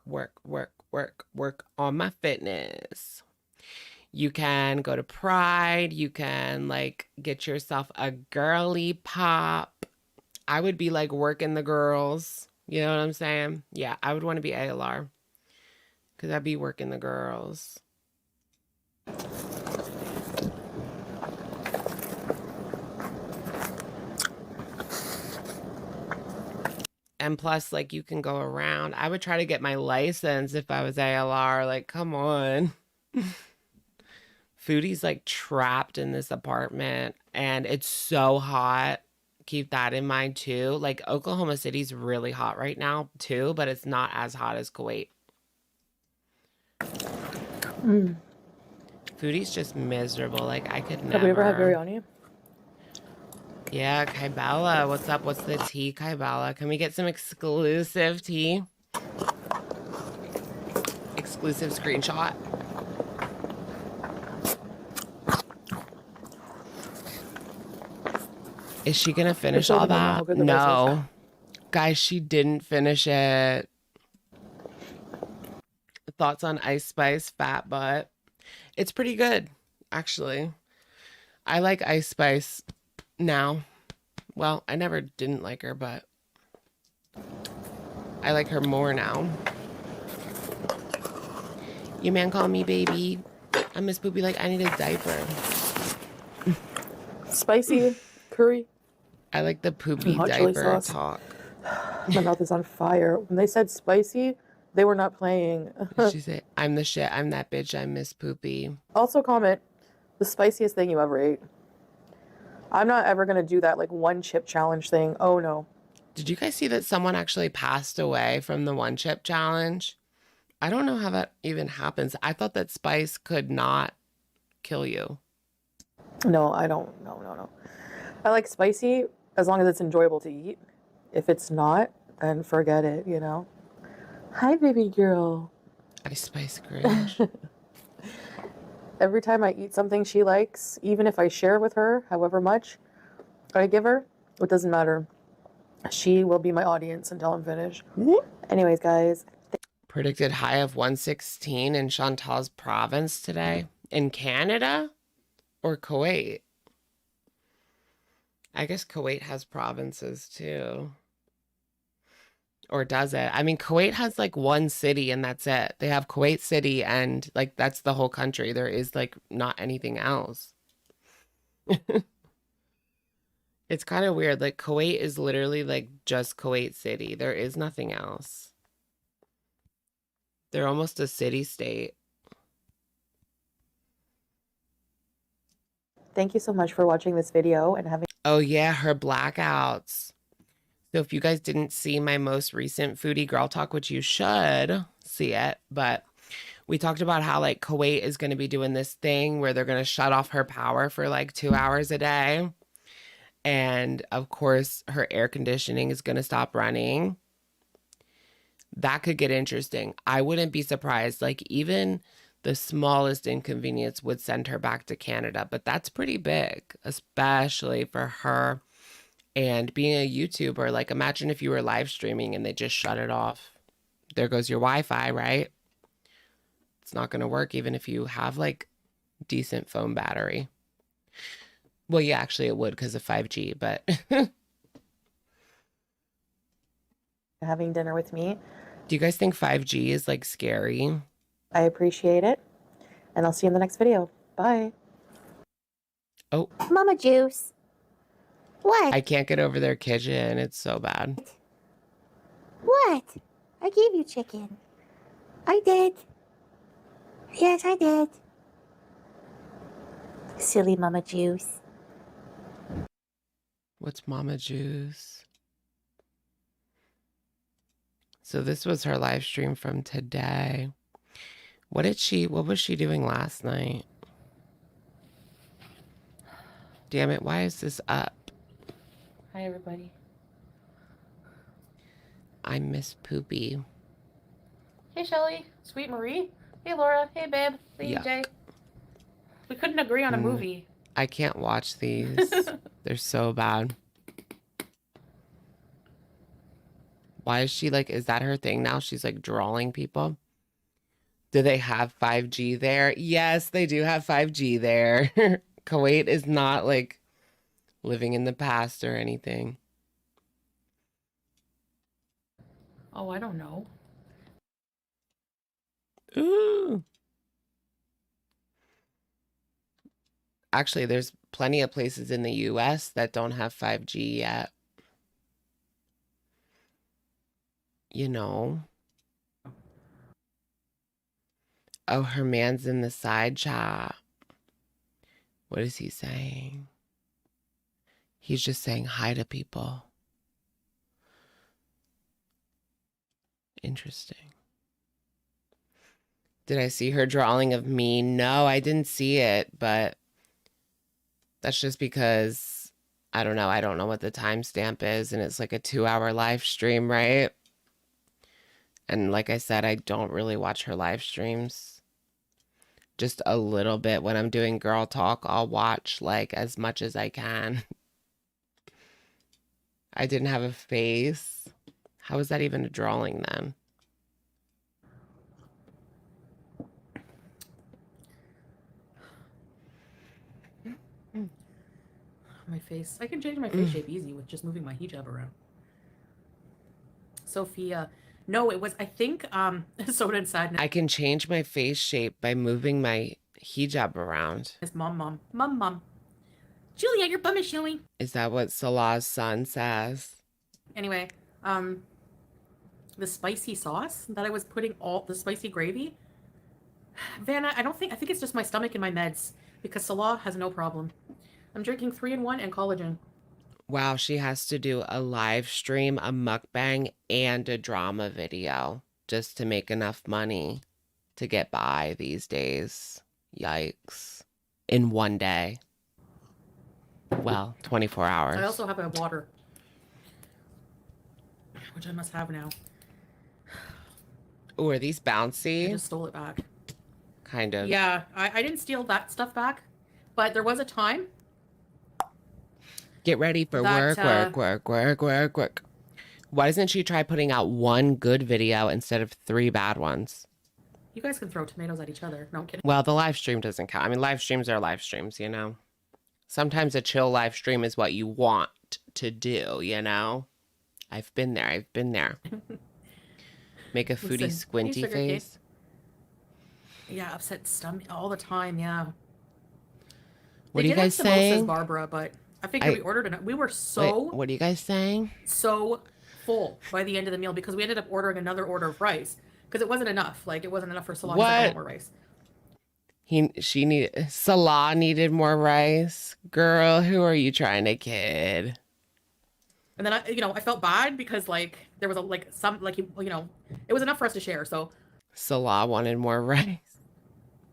on my fitness. You can go to Pride. You can, like, get yourself a girly pop. I would be, like, working the girls. You know what I'm saying? Yeah, I would want to be ALR. Because I'd be working the girls. And plus, like, you can go around. I would try to get my license if I was ALR. Like, come on. Foodie's, like, trapped in this apartment. And it's so hot. Keep that in mind, too. Like, Oklahoma City's really hot right now, too. But it's not as hot as Kuwait. Foodie's just miserable. Like, I could never. Have we ever had biryani? Yeah, Kaibala. What's up? What's the tea, Kaibala? Can we get some exclusive tea? Exclusive screenshot. Is she gonna finish all that? No. Guys, she didn't finish it. Thoughts on Ice Spice Fat Butt? It's pretty good, actually. I like Ice Spice now. Well, I never didn't like her, but I like her more now. Your man called me baby. I miss Poopy like I need a diaper. Spicy curry. I like the Poopy hot chili diaper sauce. talk. My mouth is on fire. When they said spicy, they were not playing. She said, I'm the shit. I'm that bitch. I miss Poopy. Also comment, the spiciest thing you ever ate. I'm not ever going to do that, like, one chip challenge thing. Oh, no. Did you guys see that someone actually passed away from the one chip challenge? I don't know how that even happens. I thought that spice could not kill you. No, I don't. No. I like spicy as long as it's enjoyable to eat. If it's not, then forget it, you know? Hi, baby girl. I spice cringe. Every time I eat something she likes, even if I share with her, however much I give her, it doesn't matter. She will be my audience until I'm finished. Anyways, guys. Predicted high of 116 in Chantal's province today. In Canada or Kuwait? I guess Kuwait has provinces too. Or does it? I mean, Kuwait has like one city and that's it. They have Kuwait City and like that's the whole country. There is like not anything else. It's kind of weird. Like Kuwait is literally like just Kuwait City. There is nothing else. They're almost a city state. Thank you so much for watching this video and having. Oh yeah, her blackouts. So if you guys didn't see my most recent Foodie Girl Talk, which you should see it, but we talked about how like Kuwait is going to be doing this thing where they're going to shut off her power for like 2 hours a day. And of course, her air conditioning is going to stop running. That could get interesting. I wouldn't be surprised. Like even the smallest inconvenience would send her back to Canada, but that's pretty big, especially for her. And being a YouTuber, like imagine if you were live streaming and they just shut it off. There goes your Wi-Fi, right? It's not going to work even if you have like decent phone battery. Well, yeah, actually it would because of 5G, but having dinner with me. Do you guys think 5G is like scary? I appreciate it. And I'll see you in the next video. Bye. Oh, Mama Juice. What? I can't get over their kitchen. It's so bad. What? I gave you chicken. I did. Yes, I did. Silly Mama Juice. What's Mama Juice? So this was her live stream from today. What was she doing last night? Damn it, why is this up? Hi, everybody. I miss Poopy. Hey, Shelly. Sweet Marie. Hey, Laura. Hey, babe. Lady Yeah. J. We couldn't agree on a movie. I can't watch these. They're so bad. Why is she like, is that her thing now? She's like drawing people. Do they have 5G there? Yes, they do have 5G there. Kuwait is not like living in the past or anything. Oh, I don't know. Ooh. Actually, there's plenty of places in the US that don't have 5G yet. You know. Oh, her man's in the side chat. What is he saying? He's just saying hi to people. Interesting. Did I see her drawing of me? No, I didn't see it, but that's just because I don't know. I don't know what the timestamp is, and it's like a 2-hour live stream, right? And like I said, I don't really watch her live streams. Just a little bit. When I'm doing girl talk, I'll watch like as much as I can. I didn't have a face. How is that even a drawing then? My face. I can change my face shape easy with just moving my hijab around. Sophia. No, it was, I think, Soda and Sadness. I can change my face shape by moving my hijab around. It's mom. Julia, your bum is showing. Is that what Salah's son says? Anyway, the spicy sauce that I was putting the spicy gravy. Vanna, I think it's just my stomach and my meds because Salah has no problem. I'm drinking 3-in-1 and collagen. Wow, she has to do a live stream, a mukbang, and a drama video just to make enough money to get by these days. Yikes. In one day. Well, 24 hours. I also have a water, which I must have now. Oh, are these bouncy? I just stole it back. Kind of. Yeah, I didn't steal that stuff back, but there was a time. Get ready for That, work. Why doesn't she try putting out one good video instead of 3 bad ones? You guys can throw tomatoes at each other. No, I'm kidding. Well, the live stream doesn't count. I mean, live streams are live streams, you know? Sometimes a chill live stream is what you want to do, you know? I've been there. Make a foodie squinty sugar face. Yeah, upset stomach all the time. Yeah. What are you guys Samosas, saying? Barbara, but I figured we ordered it. We were so Wait, what are you guys saying? so full by the end of the meal because we ended up ordering another order of rice because it wasn't enough. Like it wasn't enough for Salah. What? I want more rice. Salah needed more rice. Girl, who are you trying to kid? And then I felt bad because like there was it was enough for us to share. So Salah wanted more rice.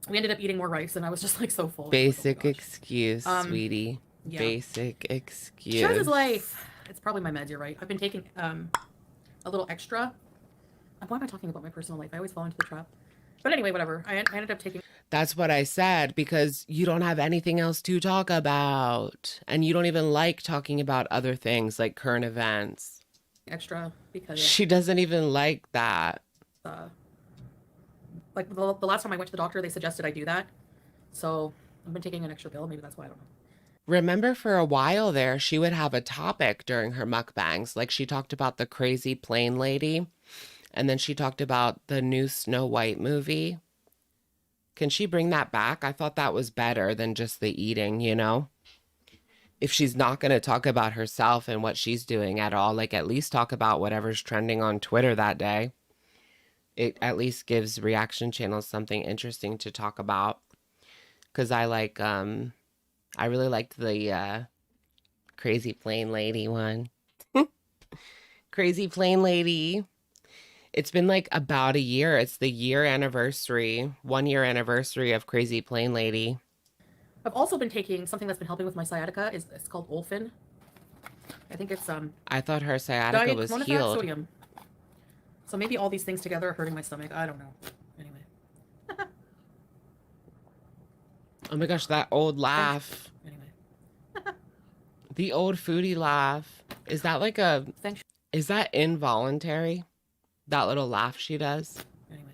we ended up eating more rice, and I was just like so full. Basic excuse, sweetie. Yeah. Basic excuse. Shares his life. It's probably my meds. You're right. I've been taking a little extra. Why am I talking about my personal life? I always fall into the trap. But anyway, whatever. I ended up taking. That's what I said, because you don't have anything else to talk about. And you don't even like talking about other things like current events. Extra because She doesn't even like that. like the last time I went to the doctor, they suggested I do that. So I've been taking an extra pill. Maybe that's why, I don't know. Remember for a while there, she would have a topic during her mukbangs. Like she talked about the crazy plane lady. And then she talked about the new Snow White movie. Can she bring that back? I thought that was better than just the eating, you know? If she's not going to talk about herself and what she's doing at all, like at least talk about whatever's trending on Twitter that day. It at least gives reaction channels something interesting to talk about. Because I really liked the Crazy Plain Lady one. Crazy Plain Lady. It's been like about a year. It's the year anniversary, 1 year anniversary of Crazy Plain Lady. I've also been taking something that's been helping with my sciatica. It's called Olfin. I think it's I thought her sciatica was healed. sodium. So maybe all these things together are hurting my stomach. I don't know. Anyway. Oh my gosh, that old laugh. Anyway. The old foodie laugh. Is that like a... Is that involuntary? That little laugh she does? Anyway.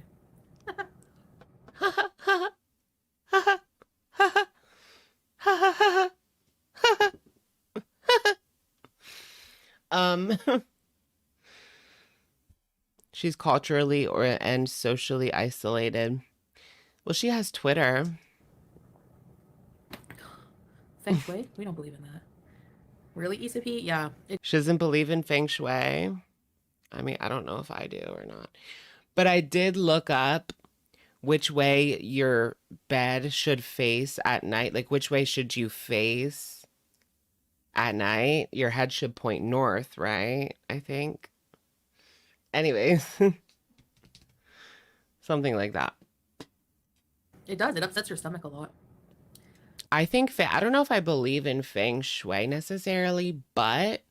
She's culturally and socially isolated. Well, she has Twitter. Feng Shui? We don't believe in that. Really, Isapi? Yeah. She doesn't believe in feng shui. I mean, I don't know if I do or not. But I did look up which way your bed should face at night. Like, which way should you face at night? Your head should point north, right? I think. Anyways. Something like that. It does. It upsets your stomach a lot. I think, I don't know if I believe in feng shui necessarily, but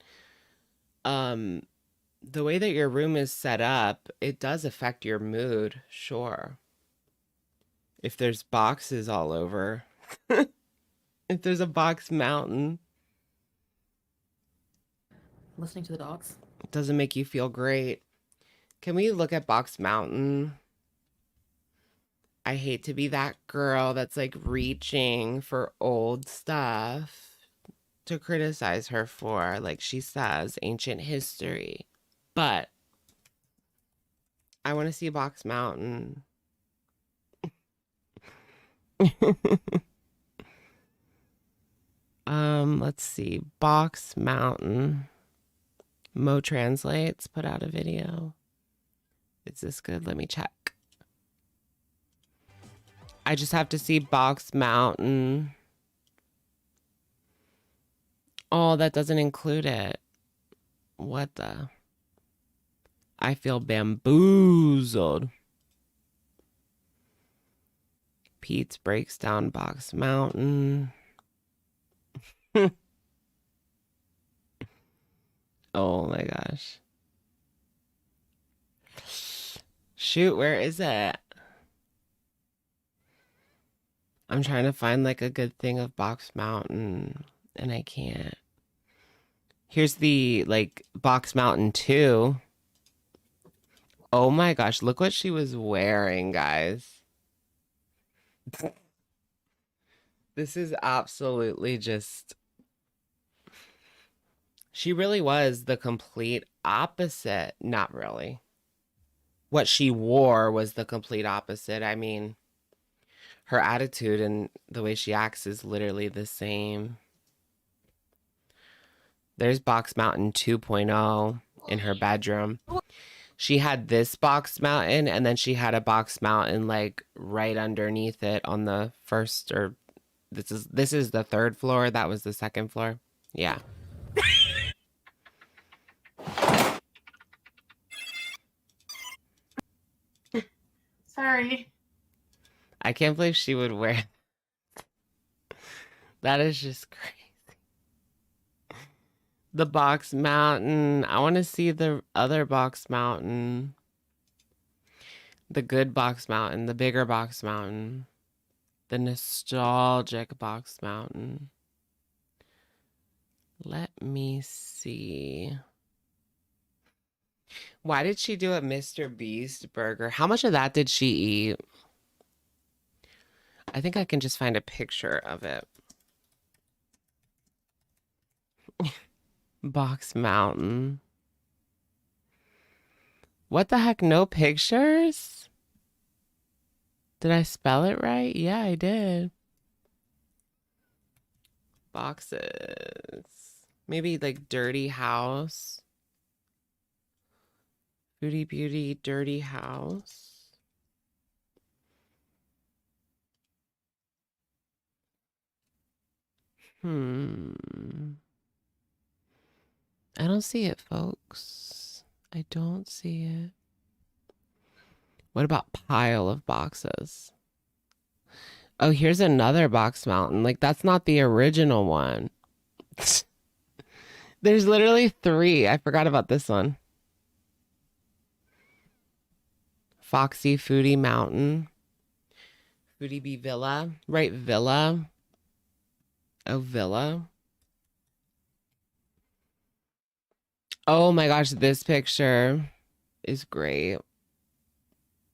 the way that your room is set up, it does affect your mood, sure. If there's boxes all over. If there's a box mountain. Listening to the dogs. It doesn't make you feel great. Can we look at Box Mountain? I hate to be that girl that's like reaching for old stuff to criticize her for, like she says, ancient history. But I want to see Box Mountain. Let's see. Box Mountain. Mo Translates put out a video. Is this good? Let me check. I just have to see Box Mountain. Oh, that doesn't include it. What the? I feel bamboozled. Pete's breaks down Box Mountain. Oh my gosh. Shoot, where is it? I'm trying to find like a good thing of Box Mountain and I can't. Here's the like Box Mountain 2. Oh my gosh, look what she was wearing, guys. This is absolutely just... She really was the complete opposite. Not really. What she wore was the complete opposite. I mean, her attitude and the way she acts is literally the same. There's Box Mountain 2.0 in her bedroom. She had this Box Mountain, and then she had a Box Mountain like right underneath it on the first, or this is the third floor. That was the second floor. Yeah. Sorry. I can't believe she would wear that. Is just crazy. The Box Mountain. I want to see the other Box Mountain. The good Box Mountain. The bigger Box Mountain. The nostalgic Box Mountain. Let me see. Why did she do a Mr. Beast burger? How much of that did she eat? I think I can just find a picture of it. Box Mountain. What the heck? No pictures? Did I spell it right? Yeah, I did. Boxes. Maybe like dirty house. Foodie Beauty, dirty house. I don't see it, folks. I don't see it. What about pile of boxes? Oh, here's another box mountain. Like, that's not the original one. There's literally 3. I forgot about this one. Foxy Foodie Mountain. Foodie Bee Villa. Right, Villa. Oh, Villa. Oh my gosh, this picture is great.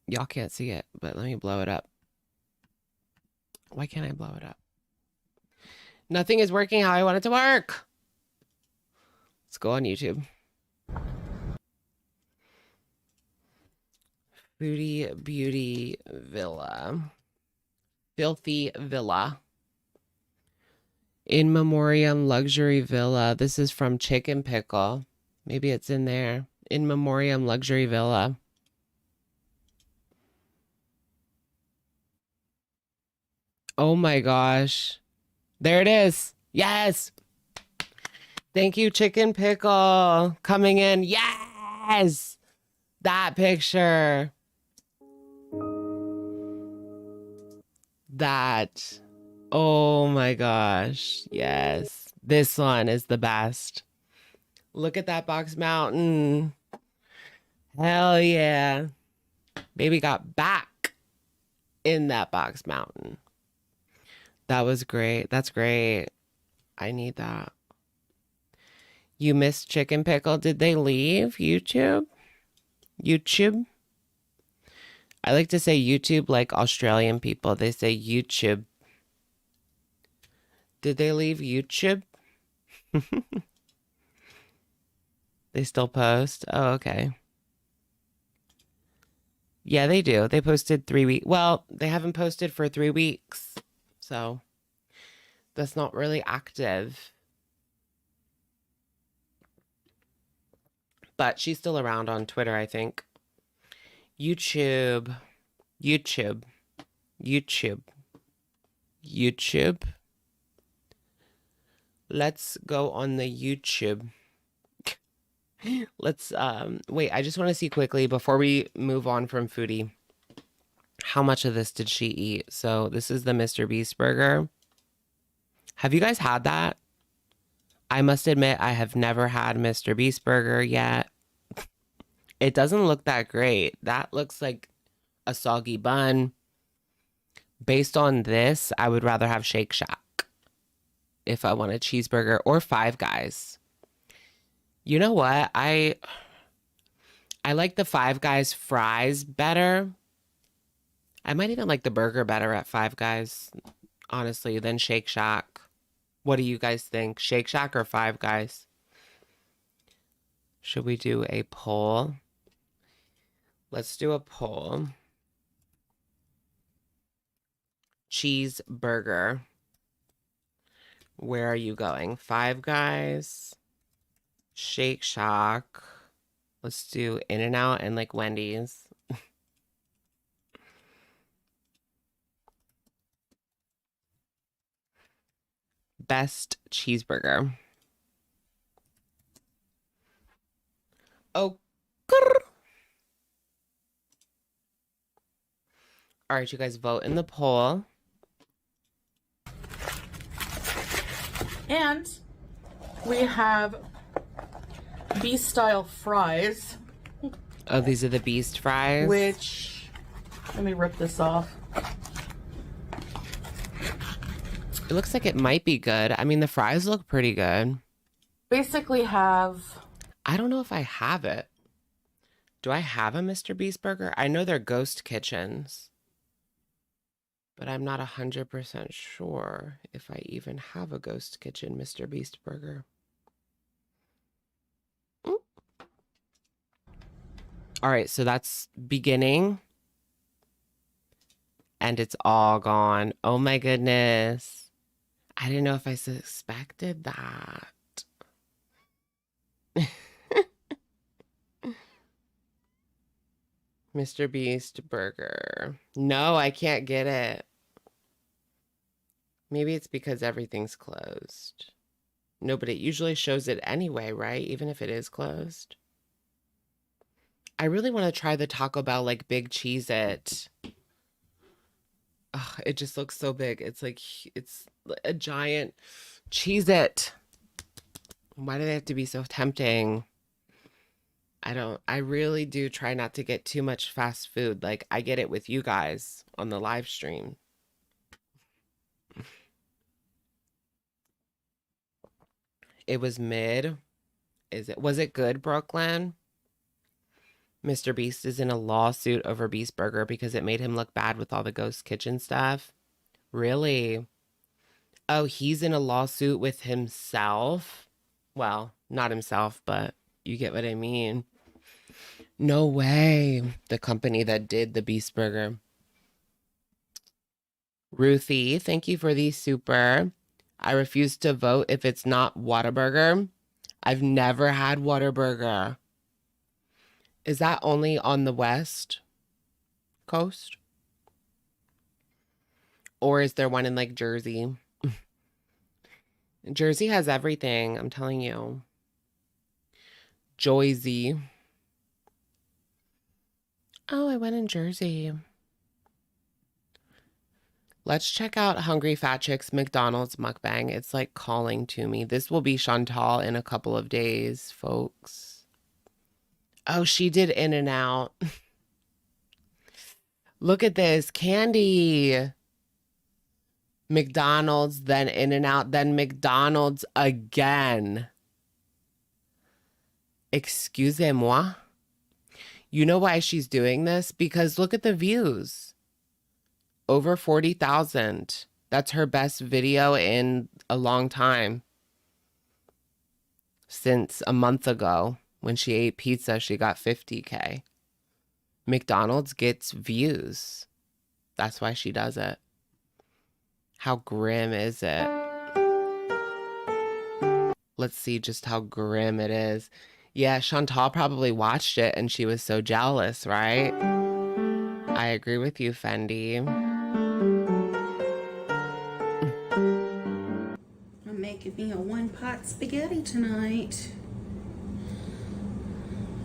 Y'all can't see it, but let me blow it up. Why can't I blow it up? Nothing is working how I want it to work. Let's go on YouTube. Foodie Beauty Villa. Filthy Villa. In Memoriam Luxury Villa. This is from Chicken Pickle. Maybe it's in there. In Memoriam Luxury Villa. Oh my gosh. There it is. Yes. Thank you, Chicken Pickle. Coming in. Yes. That picture. That. Oh my gosh. Yes. This one is the best. Look at that box mountain. Hell yeah. Baby got back in that box mountain. That was great. That's great. I need that. You missed Chicken Pickle. Did they leave YouTube? YouTube? I like to say YouTube like Australian people. They say YouTube. Did they leave YouTube? They still post? Oh, okay. Yeah, they do. They posted 3 weeks. Well, they haven't posted for 3 weeks. So that's not really active. But she's still around on Twitter, I think. YouTube. YouTube. YouTube. YouTube. Let's go on the YouTube. Let's wait, I just want to see quickly before we move on from Foodie. How much of this did she eat? So this is the Mr. Beast burger. Have you guys had that? I must admit I have never had Mr. Beast burger yet. It doesn't look that great. That looks like a soggy bun. Based on this, I would rather have Shake Shack if I want a cheeseburger, or Five Guys. You know what? I like the Five Guys fries better. I might even like the burger better at Five Guys, honestly, than Shake Shack. What do you guys think? Shake Shack or Five Guys? Should we do a poll? Let's do a poll. Cheeseburger. Where are you going? Five Guys? Shake Shack. Let's do In-N-Out and like Wendy's. Best cheeseburger. Oh. All right, you guys vote in the poll. And we have Beast style fries. Oh, these are the Beast fries? Which, let me rip this off. It looks like it might be good. I mean, the fries look pretty good. Basically have... I don't know if I have it. Do I have a Mr. Beast burger? I know they're ghost kitchens. But I'm not 100% sure if I even have a ghost kitchen Mr. Beast burger. Mm. All right, so that's beginning. And it's all gone. Oh my goodness. I didn't know if I suspected that. Mr. Beast burger. No, I can't get it. Maybe it's because everything's closed. No, but it usually shows it anyway, right? Even if it is closed. I really want to try the Taco Bell like big Cheez-It. Oh, it just looks so big. It's like, it's a giant Cheez-It. Why do they have to be so tempting? I really do try not to get too much fast food. Like, I get it with you guys on the live stream. It was mid. Was it good, Brooklyn? Mr. Beast is in a lawsuit over Beast Burger because it made him look bad with all the ghost kitchen stuff. Really? Oh, he's in a lawsuit with himself? Well, not himself, but you get what I mean. No way. The company that did the Beast Burger. Ruthie, thank you for the super. I refuse to vote if it's not Whataburger. I've never had Whataburger. Is that only on the West Coast? Or is there one in like Jersey? Jersey has everything, I'm telling you. Joyzy. Oh, I went in Jersey. Let's check out Hungry Fat Chick's McDonald's mukbang. It's like calling to me. This will be Chantal in a couple of days, folks. Oh, she did In-N-Out. Look at this. Candy. McDonald's, then In-N-Out, then McDonald's again. Excusez-moi. You know why she's doing this? Because look at the views. Over 40,000. That's her best video in a long time. Since a month ago, when she ate pizza, she got 50K. McDonald's gets views. That's why she does it. How grim is it? Let's see just how grim it is. Yeah, Chantal probably watched it and she was so jealous, right? I agree with you, Fendi. I'm making me a one-pot spaghetti tonight.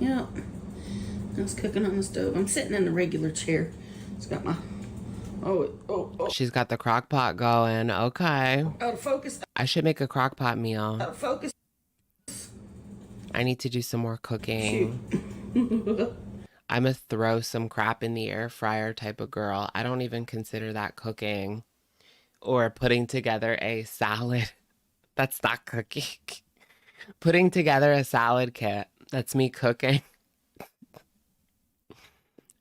Yep. I was cooking on the stove. I'm sitting in the regular chair. It's got my... Oh. She's got the crock pot going. Okay. Out of focus. I should make a crock pot meal. Out of focus. I need to do some more cooking. I'm a throw some crap in the air fryer type of girl. I don't even consider that cooking. Or putting together a salad. That's not cooking. Putting together a salad kit. That's me cooking.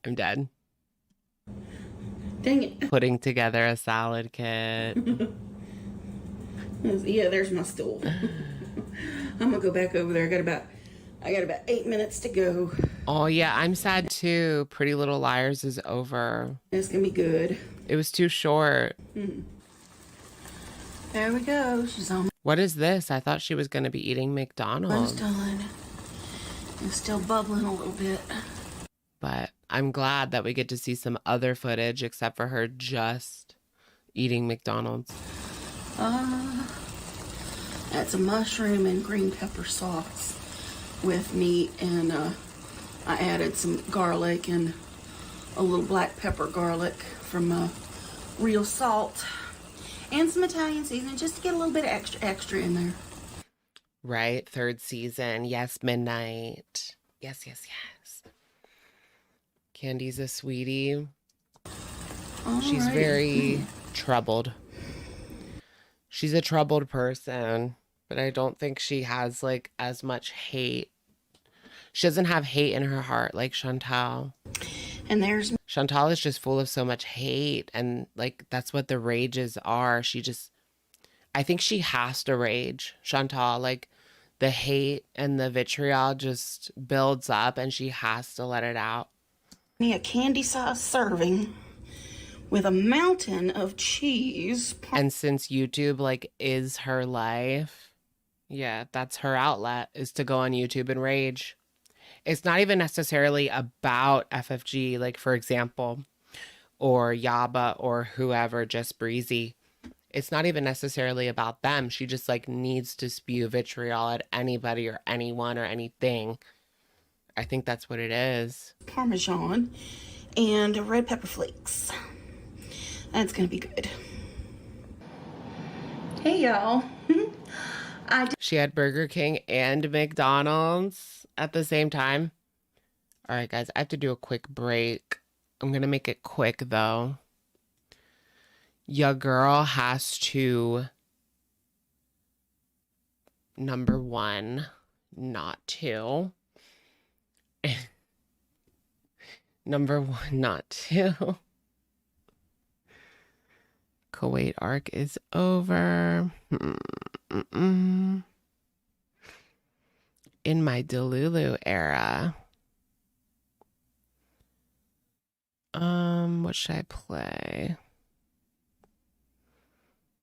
I'm dead. Dang it. Putting together a salad kit. Yeah, there's my stool. I'm gonna go back over there. I got about 8 minutes to go. Oh yeah, I'm sad too. Pretty Little Liars is over. It's gonna be good. It was too short. There we go. She's on. What is this? I thought she was gonna be eating McDonald's. One's done. It's still bubbling a little bit. But I'm glad that we get to see some other footage except for her just eating McDonald's. That's a mushroom and green pepper sauce with meat, and I added some garlic and a little black pepper garlic from real salt and some Italian seasoning just to get a little bit of extra in there. Right, third season. Yes, midnight. Yes. Candy's a sweetie. She's very troubled. She's a troubled person, but I don't think she has like as much hate. She doesn't have hate in her heart like Chantal. And there's Chantal is just full of so much hate, and like that's what the rages are. I think she has to rage, Chantal. Like the hate and the vitriol just builds up and she has to let it out. me a candy size serving with a mountain of cheese. And since YouTube like is her life, yeah, that's her outlet, is to go on YouTube and rage. It's not even necessarily about FFG, like for example, or Yaba or whoever, just Breezy. It's not even necessarily about them. She just like needs to spew vitriol at anybody or anyone or anything. I think that's what it is. Parmesan and red pepper flakes. That's gonna be good. Hey y'all. She had Burger King and McDonald's at the same time. All right, guys, I have to do a quick break. I'm going to make it quick, though. Your girl has to, number one, not to. Number one, not to. Kuwait arc is over. In my Delulu era. What should I play?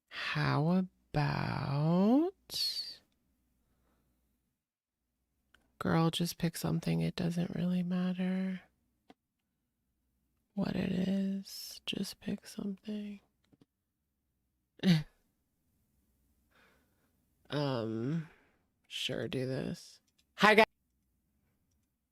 How about... Girl, just pick something. It doesn't really matter what it is. Just pick something. Sure, do this. Hi, guys.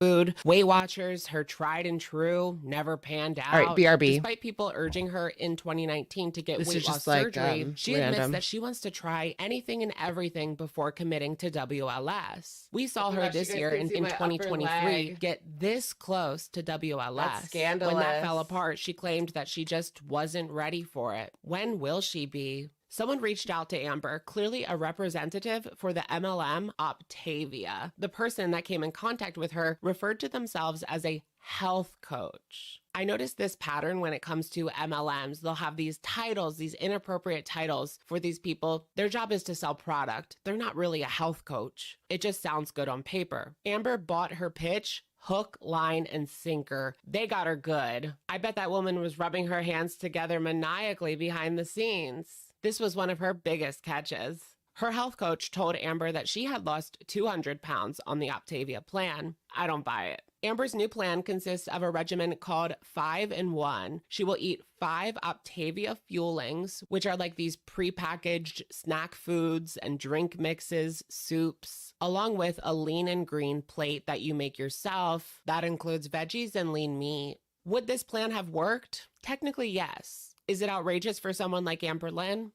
Food. Weight Watchers, her tried and true, never panned out. All right, BRB. Despite people urging her in 2019 to get weight loss surgery, she admits that she wants to try anything and everything before committing to WLS. We saw her this year in 2023 get this close to WLS. That's scandalous. When that fell apart, she claimed that she just wasn't ready for it. When will she be? Someone reached out to Amber, clearly a representative for the MLM Optavia. The person that came in contact with her referred to themselves as a health coach. I noticed this pattern when it comes to MLMs. They'll have these titles, these inappropriate titles for these people. Their job is to sell product. They're not really a health coach. It just sounds good on paper. Amber bought her pitch. Hook, line, and sinker. They got her good. I bet that woman was rubbing her hands together maniacally behind the scenes. This was one of her biggest catches. Her health coach told Amber that she had lost 200 pounds on the Optavia plan. I don't buy it. Amber's new plan consists of a regimen called 5 in 1. She will eat 5 Optavia fuelings, which are like these prepackaged snack foods and drink mixes, soups, along with a lean and green plate that you make yourself. That includes veggies and lean meat. Would this plan have worked? Technically, yes. Is it outrageous for someone like Amber Lynn?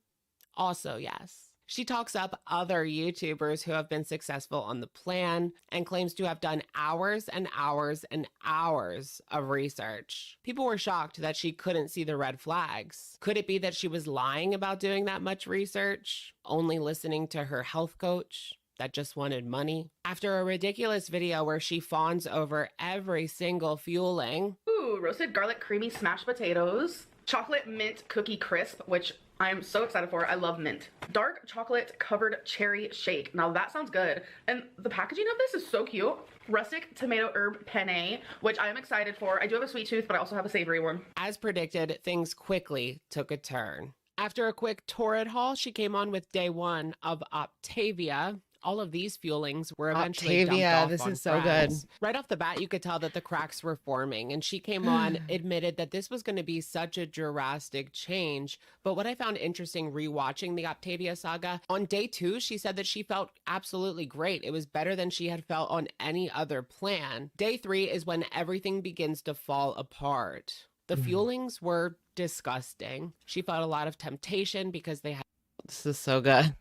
Also, yes. She talks up other YouTubers who have been successful on the plan and claims to have done hours and hours and hours of research. People were shocked that she couldn't see the red flags. Could it be that she was lying about doing that much research, only listening to her health coach that just wanted money? After a ridiculous video where she fawns over every single fueling. Ooh, roasted garlic creamy smashed potatoes. Chocolate mint cookie crisp, which I'm so excited for. I love mint. Dark chocolate covered cherry shake. Now that sounds good. And the packaging of this is so cute. Rustic tomato herb penne, which I am excited for. I do have a sweet tooth, but I also have a savory one. As predicted, things quickly took a turn. After a quick torrid haul, she came on with day 1 of Optavia. All of these fuelings were eventually dumped off this on is so friends. good. Right off the bat, you could tell that the cracks were forming, and she came on, admitted that this was going to be such a drastic change. But what I found interesting rewatching the Optavia saga, on day 2, she said that she felt absolutely great. It was better than she had felt on any other plan. Day 3 is when everything begins to fall apart. The fuelings were disgusting. She felt a lot of temptation because they had... This is so good.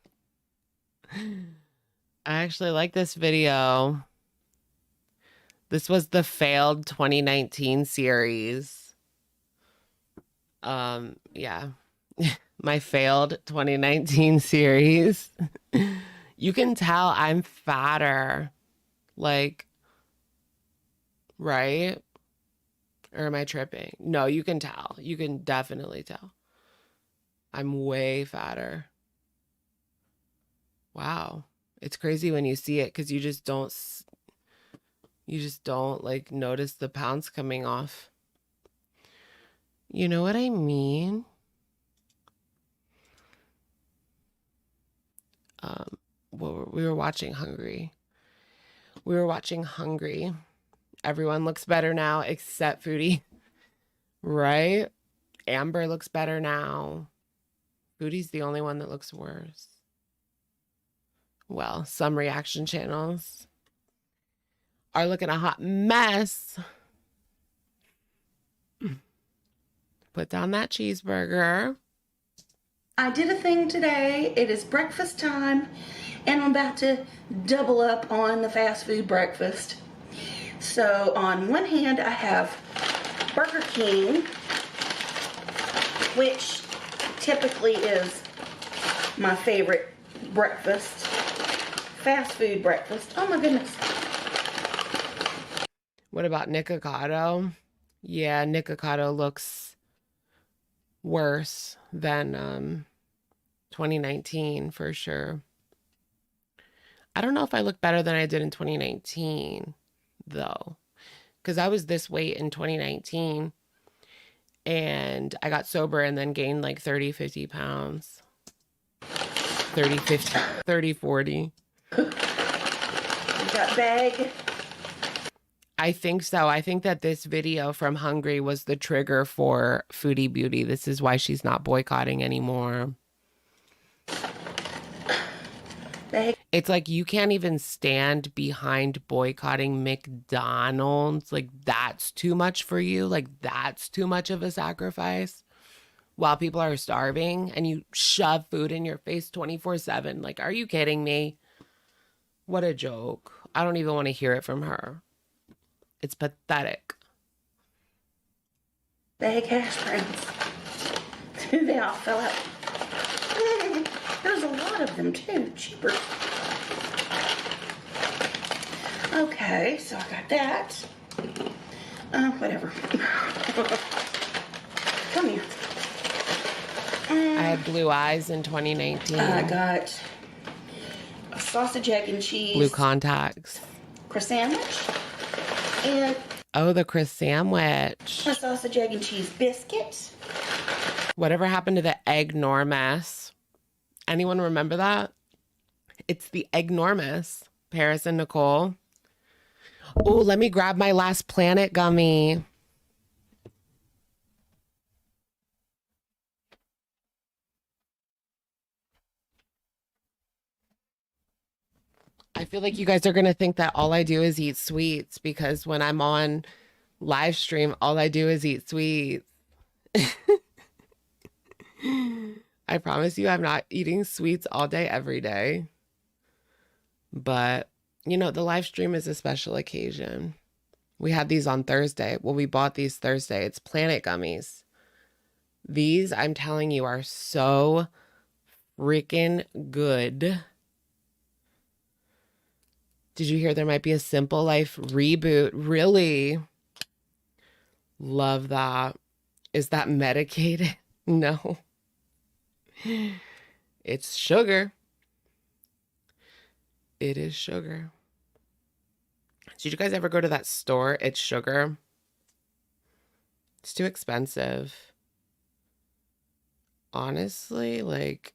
I actually like this video. This was the failed 2019 series. Yeah. My failed 2019 series. You can tell I'm fatter. Like, right? Or am I tripping? No, you can tell. You can definitely tell. I'm way fatter. Wow. It's crazy when you see it because you just don't like notice the pounds coming off. You know what I mean? We were watching Hungry. Everyone looks better now except Foodie, right? Amber looks better now. Foodie's the only one that looks worse. Well, some reaction channels are looking a hot mess. Put down that cheeseburger. I did a thing today. It is breakfast time, and I'm about to double up on the fast food breakfast. So on one hand, I have Burger King, which typically is my favorite breakfast, fast food breakfast. Oh my goodness. What about Nikocado? Yeah, Nikocado looks worse than 2019 for sure. I don't know if I look better than I did in 2019 though, because I was this weight in 2019 and I got sober and then gained like 30, 50 pounds. 30, 50, 30, 40. You got bag. I think so. I think that this video from Hungry was the trigger for Foodie Beauty. This is why she's not boycotting anymore. It's like you can't even stand behind boycotting McDonald's. Like, that's too much for you. Like, that's too much of a sacrifice while people are starving and you shove food in your face 24/7. Like, are you kidding me? What a joke. I don't even want to hear it from her. It's pathetic. Bag hash browns. They all fell out. There's a lot of them too. Cheaper. Okay, so I got that. Whatever. Come here. I had blue eyes in 2019. I got a sausage, egg, and cheese. Blue contacts. Croissant sandwich. And oh, the Chris sandwich. a sausage, egg, and cheese biscuit. Whatever happened to the eggnormous? Anyone remember that? It's the eggnormous. Paris and Nicole. Oh, let me grab my Last Planet gummy. I feel like you guys are going to think that all I do is eat sweets because when I'm on live stream, all I do is eat sweets. I promise you I'm not eating sweets all day, every day. But, you know, the live stream is a special occasion. We had these on Thursday. Well, we bought these Thursday. It's Planet Gummies. These, I'm telling you, are so freaking good. Did you hear there might be a Simple Life reboot? Really? Love that. Is that medicated? No. It's sugar. It is sugar. Did you guys ever go to that store? It's sugar. It's too expensive. Honestly, like,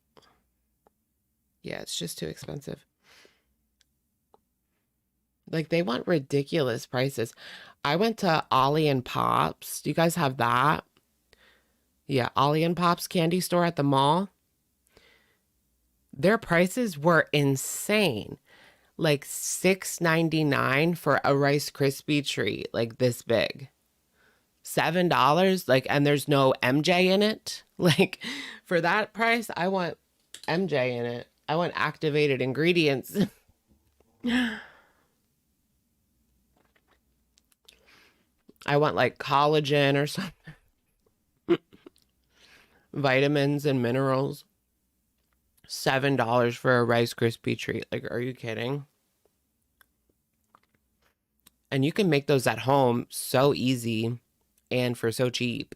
yeah, it's just too expensive. Like, they want ridiculous prices. I went to Ollie and Pops. Do you guys have that? Yeah, Ollie and Pops candy store at the mall. Their prices were insane. Like $6.99 for a Rice Krispie treat, like this big. $7, like, and there's no MJ in it. Like, for that price, I want MJ in it. I want activated ingredients. I want like collagen or something. Vitamins and minerals. $7 for a Rice Krispie treat. Like, are you kidding? And you can make those at home so easy and for so cheap.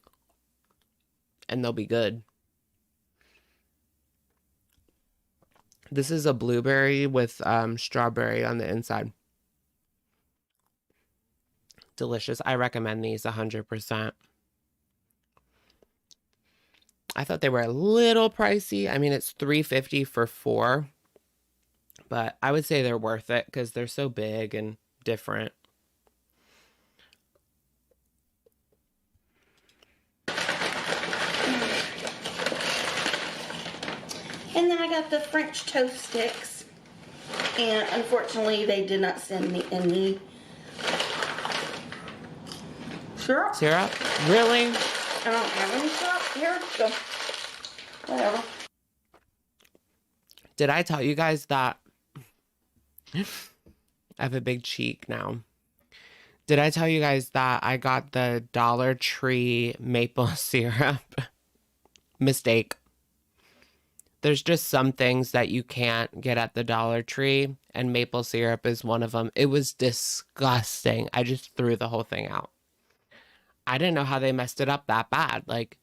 And they'll be good. This is a blueberry with strawberry on the inside. Delicious. I recommend these 100%. I thought they were a little pricey. I mean, it's $3.50 for 4, but I would say they're worth it because they're so big and different. And then I got the French toast sticks. And unfortunately, they did not send me any syrup. Syrup? Really? I don't have any syrup here, so whatever. Did I tell you guys that I have a big cheek now? Did I tell you guys that I got the Dollar Tree maple syrup? Mistake. There's just some things that you can't get at the Dollar Tree, and maple syrup is one of them. It was disgusting. I just threw the whole thing out. I didn't know how they messed it up that bad. Like,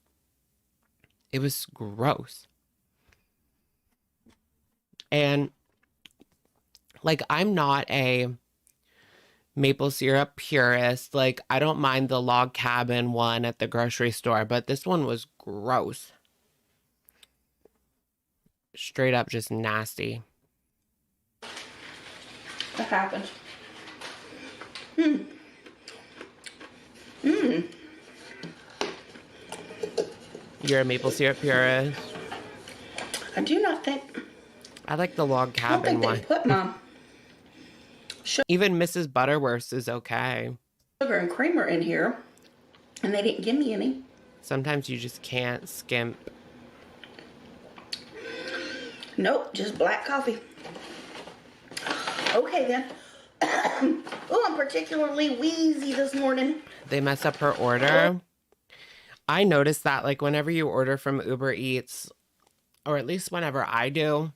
it was gross. And, like, I'm not a maple syrup purist. Like, I don't mind the log cabin one at the grocery store, but this one was gross. Straight up just nasty. That happened. You're a maple syrup purist? I do not think... I like the log cabin one. Put my even Mrs. Butterworth's is okay. Sugar and creamer in here, and they didn't give me any. Sometimes you just can't skimp. Nope, just black coffee. Okay then. Oh, I'm particularly wheezy this morning. They mess up her order. I noticed that, like, whenever you order from Uber Eats, or at least whenever I do,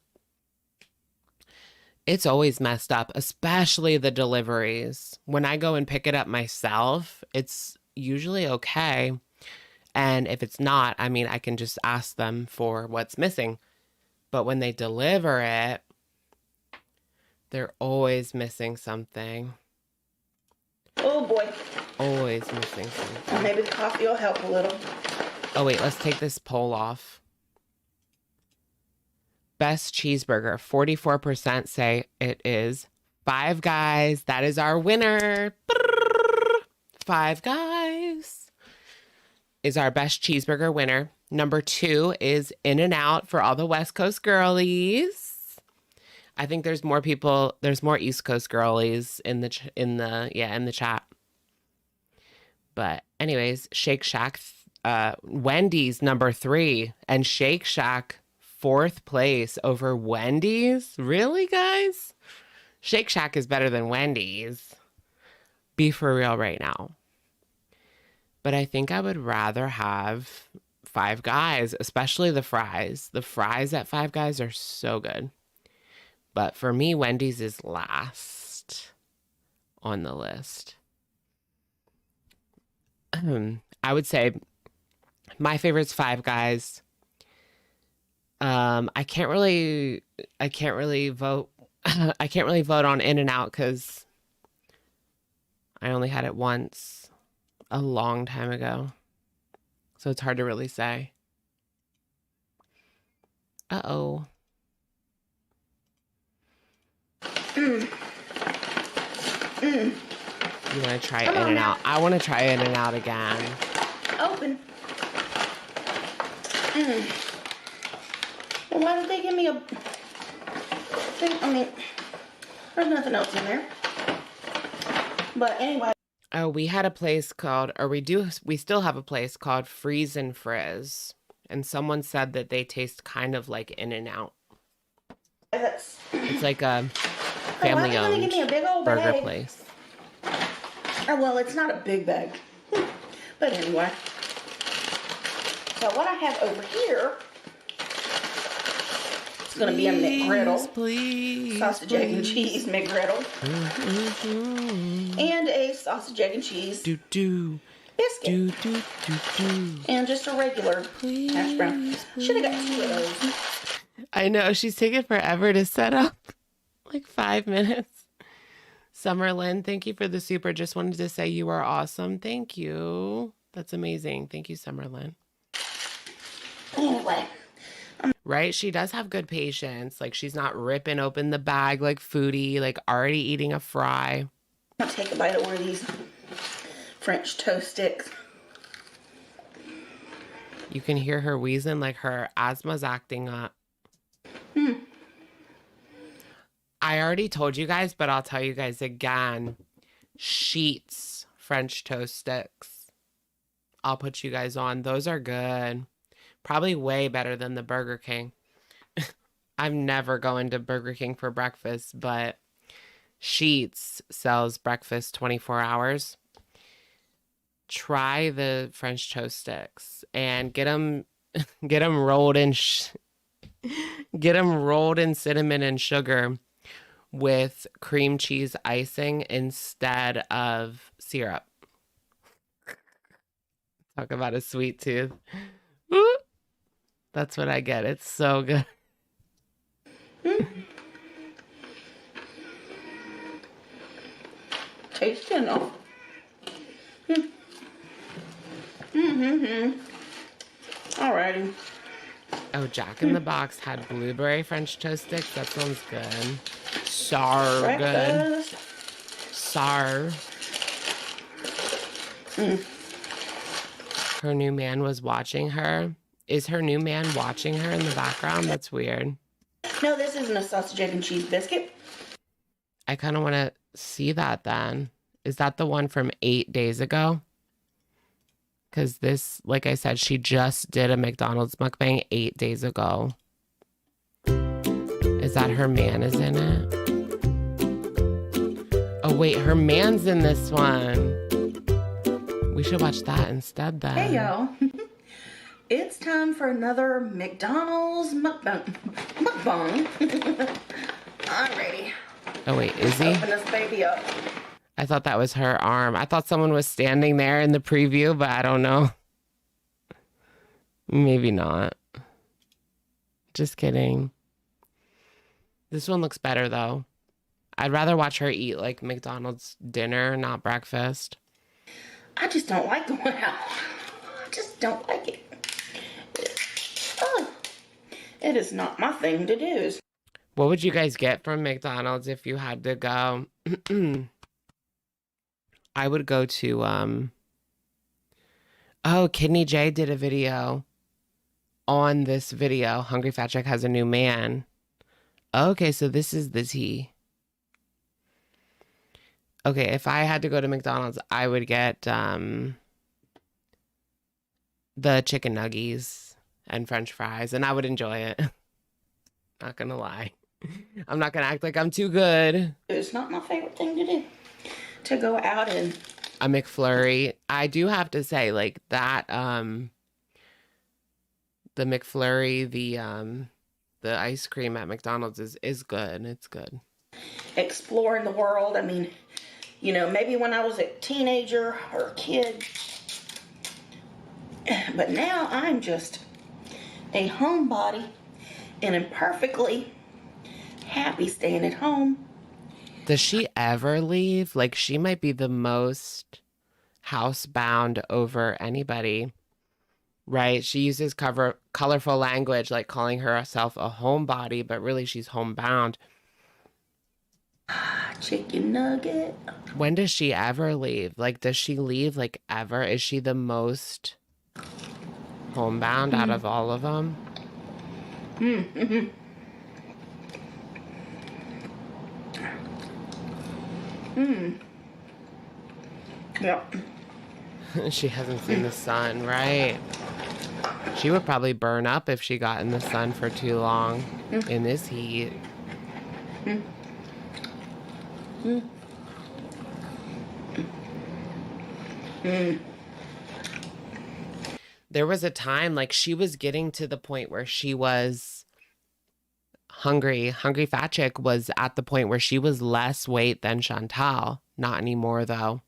it's always messed up, especially the deliveries. When I go and pick it up myself, it's usually okay. And if it's not, I mean, I can just ask them for what's missing. But when they deliver it, they're always missing something. Oh boy. Always missing something. Maybe the coffee will help a little. Oh wait, let's take this poll off. Best cheeseburger, 44% say it is Five Guys. That is our winner. Five Guys is our best cheeseburger winner. Number 2 is In-N-Out for all the West Coast girlies. I think there's more people, there's more East Coast girlies in the chat. But anyways, Shake Shack, Wendy's number 3, and Shake Shack 4th place over Wendy's. Really, guys? Shake Shack is better than Wendy's. Be for real right now. But I think I would rather have Five Guys, especially the fries. The fries at Five Guys are so good. But for me, Wendy's is last on the list. I would say my favorite's Five Guys. I can't really vote. I can't really vote on In-N-Out because I only had it once a long time ago. So it's hard to really say. Uh-oh. You want to try In-N-Out? I want to try In-N-Out again. Open. Well, why did they give me a thing? I mean, there's nothing else in there. But anyway. Oh, we had a place called, we still have a place called Freeze and Frizz. And someone said that they taste kind of like In-N-Out. It's like a family-owned burger place. Oh, well, it's not a big bag. But anyway. So what I have over here is going to be a McGriddle. Please, sausage, egg, and cheese McGriddle. And a sausage, egg, and cheese biscuit. And just a regular hash brown. Should have got 2 of those. I know, she's taking forever to set up. Like 5 minutes. Summerlin, thank you for the super. Just wanted to say you are awesome. Thank you. That's amazing. Thank you, Summerlin. Anyway. Right? She does have good patience. Like, she's not ripping open the bag like Foodie, like already eating a fry. I'll take a bite of one of these French toast sticks. You can hear her wheezing, like her asthma's acting up. I already told you guys, but I'll tell you guys again. Sheets French toast sticks. I'll put you guys on. Those are good. Probably way better than the Burger King. I'm never going to Burger King for breakfast, but Sheets sells breakfast 24 hours. Try the French toast sticks and get them rolled in cinnamon and sugar with cream cheese icing instead of syrup. Talk about a sweet tooth. That's what I get. It's so good. Tasty enough. Alrighty. Oh, Jack in the Box had blueberry French toast sticks. That sounds good. Good. Sar. Her new man was watching her. Is her new man watching her in the background? That's weird. No, this isn't a sausage, egg, and cheese biscuit. I kind of want to see that then. Is that the one from 8 days ago? Because this, like I said, she just did a McDonald's mukbang 8 days ago. Is that her man is in it? Oh, wait, her man's in this one. We should watch that instead then. Hey, y'all. It's time for another McDonald's mukbang. Alrighty. Oh, wait, is he? Open this baby up. I thought that was her arm. I thought someone was standing there in the preview, but I don't know. Maybe not. Just kidding. This one looks better, though. I'd rather watch her eat, like, McDonald's dinner, not breakfast. I just don't like going out. I just don't like it. Oh, it is not my thing to do. What would you guys get from McDonald's if you had to go? I would go to, oh, Kidney J did a video on this video. Hungry Fat Chick has a new man. Okay, so this is the tea. Okay, if I had to go to McDonald's, I would get the chicken nuggies and French fries, and I would enjoy it. Not gonna lie. I'm not gonna act like I'm too good. It's not my favorite thing to do. To go out and... A McFlurry. I do have to say, like, that, the McFlurry, the ice cream at McDonald's is good. It's good. Exploring the world. I mean, you know, maybe when I was a teenager or a kid. But now I'm just a homebody and am perfectly happy staying at home. Does she ever leave? Like, she might be the most housebound over anybody, right? She uses colorful language, like calling herself a homebody, but really she's homebound. Chicken nugget. When does she ever leave? Like, does she leave, like, ever? Is she the most homebound out of all of them? Yep. She hasn't seen the sun, right? She would probably burn up if she got in the sun for too long in this heat. There was a time, like, she was getting to the point where she was hungry. Hungry Fat Chick was at the point where she was less weight than Chantal. Not anymore, though.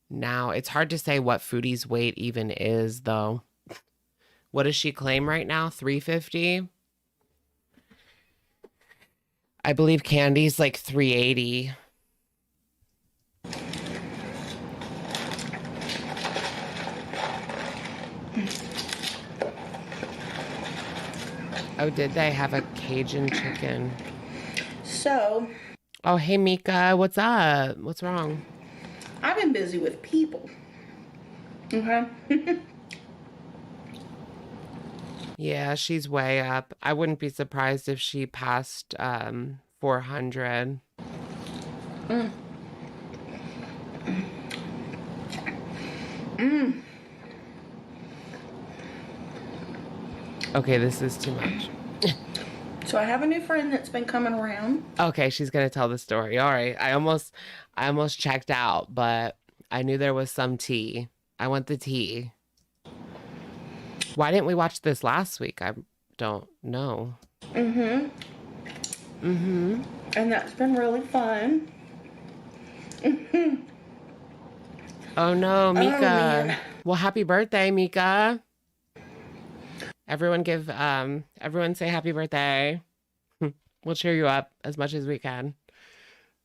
Now, it's hard to say what Foodie's weight even is, though. What does she claim right now? 350? I believe Candy's like 380. Oh, did they have a Cajun chicken? So. Oh, hey, Mika. What's up? What's wrong? I've been busy with people. Okay. Yeah, she's way up. I wouldn't be surprised if she passed 400. Mm. Mm. Okay, this is too much. So I have a new friend that's been coming around. Okay, she's gonna tell the story. All right. I almost checked out, but I knew there was some tea. I want the tea. Why didn't we watch this last week? I don't know. Mm-hmm. Mm-hmm. And that's been really fun. Mm-hmm. Oh no, Mika. Oh, man. Well, happy birthday, Mika. Everyone say happy birthday. We'll cheer you up as much as we can.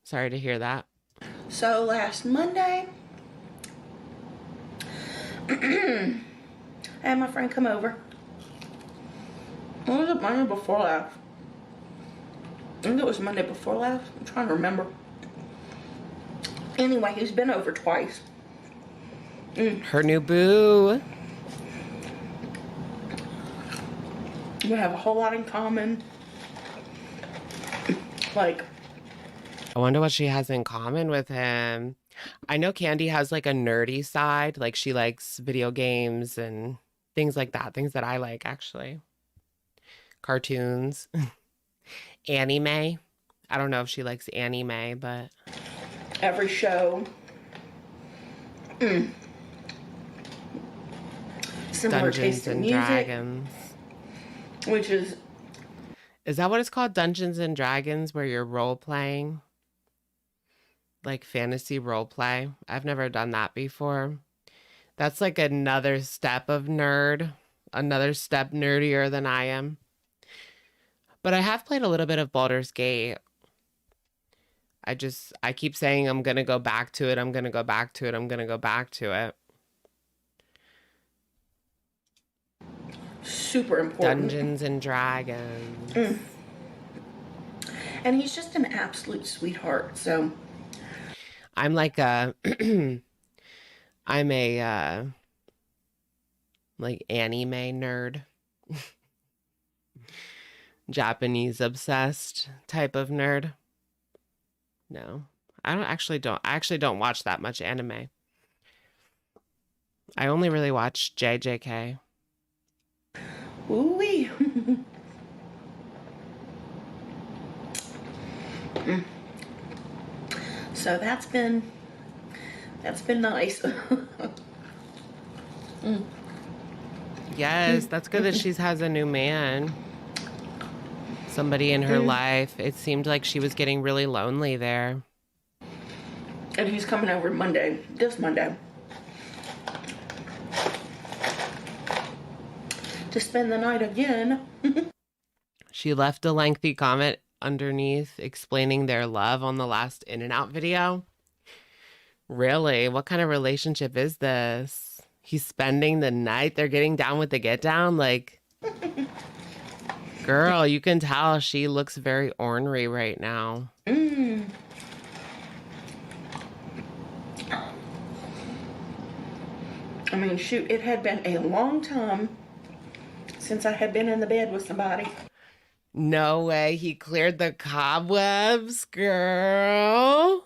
Sorry to hear that. So last Monday, I had my friend come over. What was it, Monday before last? I think it was Monday before last. I'm trying to remember. Anyway, he's been over twice. Her new boo. We have a whole lot in common. Like, I wonder what she has in common with him. I know Candy has like a nerdy side. Like she likes video games and things like that. Things that I like, actually. Cartoons. Anime. I don't know if she likes anime, but... every show. Similar taste Dungeons in and music. Dragons. Which is... Is that what it's called? Dungeons and Dragons, where you're role-playing? Like fantasy role-play? I've never done that before. That's like another step of nerd. Another step nerdier than I am. But I have played a little bit of Baldur's Gate. I keep saying I'm going to go back to it. I'm going to go back to it. I'm going to go back to it. Super important. Dungeons and Dragons. And he's just an absolute sweetheart, so... I'm like a... I'm a, like, anime nerd. Japanese obsessed type of nerd. No. I actually don't watch that much anime. I only really watch JJK. Ooh-wee. So that's been nice. Yes, that's good that she has a new man. Somebody in her life. It seemed like she was getting really lonely there. And he's coming over this Monday. To spend the night again. She left a lengthy comment underneath explaining their love on the last In-N-Out video. Really? What kind of relationship is this? He's spending the night? They're getting down with the get down? Like, girl, you can tell she looks very ornery right now. I mean, shoot, it had been a long time since I had been in the bed with somebody. No way. He cleared the cobwebs, girl.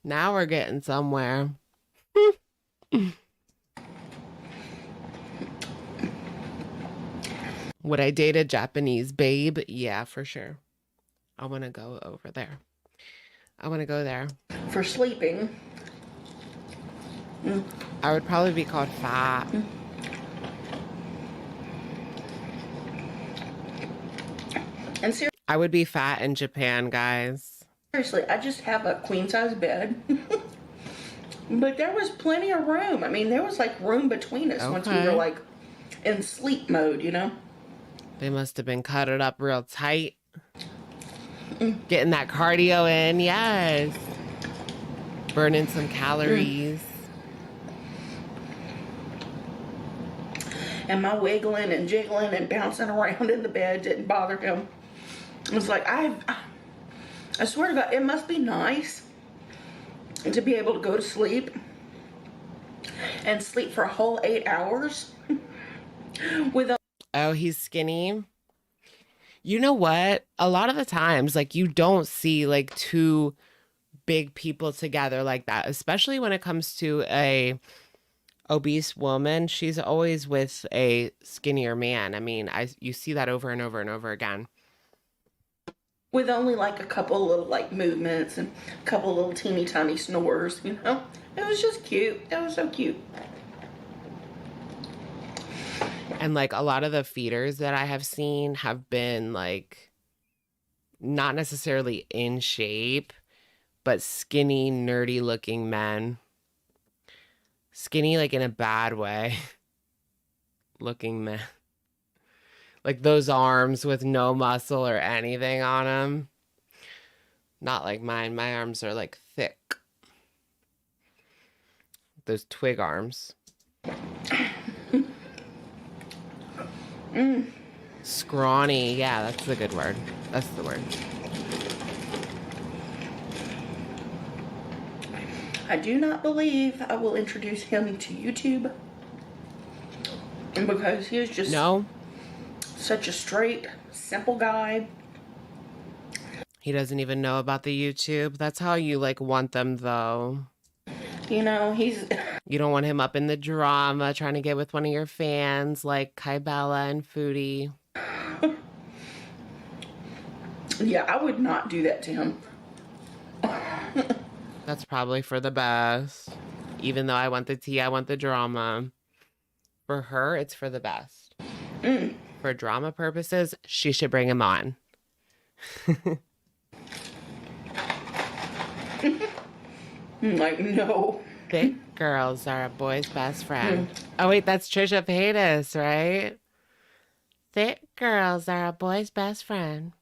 Now we're getting somewhere. Would I date a Japanese babe? Yeah, for sure. I want to go over there. I want to go there. For sleeping. I would probably be called fat. And I would be fat in Japan, guys. Seriously, I just have a queen-size bed. But there was plenty of room. I mean, there was like room between us once we were like in sleep mode, you know? They must have been cut it up real tight. Getting that cardio in, yes. Burning some calories. and my wiggling and jiggling and bouncing around in the bed didn't bother him. It was like, I swear to God, it must be nice to be able to go to sleep and sleep for a whole 8 hours without. Oh, he's skinny. You know what? A lot of the times, like, you don't see like two big people together like that, especially when it comes to a obese woman. She's always with a skinnier man. I mean, you see that over and over and over again. With only like a couple little like movements and a couple little teeny tiny snores, you know? It was just cute. That was so cute. And like a lot of the feeders that I have seen have been like not necessarily in shape, but skinny, nerdy looking men. Skinny like in a bad way looking men. Like those arms with no muscle or anything on them. Not like mine. My arms are like thick. Those twig arms. Scrawny. Yeah, that's the good word. That's the word. I do not believe I will introduce him to YouTube. Because he is just such a straight, simple guy. He doesn't even know about the YouTube. That's how you like want them though. You know, you don't want him up in the drama trying to get with one of your fans like Kybella and Foodie. Yeah, I would not do that to him. That's probably for the best. Even though I want the tea, I want the drama. For her, it's for the best. For drama purposes, she should bring him on. Like, no. Thick girls are a boy's best friend. Oh, wait, that's Trisha Paytas, right? Thick girls are a boy's best friend.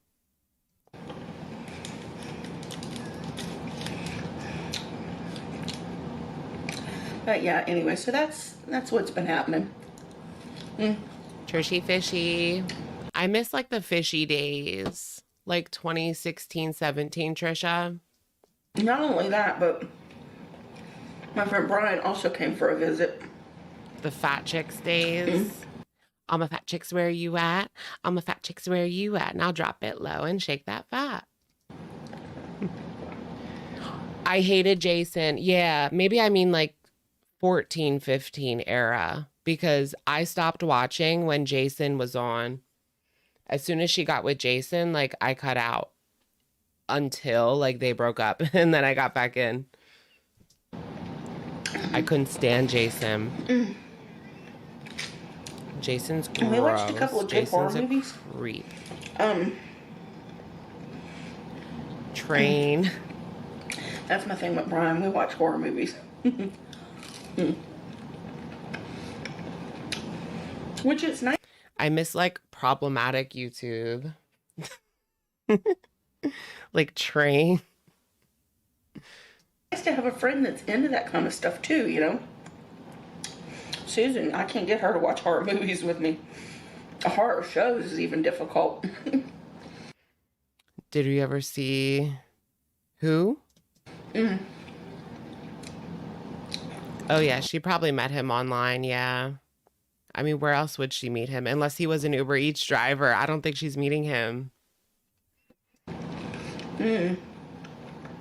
But yeah, anyway, so that's what's been happening. Trishy fishy. I miss like the fishy days. Like 2016, 17, Trisha. Not only that, but my friend Brian also came for a visit. The fat chicks days. All my fat chicks, where you at? All my fat chicks, where you at? Now drop it low and shake that fat. I hated Jason. Yeah, maybe I mean like 14, 15 era. Because I stopped watching when Jason was on. As soon as she got with Jason, like I cut out. Until like they broke up. And then I got back in. I couldn't stand Jason. Jason's gross. We watched a couple of good horror movies. Creep. Train. That's my thing with Brian. We watch horror movies. Which is nice. I miss like problematic YouTube. Like Train. Nice to have a friend that's into that kind of stuff too, you know. Susan, I can't get her to watch horror movies with me. Horror shows is even difficult. Did you ever see who? Oh yeah, she probably met him online, yeah. I mean, where else would she meet him? Unless he was an Uber Eats driver. I don't think she's meeting him.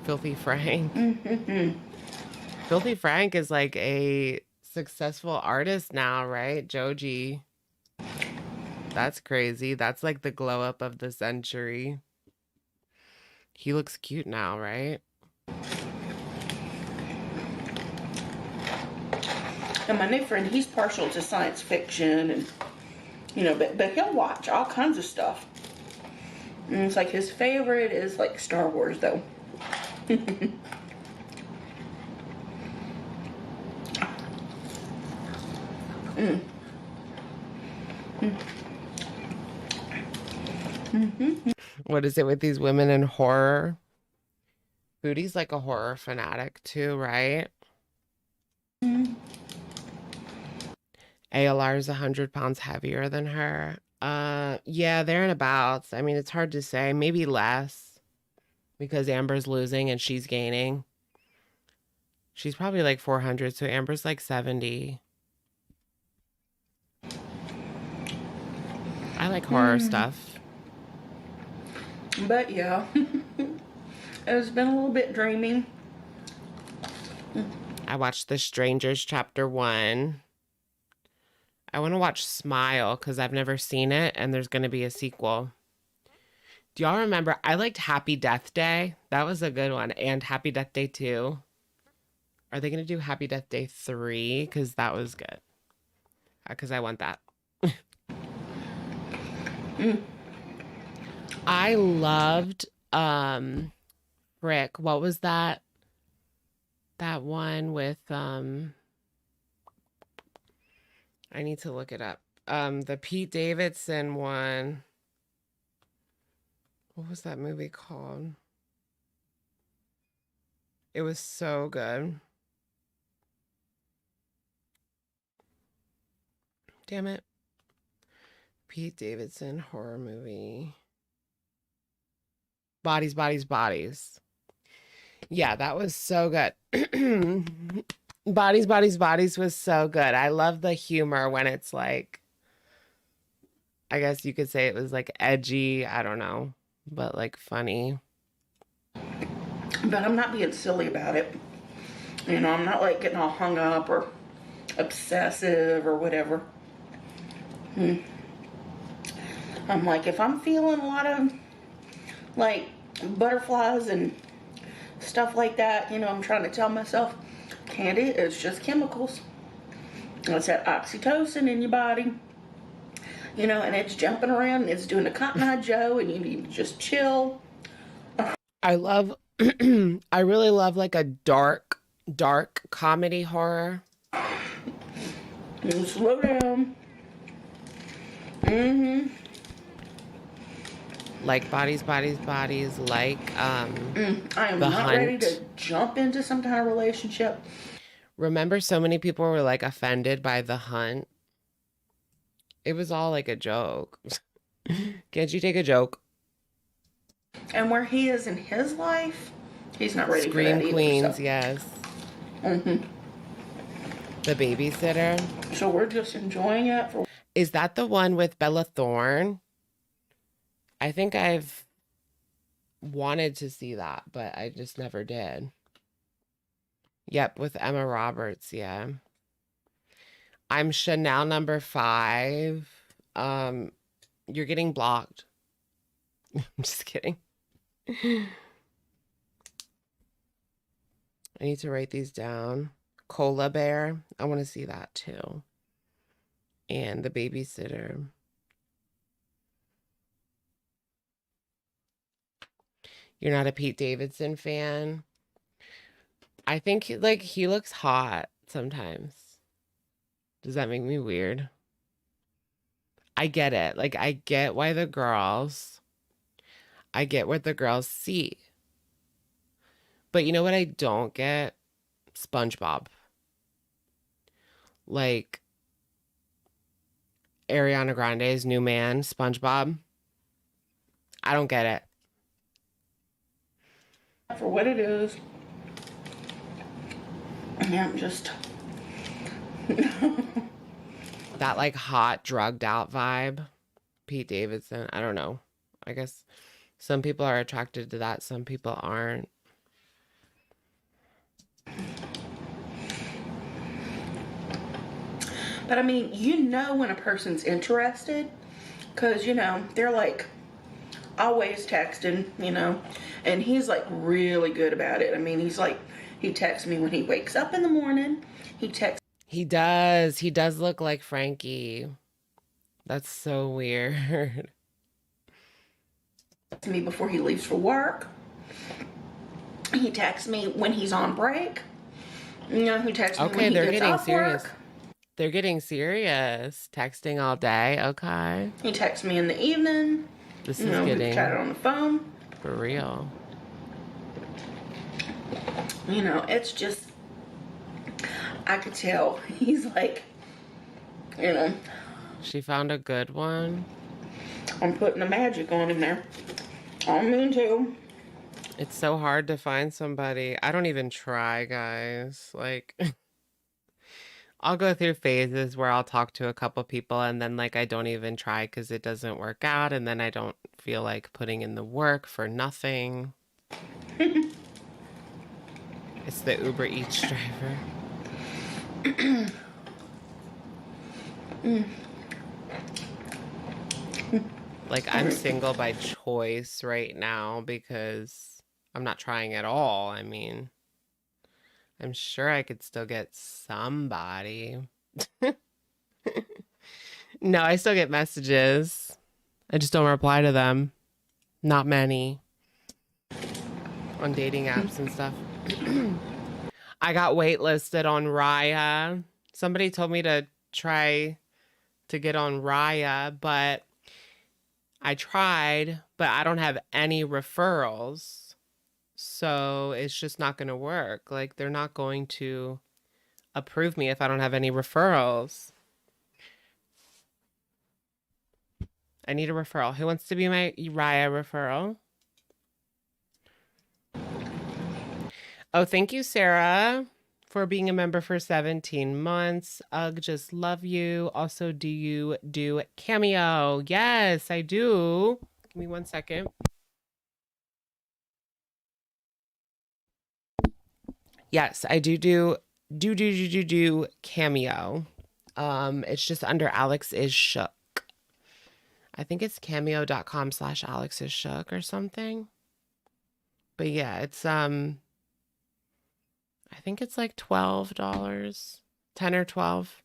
Filthy Frank. Filthy Frank is like a successful artist now, right? Joji. That's crazy. That's like the glow up of the century. He looks cute now, right? And my new friend, he's partial to science fiction and, you know, but he'll watch all kinds of stuff. And it's like his favorite is like Star Wars, though. What is it with these women in horror? Foodie's like a horror fanatic too, right? ALR is 100 pounds heavier than her. Yeah, they're in abouts. I mean, it's hard to say. Maybe less because Amber's losing and she's gaining. She's probably like 400, so Amber's like 70. I like horror stuff. But yeah, it's been a little bit dreamy. I watched The Strangers Chapter 1. I want to watch Smile because I've never seen it and there's going to be a sequel. Do y'all remember? I liked Happy Death Day. That was a good one. And Happy Death Day 2. Are they going to do Happy Death Day 3? Because that was good. Because I want that. I loved, Rick. What was that? That one with, I need to look it up. The Pete Davidson one. What was that movie called? It was so good. Damn it. Pete Davidson horror movie. Bodies, Bodies, Bodies. Yeah, that was so good. Bodies, Bodies, Bodies was so good. I love the humor when it's like, I guess you could say it was like edgy. I don't know, but like funny. But I'm not being silly about it. You know, I'm not like getting all hung up or obsessive or whatever. I'm like, if I'm feeling a lot of like butterflies and stuff like that, you know, I'm trying to tell myself, Candy, it's just chemicals. It's that oxytocin in your body, you know, and it's jumping around and it's doing a Cotton Eye Joe and you need to just chill. I love, I really love like a dark comedy horror. Slow down. Like Bodies, Bodies, Bodies, like I am The not Hunt. ready to jump into some kind of relationship. Remember so many people were like offended by The Hunt? It was all like a joke. Can't you take a joke? And where he is in his life, he's not ready for that Scream either, Queens, so. yes. The Babysitter. So we're just enjoying it. Is that the one with Bella Thorne? I think I've wanted to see that, but I just never did. Yep, with Emma Roberts, yeah. I'm Chanel number 5. You're getting blocked. I'm just kidding. I need to write these down. Cola Bear. I want to see that too. And The Babysitter. You're not a Pete Davidson fan? I think he looks hot sometimes. Does that make me weird? I get it. Like I get what the girls see. But you know what I don't get? SpongeBob. Like Ariana Grande's new man, SpongeBob. I don't get it. For what it is. Yeah, I'm just... That like hot, drugged out vibe. Pete Davidson. I don't know. I guess some people are attracted to that. Some people aren't. But I mean, you know when a person's interested, because, you know, they're like always texting, you know, and he's like really good about it. I mean, he's like, he texts me when he wakes up in the morning. He texts. He does. He does look like Frankie. That's so weird. To me before he leaves for work. He texts me when he's on break. You know, he texts me when he they're gets getting off serious. work. They're getting serious. Texting all day. Okay. He texts me in the evening. This you is know, getting we chatted on the phone. for real. You know, it's just, I could tell he's like You know, She found a good one. I'm putting the magic on him there. I'm into. It's so hard to find somebody. I don't even try, guys. Like, I'll go through phases where I'll talk to a couple people and then, like, I don't even try because it doesn't work out. And then I don't feel like putting in the work for nothing. It's the Uber Eats driver. Like, I'm single by choice right now because I'm not trying at all. I mean, I'm sure I could still get somebody. No, I still get messages. I just don't reply to them. Not many. On dating apps and stuff. I got waitlisted on Raya. Somebody told me to try to get on Raya, but I tried, but I don't have any referrals. So it's just not going to work. Like, they're not going to approve me if I don't have any referrals. I need a referral. Who wants to be my Raya referral? Oh, thank you, Sarah, for being a member for 17 months. Ugh, just love you. Also, do you do Cameo? Yes, I do. Give me 1 second. Yes, I do Cameo. It's just under Alex is Shook. I think it's cameo.com/Alex is Shook or something. But yeah, it's I think it's like $12, 10 or 12.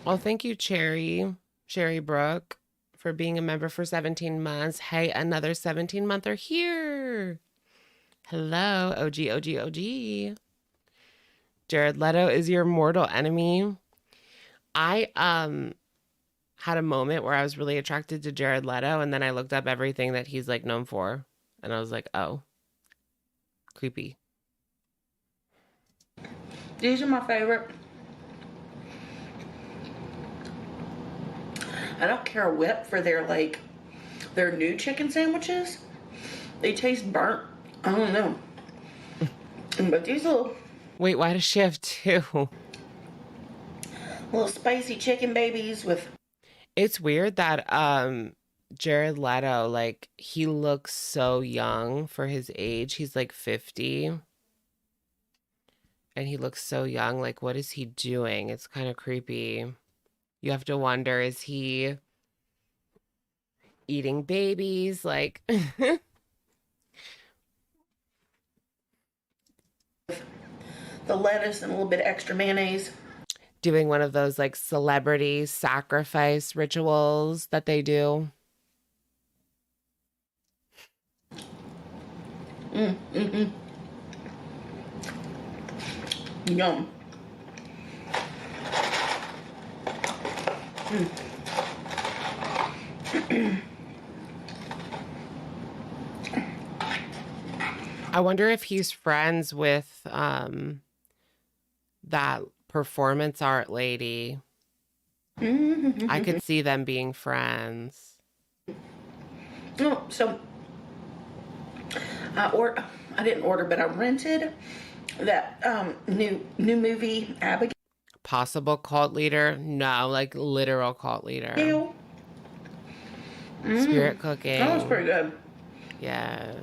Well, thank you, Sherry Brooke, for being a member for 17 months. Hey, another 17-monther here. Hello, OG. Jared Leto is your mortal enemy. I had a moment where I was really attracted to Jared Leto, and then I looked up everything that he's like known for, and I was like, oh, creepy. These are my favorite. I don't care a whip for their new chicken sandwiches. They taste burnt. I don't know. But these little... Wait, why does she have two? Little spicy chicken babies with... It's weird that Jared Leto, like, he looks so young for his age. He's like 50. And he looks so young. Like, what is he doing? It's kind of creepy. You have to wonder, is he eating babies? Like... the lettuce and a little bit of extra mayonnaise. Doing one of those like celebrity sacrifice rituals that they do. Yum. I wonder if he's friends with that performance art lady. I could see them being friends. Oh, so I didn't order, but I rented that new movie, Abigail. Possible cult leader? No, like literal cult leader. Spirit cooking. That was pretty good. Yes.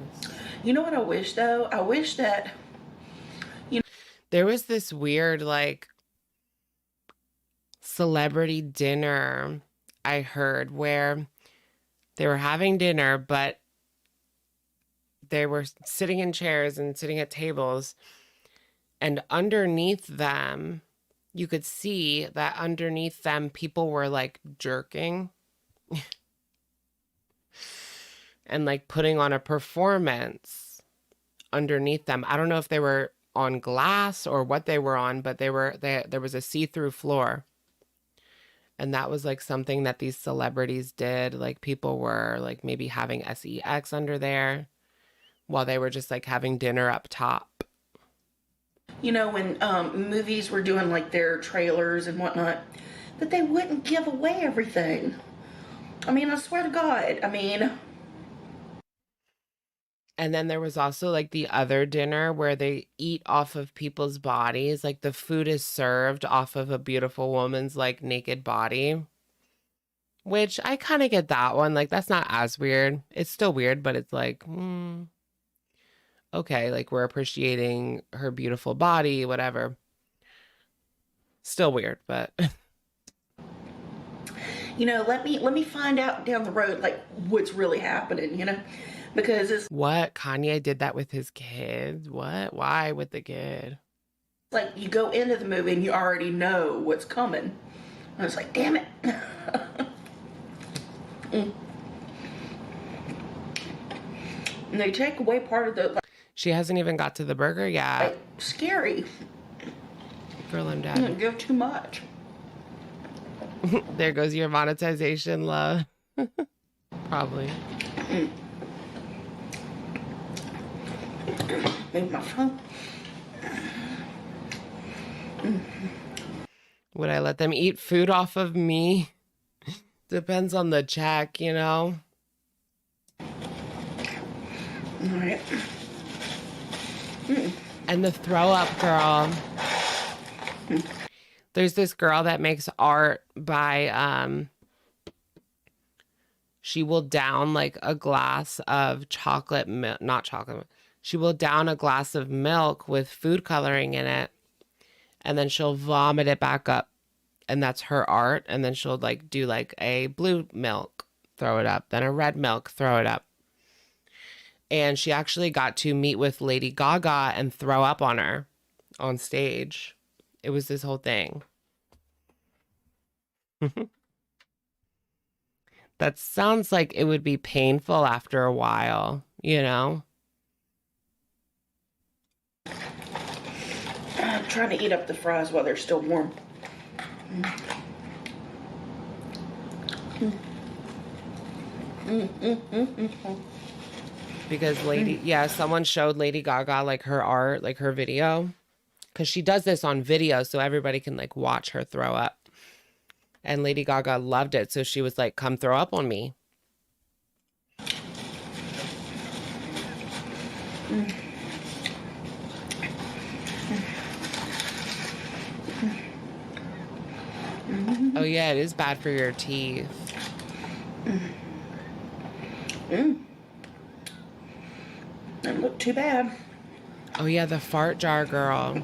You know what I wish though? I wish that there was this weird like celebrity dinner I heard where they were having dinner, but they were sitting in chairs and sitting at tables, and underneath them, you could see that underneath them, people were like jerking and like putting on a performance underneath them. I don't know if they were on glass or what they were on, but there was a see-through floor. And that was like something that these celebrities did. Like people were like maybe having sex under there while they were just like having dinner up top. you know, when movies were doing like their trailers and whatnot, that they wouldn't give away everything. I mean, I swear to God. I mean, And then there was also like the other dinner where they eat off of people's bodies. Like the food is served off of a beautiful woman's like naked body, which I kind of get that one. Like that's not as weird. It's still weird, but it's like, okay, like we're appreciating her beautiful body, whatever. Still weird, but you know, let me find out down the road like what's really happening, you know, because it's what? Kanye did that with his kids? What? Why with the kid? like you go into the movie and you already know what's coming. And it's like, damn it. And they take away part of the like, She hasn't even got to the burger yet. like, scary. Girl, I'm You dead. don't give too much. There goes your monetization, love. Probably. Move my phone. Would I let them eat food off of me? Depends on the check, you know? All right. And the throw up girl. There's this girl that makes art by she will down like a glass of chocolate milk, not chocolate. She will down a glass of milk with food coloring in it, and then she'll vomit it back up. And that's her art. And then she'll like do like a blue milk, throw it up, then a red milk, throw it up. And she actually got to meet with Lady Gaga and throw up on her on stage. It was this whole thing. That sounds like it would be painful after a while, you know? I'm trying to eat up the fries while they're still warm. Because someone showed Lady Gaga like her art, like her video. Because she does this on video so everybody can like watch her throw up. And Lady Gaga loved it. So she was like, come throw up on me. Oh yeah, it is bad for your teeth. Doesn't look too bad. Oh yeah, the fart jar girl.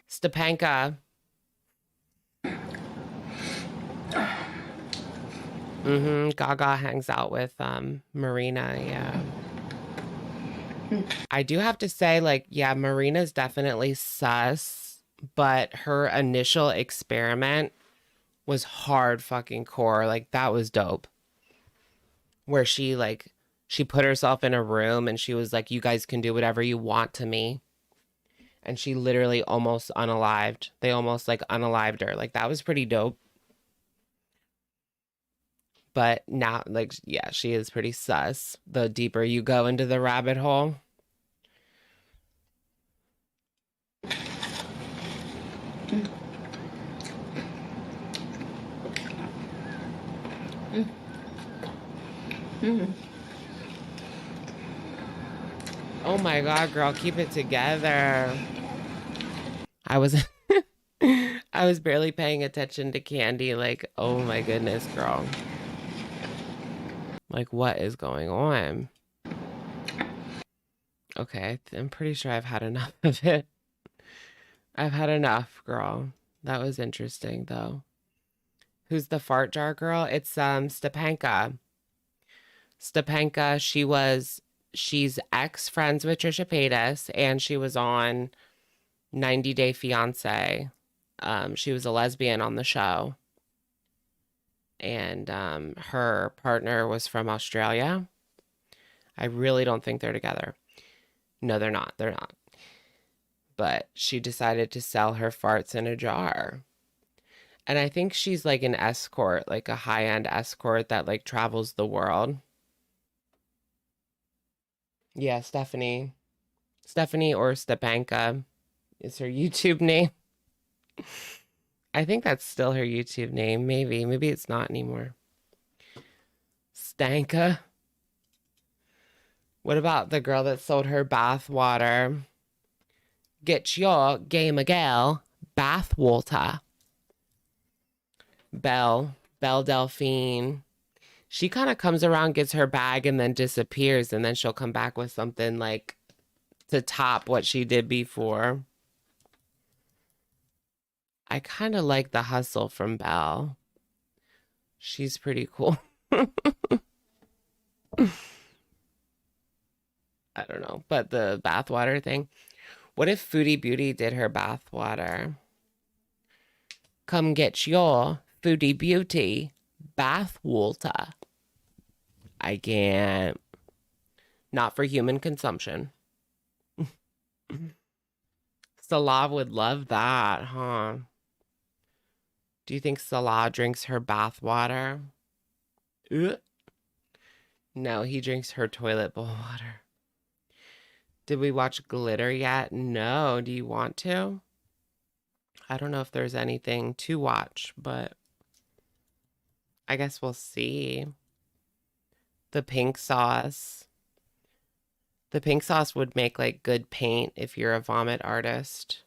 Stepanka. Gaga hangs out with Marina, yeah. I do have to say, like, yeah, Marina's definitely sus, but her initial experiment was hard fucking core. Like, that was dope. Where she put herself in a room and she was like, you guys can do whatever you want to me. And she literally almost unalived. They almost like unalived her. Like, that was pretty dope. But now, like, yeah, she is pretty sus. The deeper you go into the rabbit hole. Oh my God, girl, keep it together. I was barely paying attention to Candy. Like, oh my goodness, girl. Like, what is going on? Okay, I'm pretty sure I've had enough of it. I've had enough, girl. That was interesting, though. Who's the fart jar girl? It's Stepanka. Stepanka, she's ex-friends with Trisha Paytas, and she was on 90 Day Fiance. She was a lesbian on the show. And her partner was from Australia. I really don't think they're together. No, they're not. They're not. But she decided to sell her farts in a jar. And I think she's like an escort, like a high-end escort that like travels the world. Yeah, Stephanie or Stepanka. is her YouTube name. I think that's still her YouTube name. Maybe it's not anymore. Stanka. What about the girl that sold her bath water? Get your gay Miguel bath water. Belle Delphine. She kind of comes around, gets her bag, and then disappears, and then she'll come back with something like to top what she did before. I kind of like the hustle from Belle. She's pretty cool. I don't know, but the bathwater thing. What if Foodie Beauty did her bathwater? Come get your Foodie Beauty bathwater. I can't. Not for human consumption. Salah would love that, huh? Do you think Salah drinks her bathwater? No, he drinks her toilet bowl water. Did we watch Glitter yet? No. Do you want to? I don't know if there's anything to watch, but I guess we'll see. The pink sauce. The pink sauce would make like good paint if you're a vomit artist.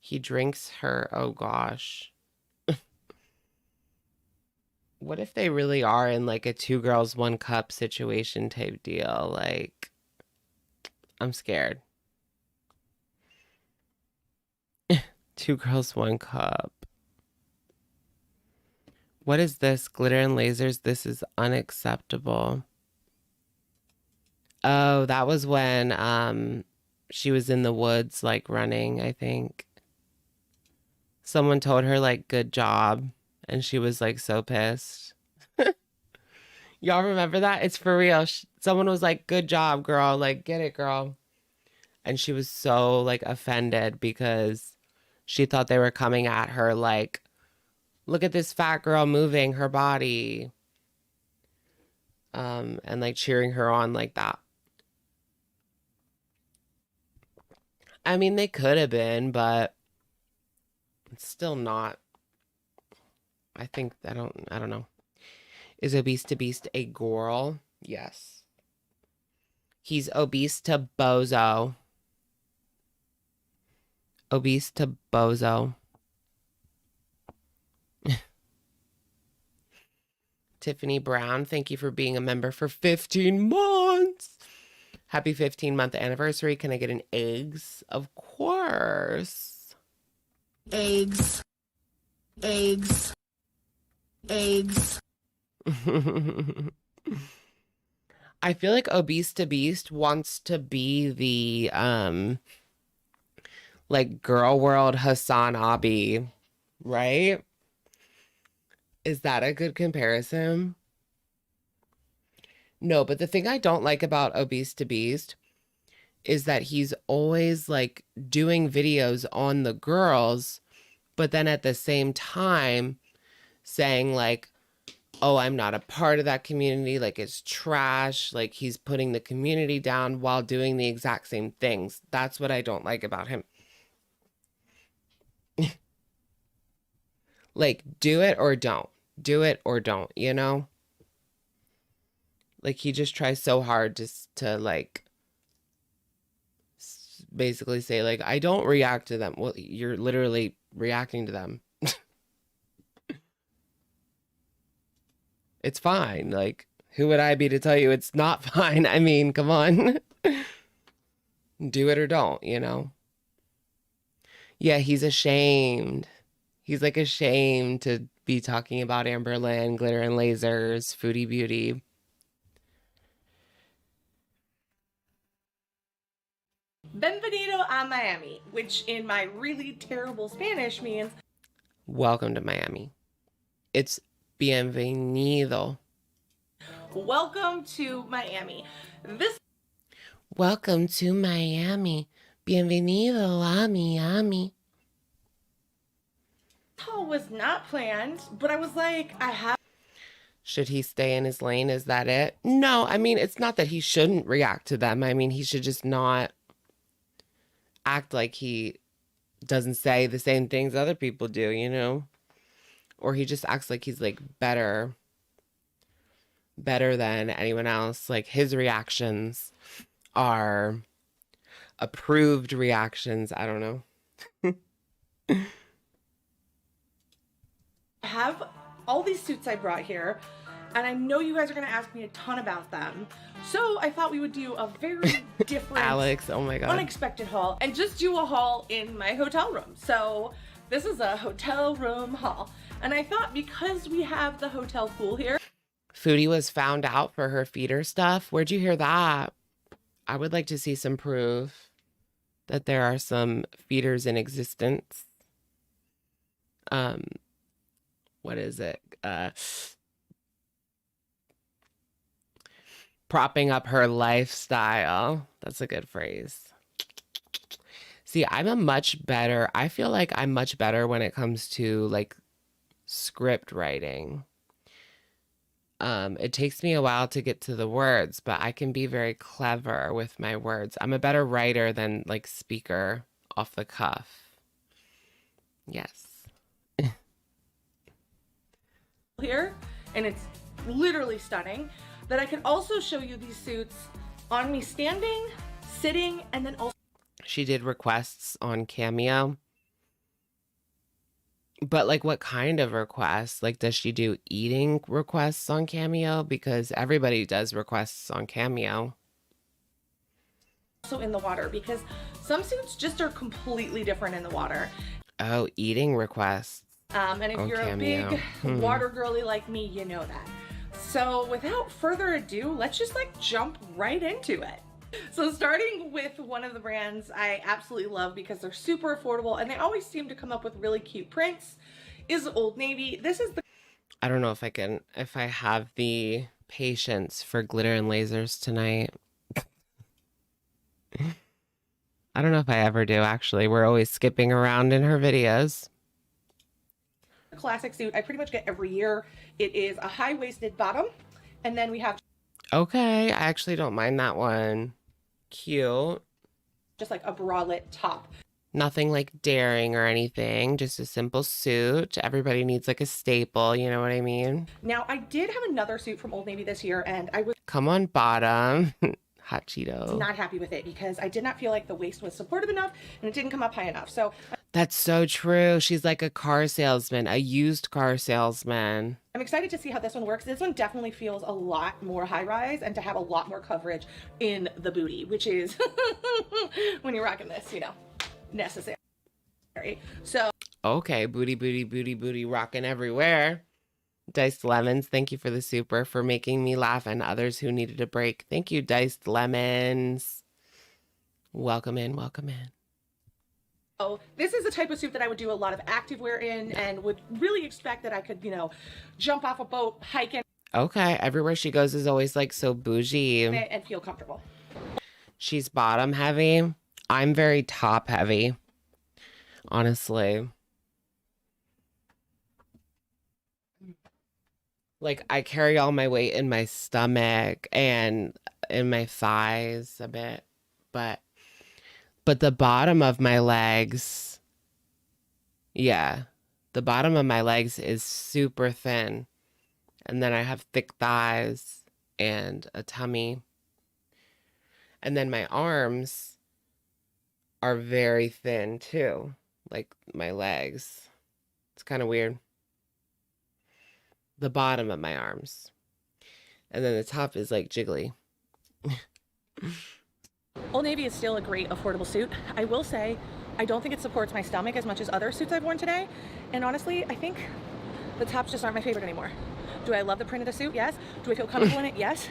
He drinks her. Oh gosh. What if they really are in like a 2 girls, 1 cup situation type deal? Like, I'm scared. 2 girls, 1 cup. What is this? Glitter and lasers. This is unacceptable. Oh, that was when she was in the woods like running, I think. Someone told her like good job and she was like so pissed. Y'all remember that? It's for real. Someone was like, good job, girl. Like, get it, girl. And she was so like offended because she thought they were coming at her like, look at this fat girl moving her body. And like cheering her on like that. I mean, they could have been, but it's still not. I think, I don't know. Is Obese to Beast a girl? Yes. He's obese to bozo. Obese to bozo. Tiffany Brown, thank you for being a member for 15 months. Happy 15-month anniversary. Can I get an eggs? Of course. Eggs. Eggs. Eggs. I feel like Obese to Beast wants to be the like girl world Hassan Abi, right? Is that a good comparison? No, but the thing I don't like about Obese to Beast is that he's always like doing videos on the girls, but then at the same time saying like, oh, I'm not a part of that community, like it's trash, like he's putting the community down while doing the exact same things. That's what I don't like about him. Like, do it or don't. Do it or don't, you know? Like, he just tries so hard to like, basically say, like, I don't react to them. Well, you're literally reacting to them. It's fine. Like, who would I be to tell you it's not fine? I mean, come on. Do it or don't, you know? Yeah, he's ashamed. He's like ashamed to be talking about Amberlynn, glitter and lasers, Foodie Beauty. Bienvenido a Miami, which in my really terrible Spanish means Welcome to Miami. It's bienvenido. welcome to Miami. This Welcome to Miami. Bienvenido a Miami. haul was not planned, but I was like, I have. Should he stay in his lane? Is that it? No, I mean, it's not that he shouldn't react to them. I mean, he should just not act like he doesn't say the same things other people do, you know? Or he just acts like he's like better than anyone else. Like his reactions are approved reactions. I don't know. I have all these suits I brought here, and I know you guys are going to ask me a ton about them. So I thought we would do a very different, Alex, oh my God, unexpected haul, and just do a haul in my hotel room. So this is a hotel room haul. And I thought because we have the hotel pool here. Foodie was found out for her feeder stuff. Where'd you hear that? I would like to see some proof that there are some feeders in existence. What is it? Propping up her lifestyle. That's a good phrase. See, I feel like I'm much better when it comes to like script writing. It takes me a while to get to the words, but I can be very clever with my words. I'm a better writer than like speaker off the cuff. Yes. Here, and it's literally stunning. That I can also show you these suits on me standing, sitting, and then also. She did requests on Cameo. But like what kind of requests? Like does she do eating requests on Cameo? Because everybody does requests on Cameo. Also in the water, because some suits just are completely different in the water. Oh, eating requests. And if you're Cameo. a big water girly like me, you know that. So without further ado, let's just like jump right into it. So starting with one of the brands I absolutely love because they're super affordable and they always seem to come up with really cute prints is Old Navy. This is the... I don't know if I have the patience for glitter and lasers tonight. I don't know if I ever do, actually. We're always skipping around in her videos. Classic suit I pretty much get every year. It is a high-waisted bottom, and then we have okay, I actually don't mind that one. Cute. Just like a bralette top. Nothing like daring or anything, just a simple suit. Everybody needs like a staple, you know what I mean? Now I did have another suit from Old Navy this year and I was come on bottom. Hot Cheeto. Not happy with it because I did not feel like the waist was supportive enough and it didn't come up high enough. So that's so true. She's like a car salesman, a used car salesman. I'm excited to see how this one works. This one definitely feels a lot more high rise and to have a lot more coverage in the booty, which is when you're rocking this, you know, necessary. So okay, booty rocking everywhere. Diced Lemons, thank you for the super, for making me laugh and others who needed a break. Thank you, Diced Lemons. Welcome in, welcome in. Oh, this is the type of suit that I would do a lot of activewear in and would really expect that I could, you know, jump off a boat, hike in. Okay, everywhere she goes is always like so bougie. And feel comfortable. She's bottom heavy. I'm very top heavy, honestly. Like I carry all my weight in my stomach and in my thighs a bit, but the bottom of my legs, yeah, the bottom of my legs is super thin. And then I have thick thighs and a tummy. And then my arms are very thin too, like my legs. It's kind of weird. The bottom of my arms. And then the top is like jiggly. Old Navy is still a great affordable suit. I will say, I don't think it supports my stomach as much as other suits I've worn today. And honestly, I think the tops just aren't my favorite anymore. Do I love the print of the suit? Yes. Do I feel comfortable in it? Yes.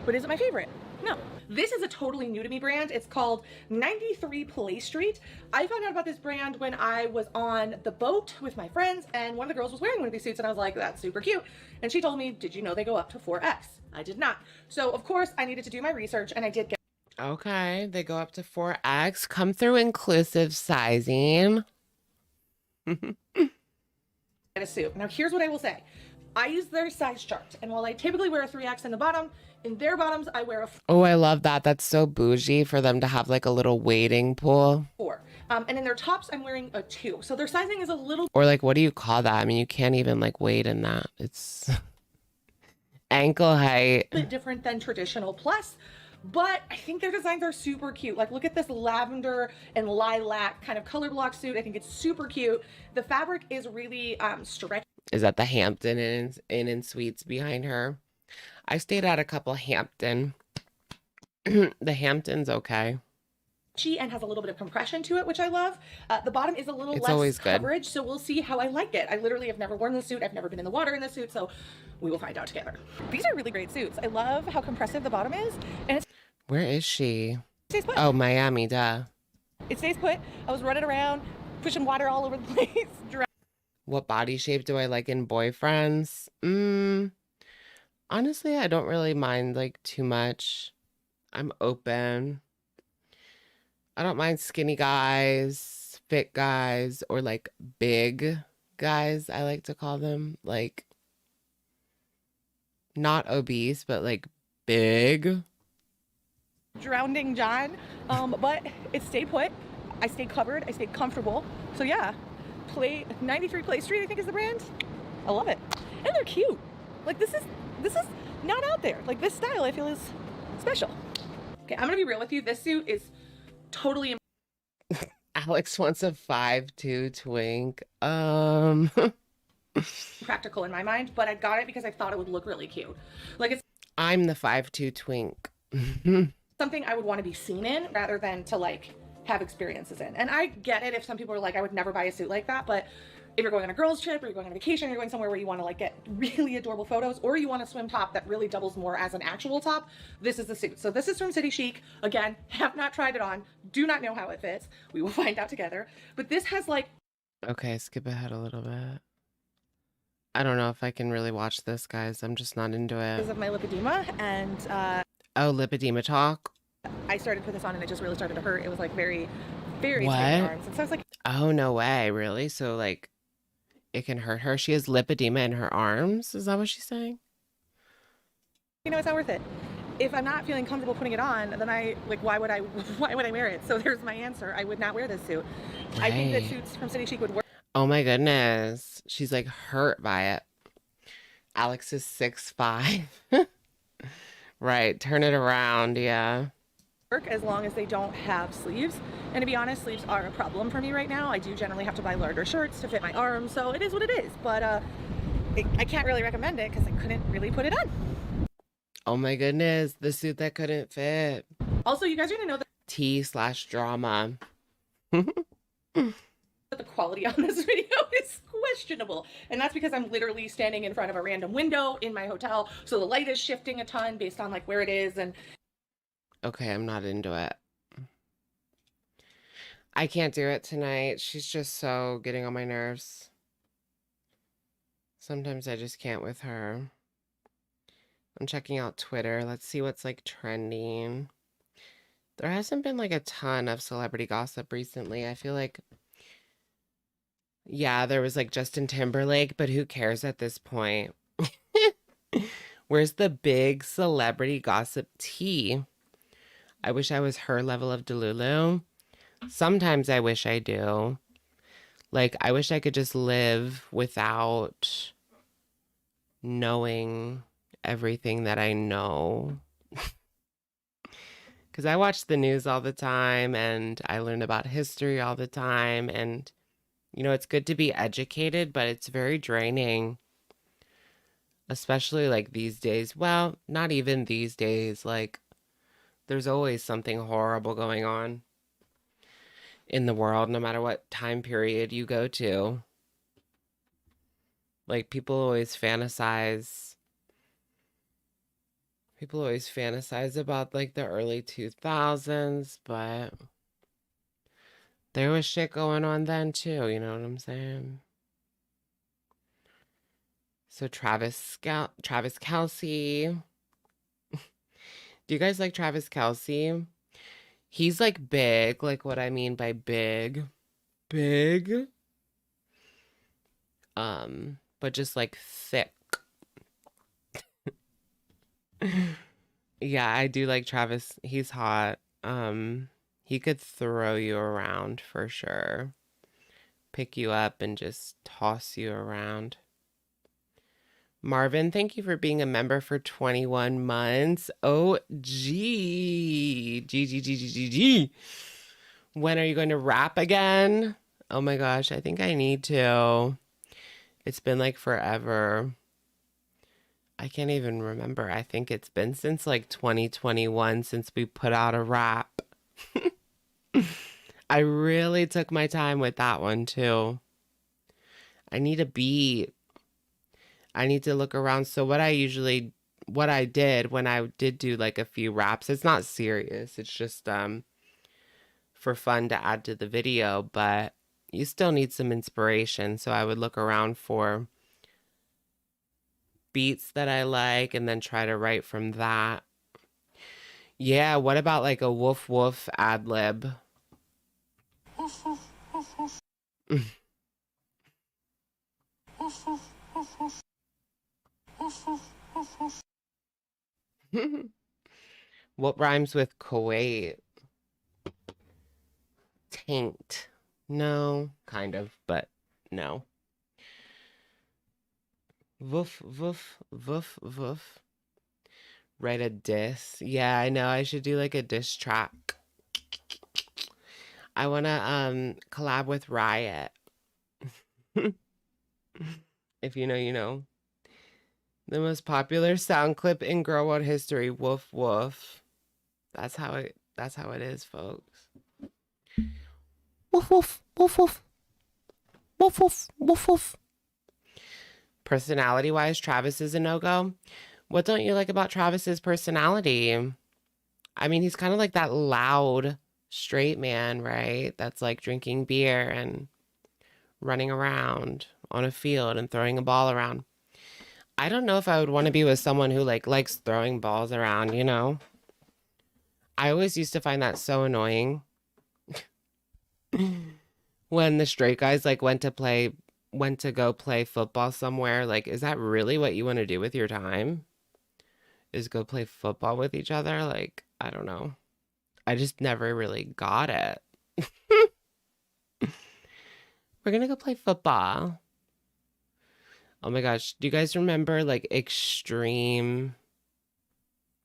But is it my favorite? No. This is a totally new to me brand. It's called 93 Play Street. I found out about this brand when I was on the boat with my friends and one of the girls was wearing one of these suits and I was like, that's super cute. And she told me, did you know they go up to 4X? I did not. So of course I needed to do my research and I did get. Okay, they go up to 4X. Come through inclusive sizing. A suit. Now here's what I will say. I use their size chart, and while I typically wear a 3X in the bottom, In their bottoms, I wear a Oh, I love that. That's so bougie for them to have like a little wading pool. 4. And in their tops, I'm wearing a 2. So their sizing is a little Or like, what do you call that? I mean, you can't even like wade in that. It's ankle height. bit different than traditional plus, but I think their designs are super cute. Like, look at this lavender and lilac kind of color block suit. I think it's super cute. The fabric is really stretchy. Is that the Hampton Inn Suites behind her? I stayed at a couple Hampton. The Hampton's okay. And has a little bit of compression to it, which I love. The bottom is a little It's less always good. coverage, so we'll see how I like it. I literally have never worn this suit. I've never been in the water in this suit, so we will find out together. These are really great suits. I love how compressive the bottom is, and it Where is she? stays put. Oh, Miami, duh. It stays put. I was running around, pushing water all over the place. What body shape do I like in boyfriends? Honestly, I don't really mind like too much. I'm open. I don't mind skinny guys, fit guys, or like big guys, I like to call them. Like, not obese, but like big. Drowning John, but it stayed put. I stayed covered. I stayed comfortable. So yeah, 93 Play Street, I think is the brand. I love it, and they're cute. Like this is not out there. Like this style, I feel is special. Okay, I'm gonna be real with you. This suit is totally. Alex wants a 5'2" twink. Practical in my mind, but I got it because I thought it would look really cute. Like it's I'm the 5'2" twink. something I would want to be seen in rather than to like have experiences in. And I get it if some people are like, I would never buy a suit like that, but if you're going on a girls trip or you're going on vacation, you're going somewhere where you want to like get really adorable photos, or you want a swim top that really doubles more as an actual top, this is the suit. So this is from City Chic. Again, have not tried it on, do not know how it fits. We will find out together. But this has like Okay, skip ahead a little bit. I don't know if I can really watch this, guys. I'm just not into it. because of my lipedema, and Oh, lipedema talk? I started to put this on and it just really started to hurt. It was like very tight What? arms. And so I was like, Oh, no way. Really? So, like, it can hurt her? She has lipedema in her arms? Is that what she's saying? you know, it's not worth it. If I'm not feeling comfortable putting it on, then why would I wear it? So there's my answer. I would not wear this suit. I think that Right. suits from City Chic would work. Oh, my goodness. She's, like, hurt by it. Alex is 6'5". Right. Turn it around. Yeah. As long as they don't have sleeves. And to be honest, sleeves are a problem for me right now. I do generally have to buy larger shirts to fit my arms, so it is what it is. But I can't really recommend it because I couldn't really put it on. Oh, my goodness. The suit that couldn't fit. Also, you guys are gonna know that T/drama. the quality on this video is questionable, and that's because I'm literally standing in front of a random window in my hotel, so the light is shifting a ton based on like where it is. And Okay, I'm not into it. I can't do it tonight. She's just so getting on my nerves. Sometimes I just can't with her. I'm checking out Twitter. Let's see what's like trending. There hasn't been like a ton of celebrity gossip recently. I feel like, yeah, there was like Justin Timberlake, but who cares at this point? Where's the big celebrity gossip tea? I wish I was her level of Delulu. Sometimes I wish I do. Like, I wish I could just live without knowing everything that I know. Because I watch the news all the time and I learn about history all the time. And, you know, it's good to be educated, but it's very draining. Especially like these days. Well, not even these days. Like, there's always something horrible going on in the world, no matter what time period you go to. Like, people always fantasize about like the early 2000s, but there was shit going on then too, you know what I'm saying? So Travis Kelce. Do you guys like Travis Kelce? He's like big, like what I mean by big. Big. But just like thick. Yeah, I do like Travis. He's hot. He could throw you around for sure. Pick you up and just toss you around. Marvin, thank you for being a member for 21 months. Oh, gee. G. When are you going to rap again? Oh my gosh, I think I need to. It's been like forever. I can't even remember. I think it's been since like 2021 since we put out a rap. I really took my time with that one too. I need a beat. I need to look around. So what I did when I did do like a few raps, it's not serious. It's just for fun to add to the video, but you still need some inspiration. So I would look around for beats that I like and then try to write from that. Yeah, what about like a woof woof ad lib? What rhymes with Kuwait? Taint. No, kind of, but no. Woof, woof, woof, woof. Write a diss. Yeah, I know. I should do like a diss track. I want to collab with Riot. If you know, you know. The most popular sound clip in Girl World history. Woof, woof. That's how it is, folks. Woof, woof, woof, woof. Woof, woof, woof, woof. Personality-wise, Travis is a no-go. What don't you like about Travis's personality? I mean, he's kind of like that loud straight man, right? That's like drinking beer and running around on a field and throwing a ball around. I don't know if I would want to be with someone who like likes throwing balls around, you know? I always used to find that so annoying. When the straight guys like went to go play football somewhere, like, is that really what you want to do with your time? Is go play football with each other? Like, I don't know. I just never really got it. We're gonna go play football. Oh my gosh. Do you guys remember like extreme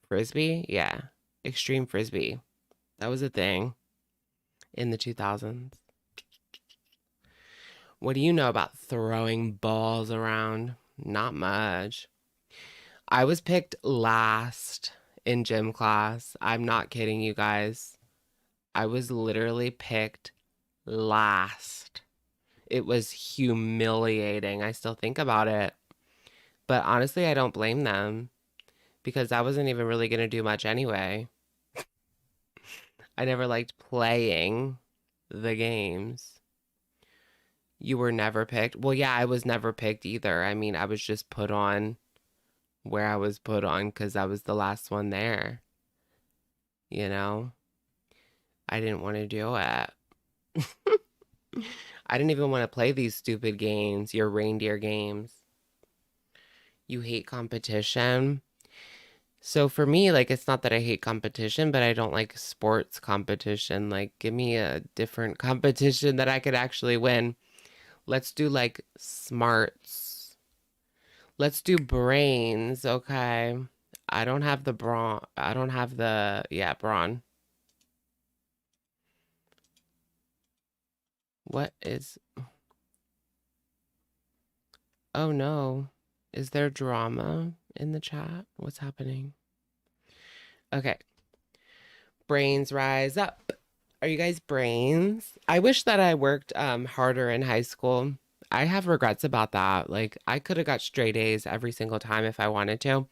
frisbee? Yeah. Extreme frisbee. That was a thing in the 2000s. What do you know about throwing balls around? Not much. I was picked last in gym class. I'm not kidding you guys. I was literally picked last. It was humiliating. I still think about it. But honestly, I don't blame them because I wasn't even really going to do much anyway. I never liked playing the games. You were never picked? Well, yeah, I was never picked either. I mean, I was just put on where I was put on because I was the last one there. You know? I didn't want to do it. I didn't even want to play these stupid games, your reindeer games. You hate competition. So for me, like, it's not that I hate competition, but I don't like sports competition. Like, give me a different competition that I could actually win. Let's do like smarts. Let's do brains, okay? I don't have the brawn. I don't have the, yeah, brawn. What is... Oh no. Is there drama in the chat? What's happening? Okay. Brains rise up. Are you guys brains? I wish that I worked harder in high school. I have regrets about that. Like, I could have got straight A's every single time if I wanted to.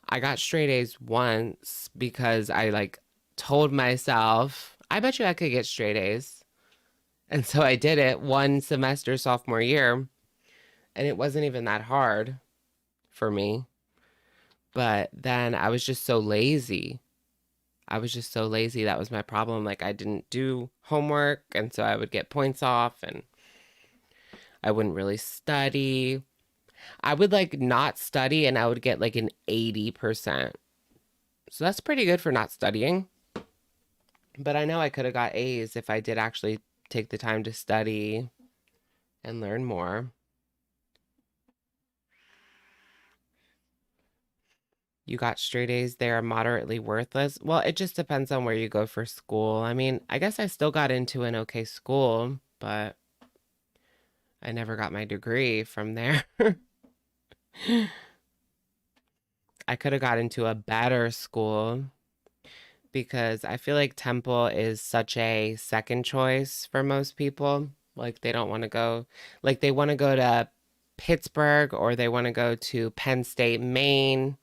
I got straight A's once because I, like, told myself, I bet you I could get straight A's. And so I did it one semester sophomore year. And it wasn't even that hard for me. But then I was just so lazy. That was my problem. Like, I didn't do homework, and so I would get points off, and I wouldn't really study. I would, like, not study, and I would get, like, an 80%. So that's pretty good for not studying. But I know I could have got A's if I did actually take the time to study and learn more. You got straight A's, they are moderately worthless. Well, it just depends on where you go for school. I mean, I guess I still got into an okay school, but I never got my degree from there. I could have got into a better school because I feel like Temple is such a second choice for most people. Like they don't want to go, like they want to go to Pittsburgh or they want to go to Penn State, Maine.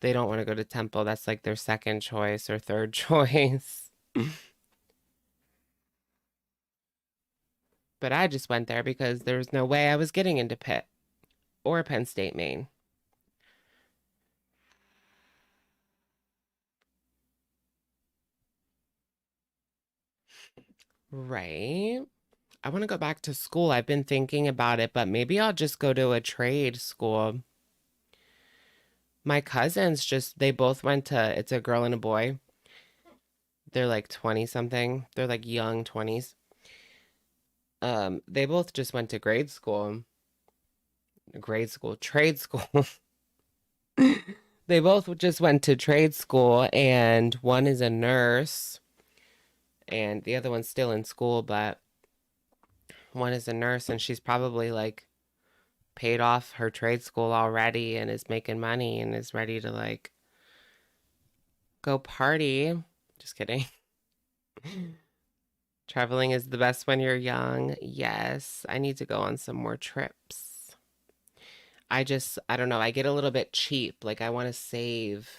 They don't want to go to Temple. That's like their second choice or third choice. But I just went there because there was no way I was getting into Pitt or Penn State, Maine. Right. I want to go back to school. I've been thinking about it, but maybe I'll just go to a trade school. My cousins just, they both went to, it's a girl and a boy. They're like 20 something. They're like young 20s. They both just went to trade school, trade school. They both just went to trade school, and one is a nurse, and the other one's still in school, but one is a nurse, and she's probably like paid off her trade school already and is making money and is ready to like go party. Just kidding. Traveling is the best when you're young. Yes, I need to go on some more trips. I don't know. I get a little bit cheap. Like I want to save.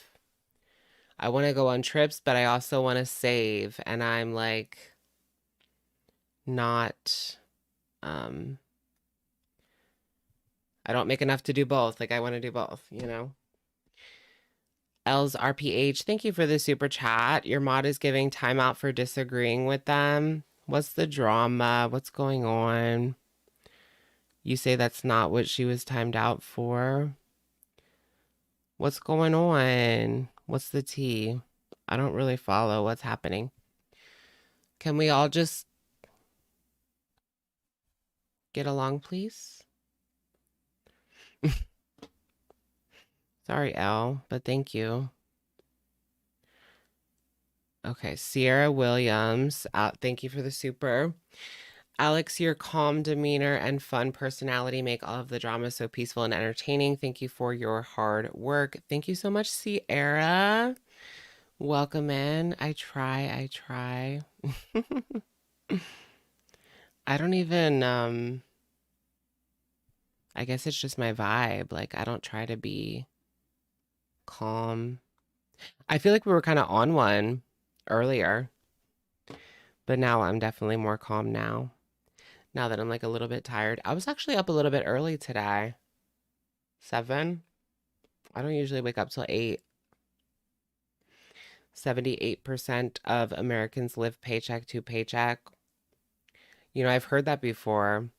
I want to go on trips, but I also want to save. And I'm like not, I don't make enough to do both. Like I want to do both, you know? L's RPH, thank you for the super chat. Your mod is giving time out for disagreeing with them. What's the drama? What's going on? You say that's not what she was timed out for. What's going on? What's the tea? I don't really follow what's happening. Can we all just get along, please? Sorry, L, but thank you. Okay, Sierra Williams, thank you for the super. Alex, your calm demeanor and fun personality make all of the drama so peaceful and entertaining. Thank you for your hard work. Thank you so much, Sierra. Welcome in. I try. I don't even, I guess it's just my vibe. Like, I don't try to be calm. I feel like we were kind of on one earlier, but now I'm definitely more calm now. Now that I'm like a little bit tired. I was actually up a little bit early today. 7. I don't usually wake up till 8. 78% of Americans live paycheck to paycheck. You know, I've heard that before.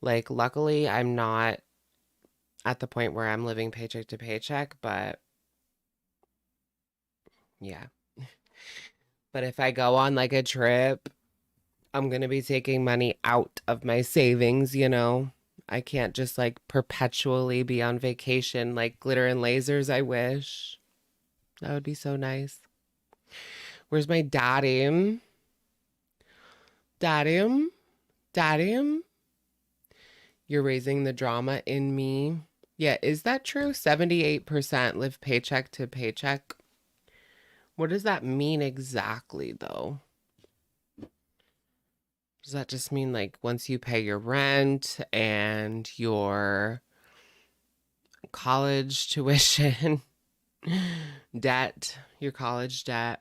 Like, luckily, I'm not at the point where I'm living paycheck to paycheck, but yeah. But if I go on like a trip, I'm going to be taking money out of my savings, you know? I can't just like perpetually be on vacation like glitter and lasers. I wish. That would be so nice. Where's my daddy? Daddy? You're raising the drama in me. Yeah, is that true? 78% live paycheck to paycheck. What does that mean exactly, though? Does that just mean like once you pay your rent and your college tuition, debt, your college debt,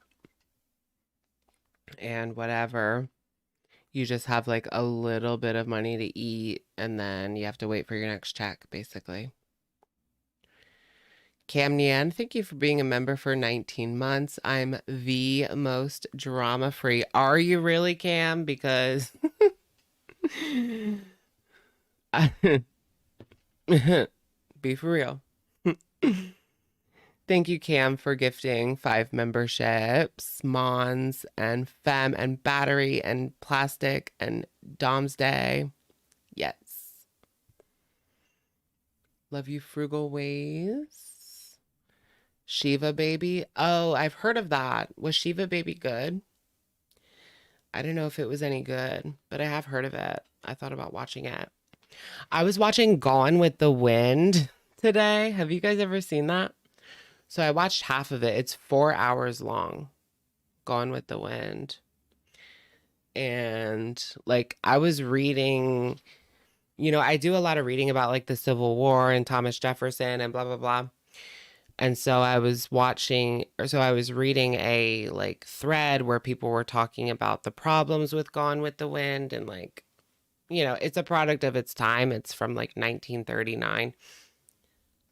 and whatever, you just have like a little bit of money to eat and then you have to wait for your next check, basically. Cam Nian, thank you for being a member for 19 months. I'm the most drama-free. Are you really, Cam? Because be for real. Thank you, Cam, for gifting 5 memberships. Mons and Femme and Battery and Plastic and Dom's Day. Yes. Love you, Frugal Ways. Shiva Baby. Oh, I've heard of that. Was Shiva Baby good? I don't know if it was any good, but I have heard of it. I thought about watching it. I was watching Gone with the Wind today. Have you guys ever seen that? So I watched half of it. It's 4 hours long. Gone with the Wind. And like I was reading, I do a lot of reading about like the Civil War and Thomas Jefferson and blah blah blah. And so I was reading a like thread where people were talking about the problems with Gone with the Wind and like, it's a product of its time. It's from like 1939.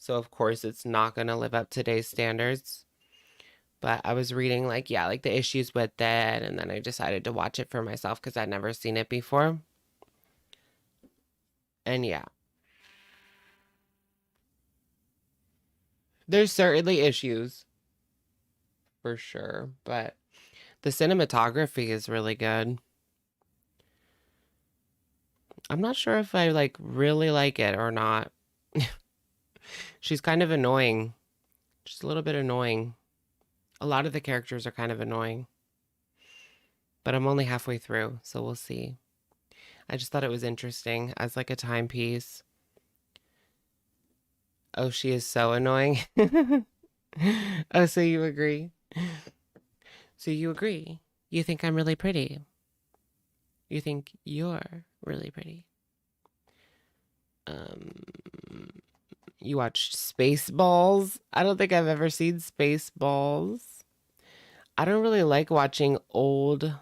So of course it's not going to live up to today's standards. But I was reading like the issues with it, and then I decided to watch it for myself because I'd never seen it before. And yeah. There's certainly issues for sure, but the cinematography is really good. I'm not sure if I like really like it or not. She's kind of annoying. Just a little bit annoying. A lot of the characters are kind of annoying. But I'm only halfway through, so we'll see. I just thought it was interesting as like a timepiece. Oh, she is so annoying. Oh, so you agree? So you agree? You think I'm really pretty? You think you're really pretty? You watched Spaceballs? I don't think I've ever seen Spaceballs. I don't really like watching old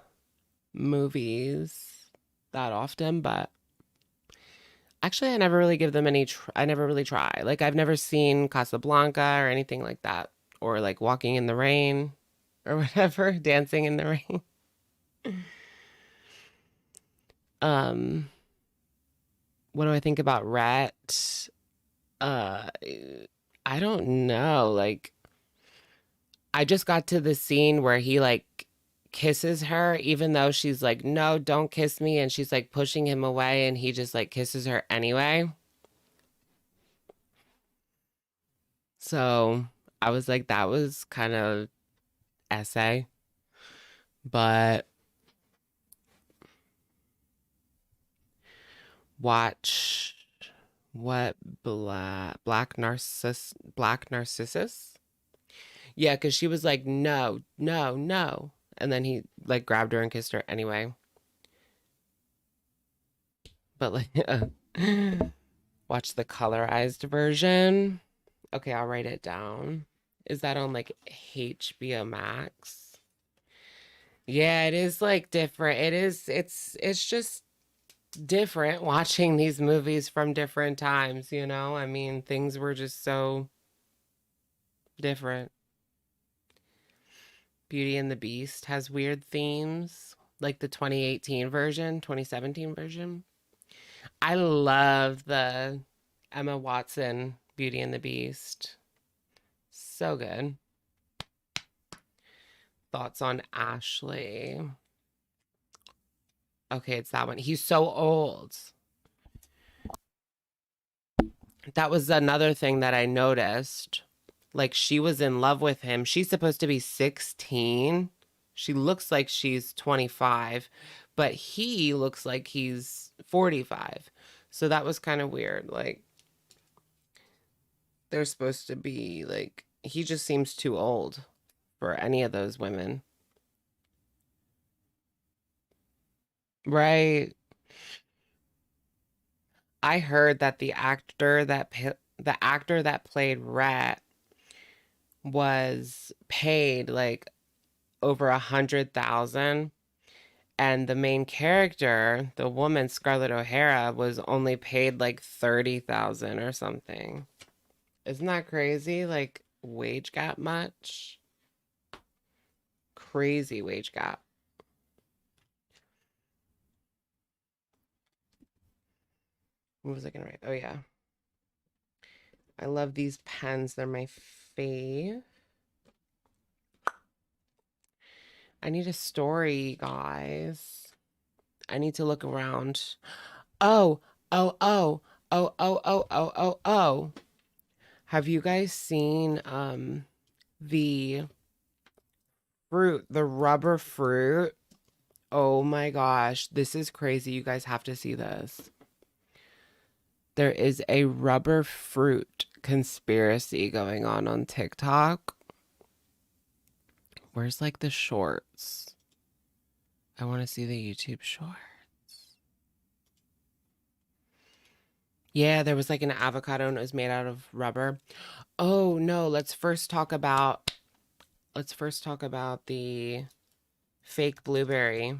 movies that often, but actually I never really give them I never really try. Like I've never seen Casablanca or anything like that, or like Walking in the Rain or whatever, Dancing in the Rain. What do I think about Rhett? I don't know. Like, I just got to the scene where he like kisses her, even though she's like, no, don't kiss me. And she's like pushing him away, and he just like kisses her anyway. So I was like, that was kind of essay. But watch what Black Narcissus? Yeah, because she was like, no, no, no. And then he like grabbed her and kissed her anyway. But like, watch the colorized version. Okay, I'll write it down. Is that on like HBO Max? Yeah, it is like different. It's just different watching these movies from different times, I mean, things were just so different. Beauty and the Beast has weird themes, like the 2018 version, 2017 version. I love the Emma Watson Beauty and the Beast. So good. Thoughts on Ashley? Okay, it's that one. He's so old. That was another thing that I noticed. Like, she was in love with him. She's supposed to be 16. She looks like she's 25, but he looks like he's 45. So that was kind of weird. Like, they're supposed to be, like, he just seems too old for any of those women. Right. I heard that the actor that played Rat was paid like over 100,000, and the main character, the woman Scarlett O'Hara, was only paid like 30,000 or something. Isn't that crazy? Like, wage gap much? Crazy wage gap. What was I gonna write? Oh yeah. I love these pens. They're my fave. I need a story, guys. I need to look around. Oh, oh, oh, oh, oh, oh, oh, oh, oh. Have you guys seen the fruit, the rubber fruit? Oh my gosh, this is crazy. You guys have to see this. There is a rubber fruit conspiracy going on TikTok. Where's like the shorts? I want to see the YouTube shorts. Yeah, there was like an avocado and it was made out of rubber. Oh no, let's first talk about the fake blueberry.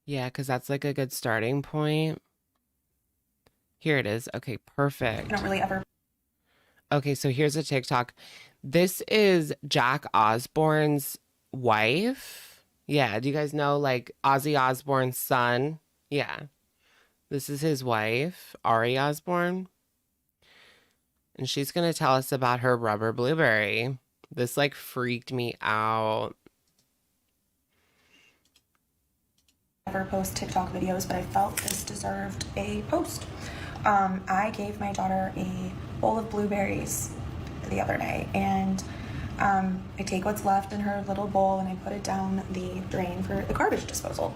Yeah, because that's like a good starting point. Here it is. Okay, perfect. I don't really ever. Okay, so here's a TikTok. This is Jack Osbourne's wife. Yeah, do you guys know like Ozzy Osbourne's son? Yeah. This is his wife, Ari Osbourne. And she's going to tell us about her rubber blueberry. This like freaked me out. Ever post TikTok videos, but I felt this deserved a post. I gave my daughter a bowl of blueberries the other day, and I take what's left in her little bowl and I put it down the drain for the garbage disposal.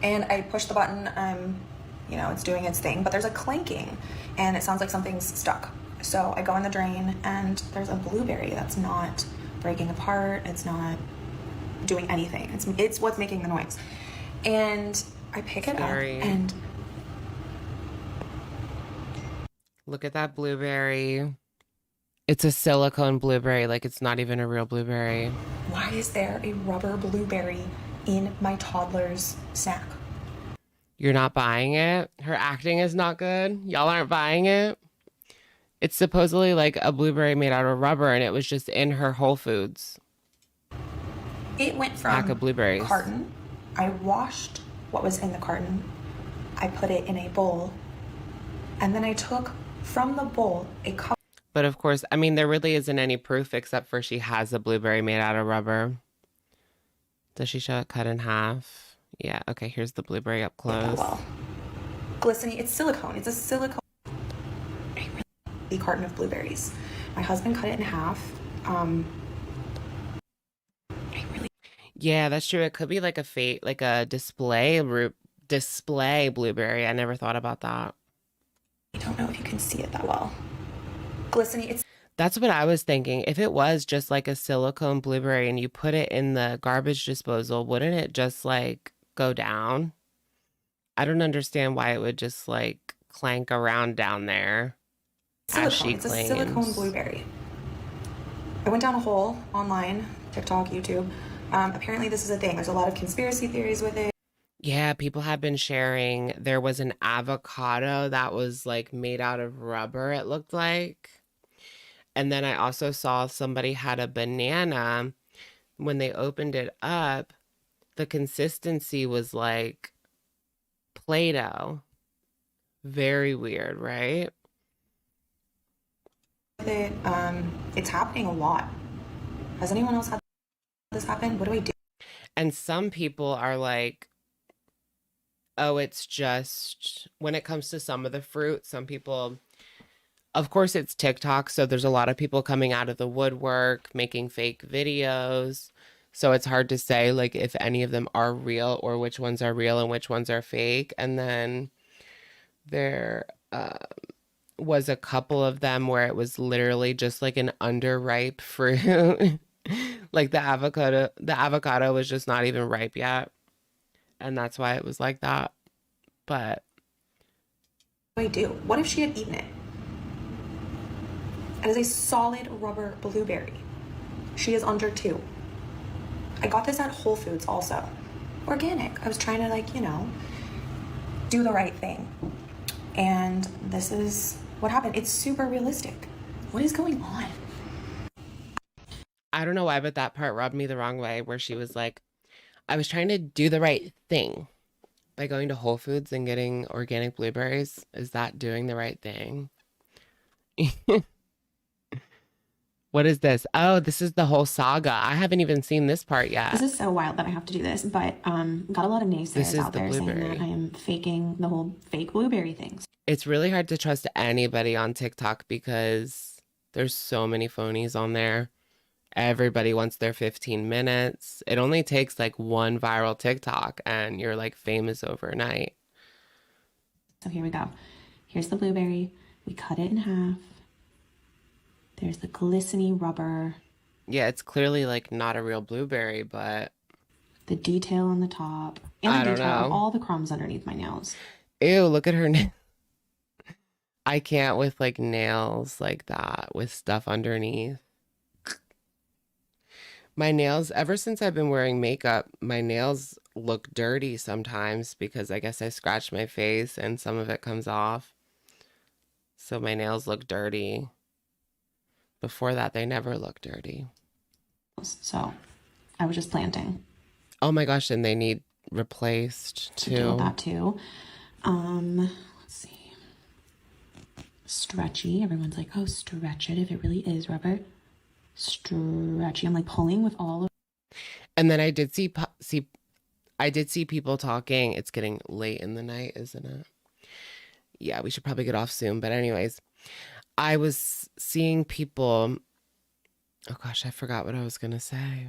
And I push the button, you know, it's doing its thing, but there's a clanking and it sounds like something's stuck. So I go in the drain and there's a blueberry that's not breaking apart. It's not doing anything. It's what's making the noise. And I pick it up and look at that blueberry. It's a silicone blueberry, like it's not even a real blueberry. Why is there a rubber blueberry in my toddler's snack? You're not buying it? Her acting is not good? Y'all aren't buying it? It's supposedly like a blueberry made out of rubber and it was just in her Whole Foods. It went from pack of blueberries. Carton. I washed what was in the carton. I put it in a bowl. And then I took from the bowl a cup. But of course, I mean, there really isn't any proof except for she has a blueberry made out of rubber. Does she show it cut in half? Yeah, okay, here's the blueberry up close. Well, glistening, it's silicone. It's a silicone. The carton of blueberries. My husband cut it in half. Yeah, that's true. It could be like a display blueberry. I never thought about that. I don't know if you can see it that well. Glistening, That's what I was thinking. If it was just like a silicone blueberry and you put it in the garbage disposal, wouldn't it just like go down? I don't understand why it would just like clank around down there. Silicone. It's a silicone blueberry. I went down a hole online, TikTok, YouTube. Apparently this is a thing. There's a lot of conspiracy theories with it. Yeah, people have been sharing. There was an avocado that was like made out of rubber, it looked like. And then I also saw somebody had a banana. When they opened it up, the consistency was like Play-Doh. Very weird, right? It's happening a lot. Has anyone else had this happen? What do I do? And some people are like, oh, it's just when it comes to some of the fruit, some people, of course, it's TikTok. So there's a lot of people coming out of the woodwork, making fake videos. So it's hard to say like if any of them are real or which ones are real and which ones are fake. And then there was a couple of them where it was literally just like an underripe fruit. Like the avocado was just not even ripe yet. And that's why it was like that. But what do I do? What if she had eaten it? It is a solid rubber blueberry. She is under 2. I got this at Whole Foods also. Organic. I was trying to like, you know, do the right thing. And this is what happened. It's super realistic. What is going on? I don't know why, but that part rubbed me the wrong way where she was like, I was trying to do the right thing by going to Whole Foods and getting organic blueberries. Is that doing the right thing? What is this? Oh, this is the whole saga. I haven't even seen this part yet. This is so wild that I have to do this, but got a lot of naysayers out there saying that I am faking the whole fake blueberry things. It's really hard to trust anybody on TikTok because there's so many phonies on there. Everybody wants their 15 minutes. It only takes like one viral TikTok and you're like famous overnight. So here we go. Here's the blueberry. We cut it in half. There's the glistening rubber. Yeah, it's clearly like not a real blueberry, but the detail on the top and the detail of all the crumbs underneath my nails. Ew, look at her nails. I can't with like nails like that with stuff underneath. My nails, ever since I've been wearing makeup, my nails look dirty sometimes because I guess I scratched my face and some of it comes off. So my nails look dirty. Before that, they never looked dirty. So I was just planting. Oh my gosh, and they need replaced too. Deal with that too. Let's see. Stretchy. Everyone's like, oh, stretch it if it really is rubber. Stretchy. I'm like pulling with all of. And then I did see people talking. It's getting late in the night, isn't it? Yeah, we should probably get off soon. But anyways, I was seeing people. Oh gosh, I forgot what I was gonna say.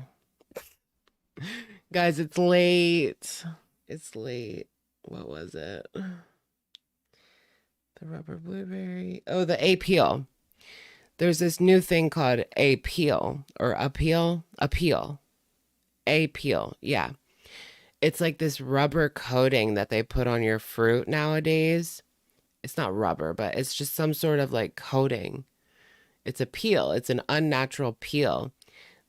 Guys, it's late. It's late. What was it? The rubber blueberry. Oh, the appeal. There's this new thing called appeal or appeal. Yeah. It's like this rubber coating that they put on your fruit nowadays. It's not rubber, but it's just some sort of like coating. It's a peel. It's an unnatural peel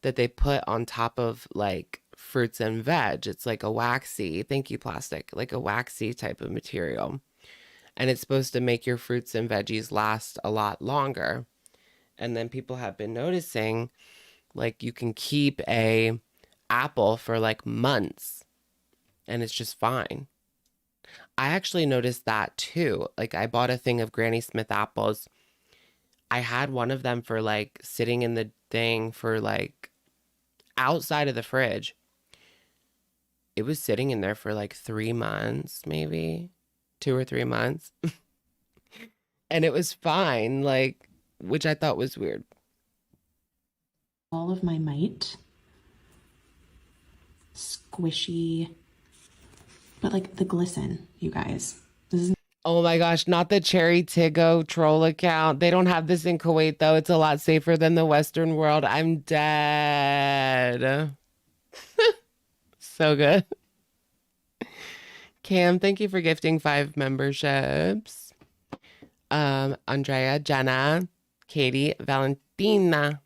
that they put on top of like fruits and veg. It's like a waxy, thank you plastic, like a waxy type of material. And it's supposed to make your fruits and veggies last a lot longer. And then people have been noticing like you can keep a apple for like months and it's just fine. I actually noticed that too. Like I bought a thing of Granny Smith apples. I had one of them for like sitting in the thing for like outside of the fridge. It was sitting in there for like 3 months, maybe 2 or 3 months. And it was fine, like, which I thought was weird. All of my might. Squishy. But like the glisten, you guys. This is. Oh my gosh, not the Cherry Tigo troll account. They don't have this in Kuwait though. It's a lot safer than the Western world. I'm dead. So good. Cam, thank you for gifting 5 memberships. Andrea, Jenna, Katie, Valentina,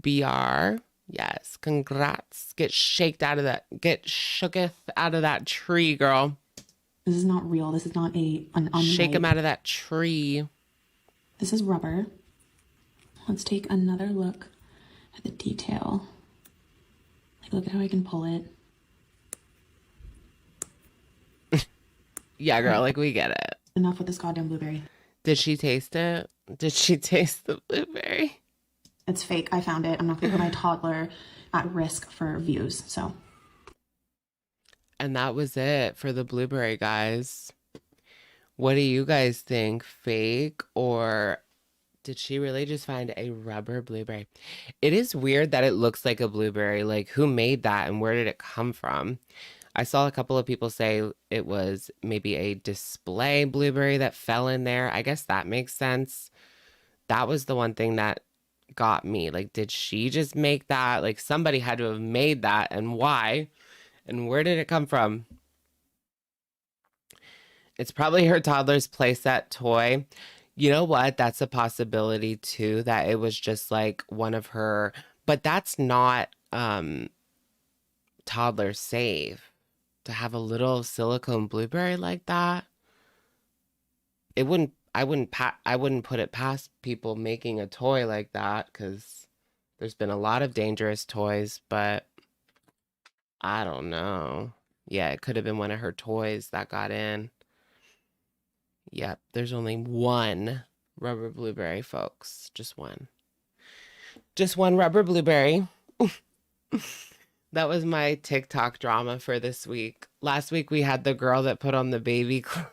BR. Yes, congrats. Get shooketh out of that tree, girl. This is not real. This is not an shake him out of that tree. This is rubber. Let's take another look at the detail. Like, look at how I can pull it. Yeah, girl, like we get it. Enough with this goddamn blueberry. Did she taste it? Did she taste the blueberry? It's fake. I found it. I'm not going to put my toddler at risk for views, so. And that was it for the blueberry, guys. What do you guys think? Fake or did she really just find a rubber blueberry? It is weird that it looks like a blueberry. Like, who made that and where did it come from? I saw a couple of people say it was maybe a display blueberry that fell in there. I guess that makes sense. That was the one thing that got me. Like, did she just make that? Like, somebody had to have made that, and why? And where did it come from? It's probably her toddler's playset toy. You know what? That's a possibility too, that it was just like one of her, but that's not toddler safe to have a little silicone blueberry like that. I wouldn't put it past people making a toy like that, because there's been a lot of dangerous toys, but I don't know. Yeah, it could have been one of her toys that got in. Yep, there's only one rubber blueberry, folks. Just one. Just one rubber blueberry. That was my TikTok drama for this week. Last week we had the girl that put on the baby clothes.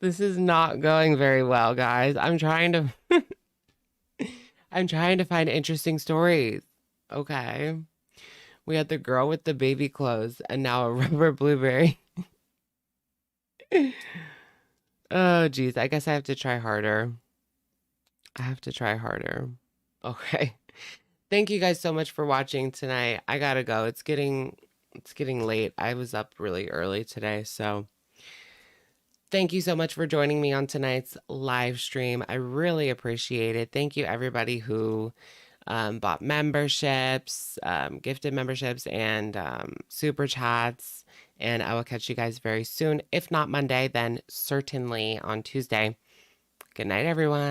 This is not going very well, guys. I'm trying to find interesting stories. Okay. We had the girl with the baby clothes and now a rubber blueberry. Oh, geez. I guess I have to try harder. Okay. Thank you guys so much for watching tonight. I gotta go. It's getting late. I was up really early today, so thank you so much for joining me on tonight's live stream. I really appreciate it. Thank you everybody who bought memberships, gifted memberships, and super chats. And I will catch you guys very soon. If not Monday, then certainly on Tuesday. Good night, everyone.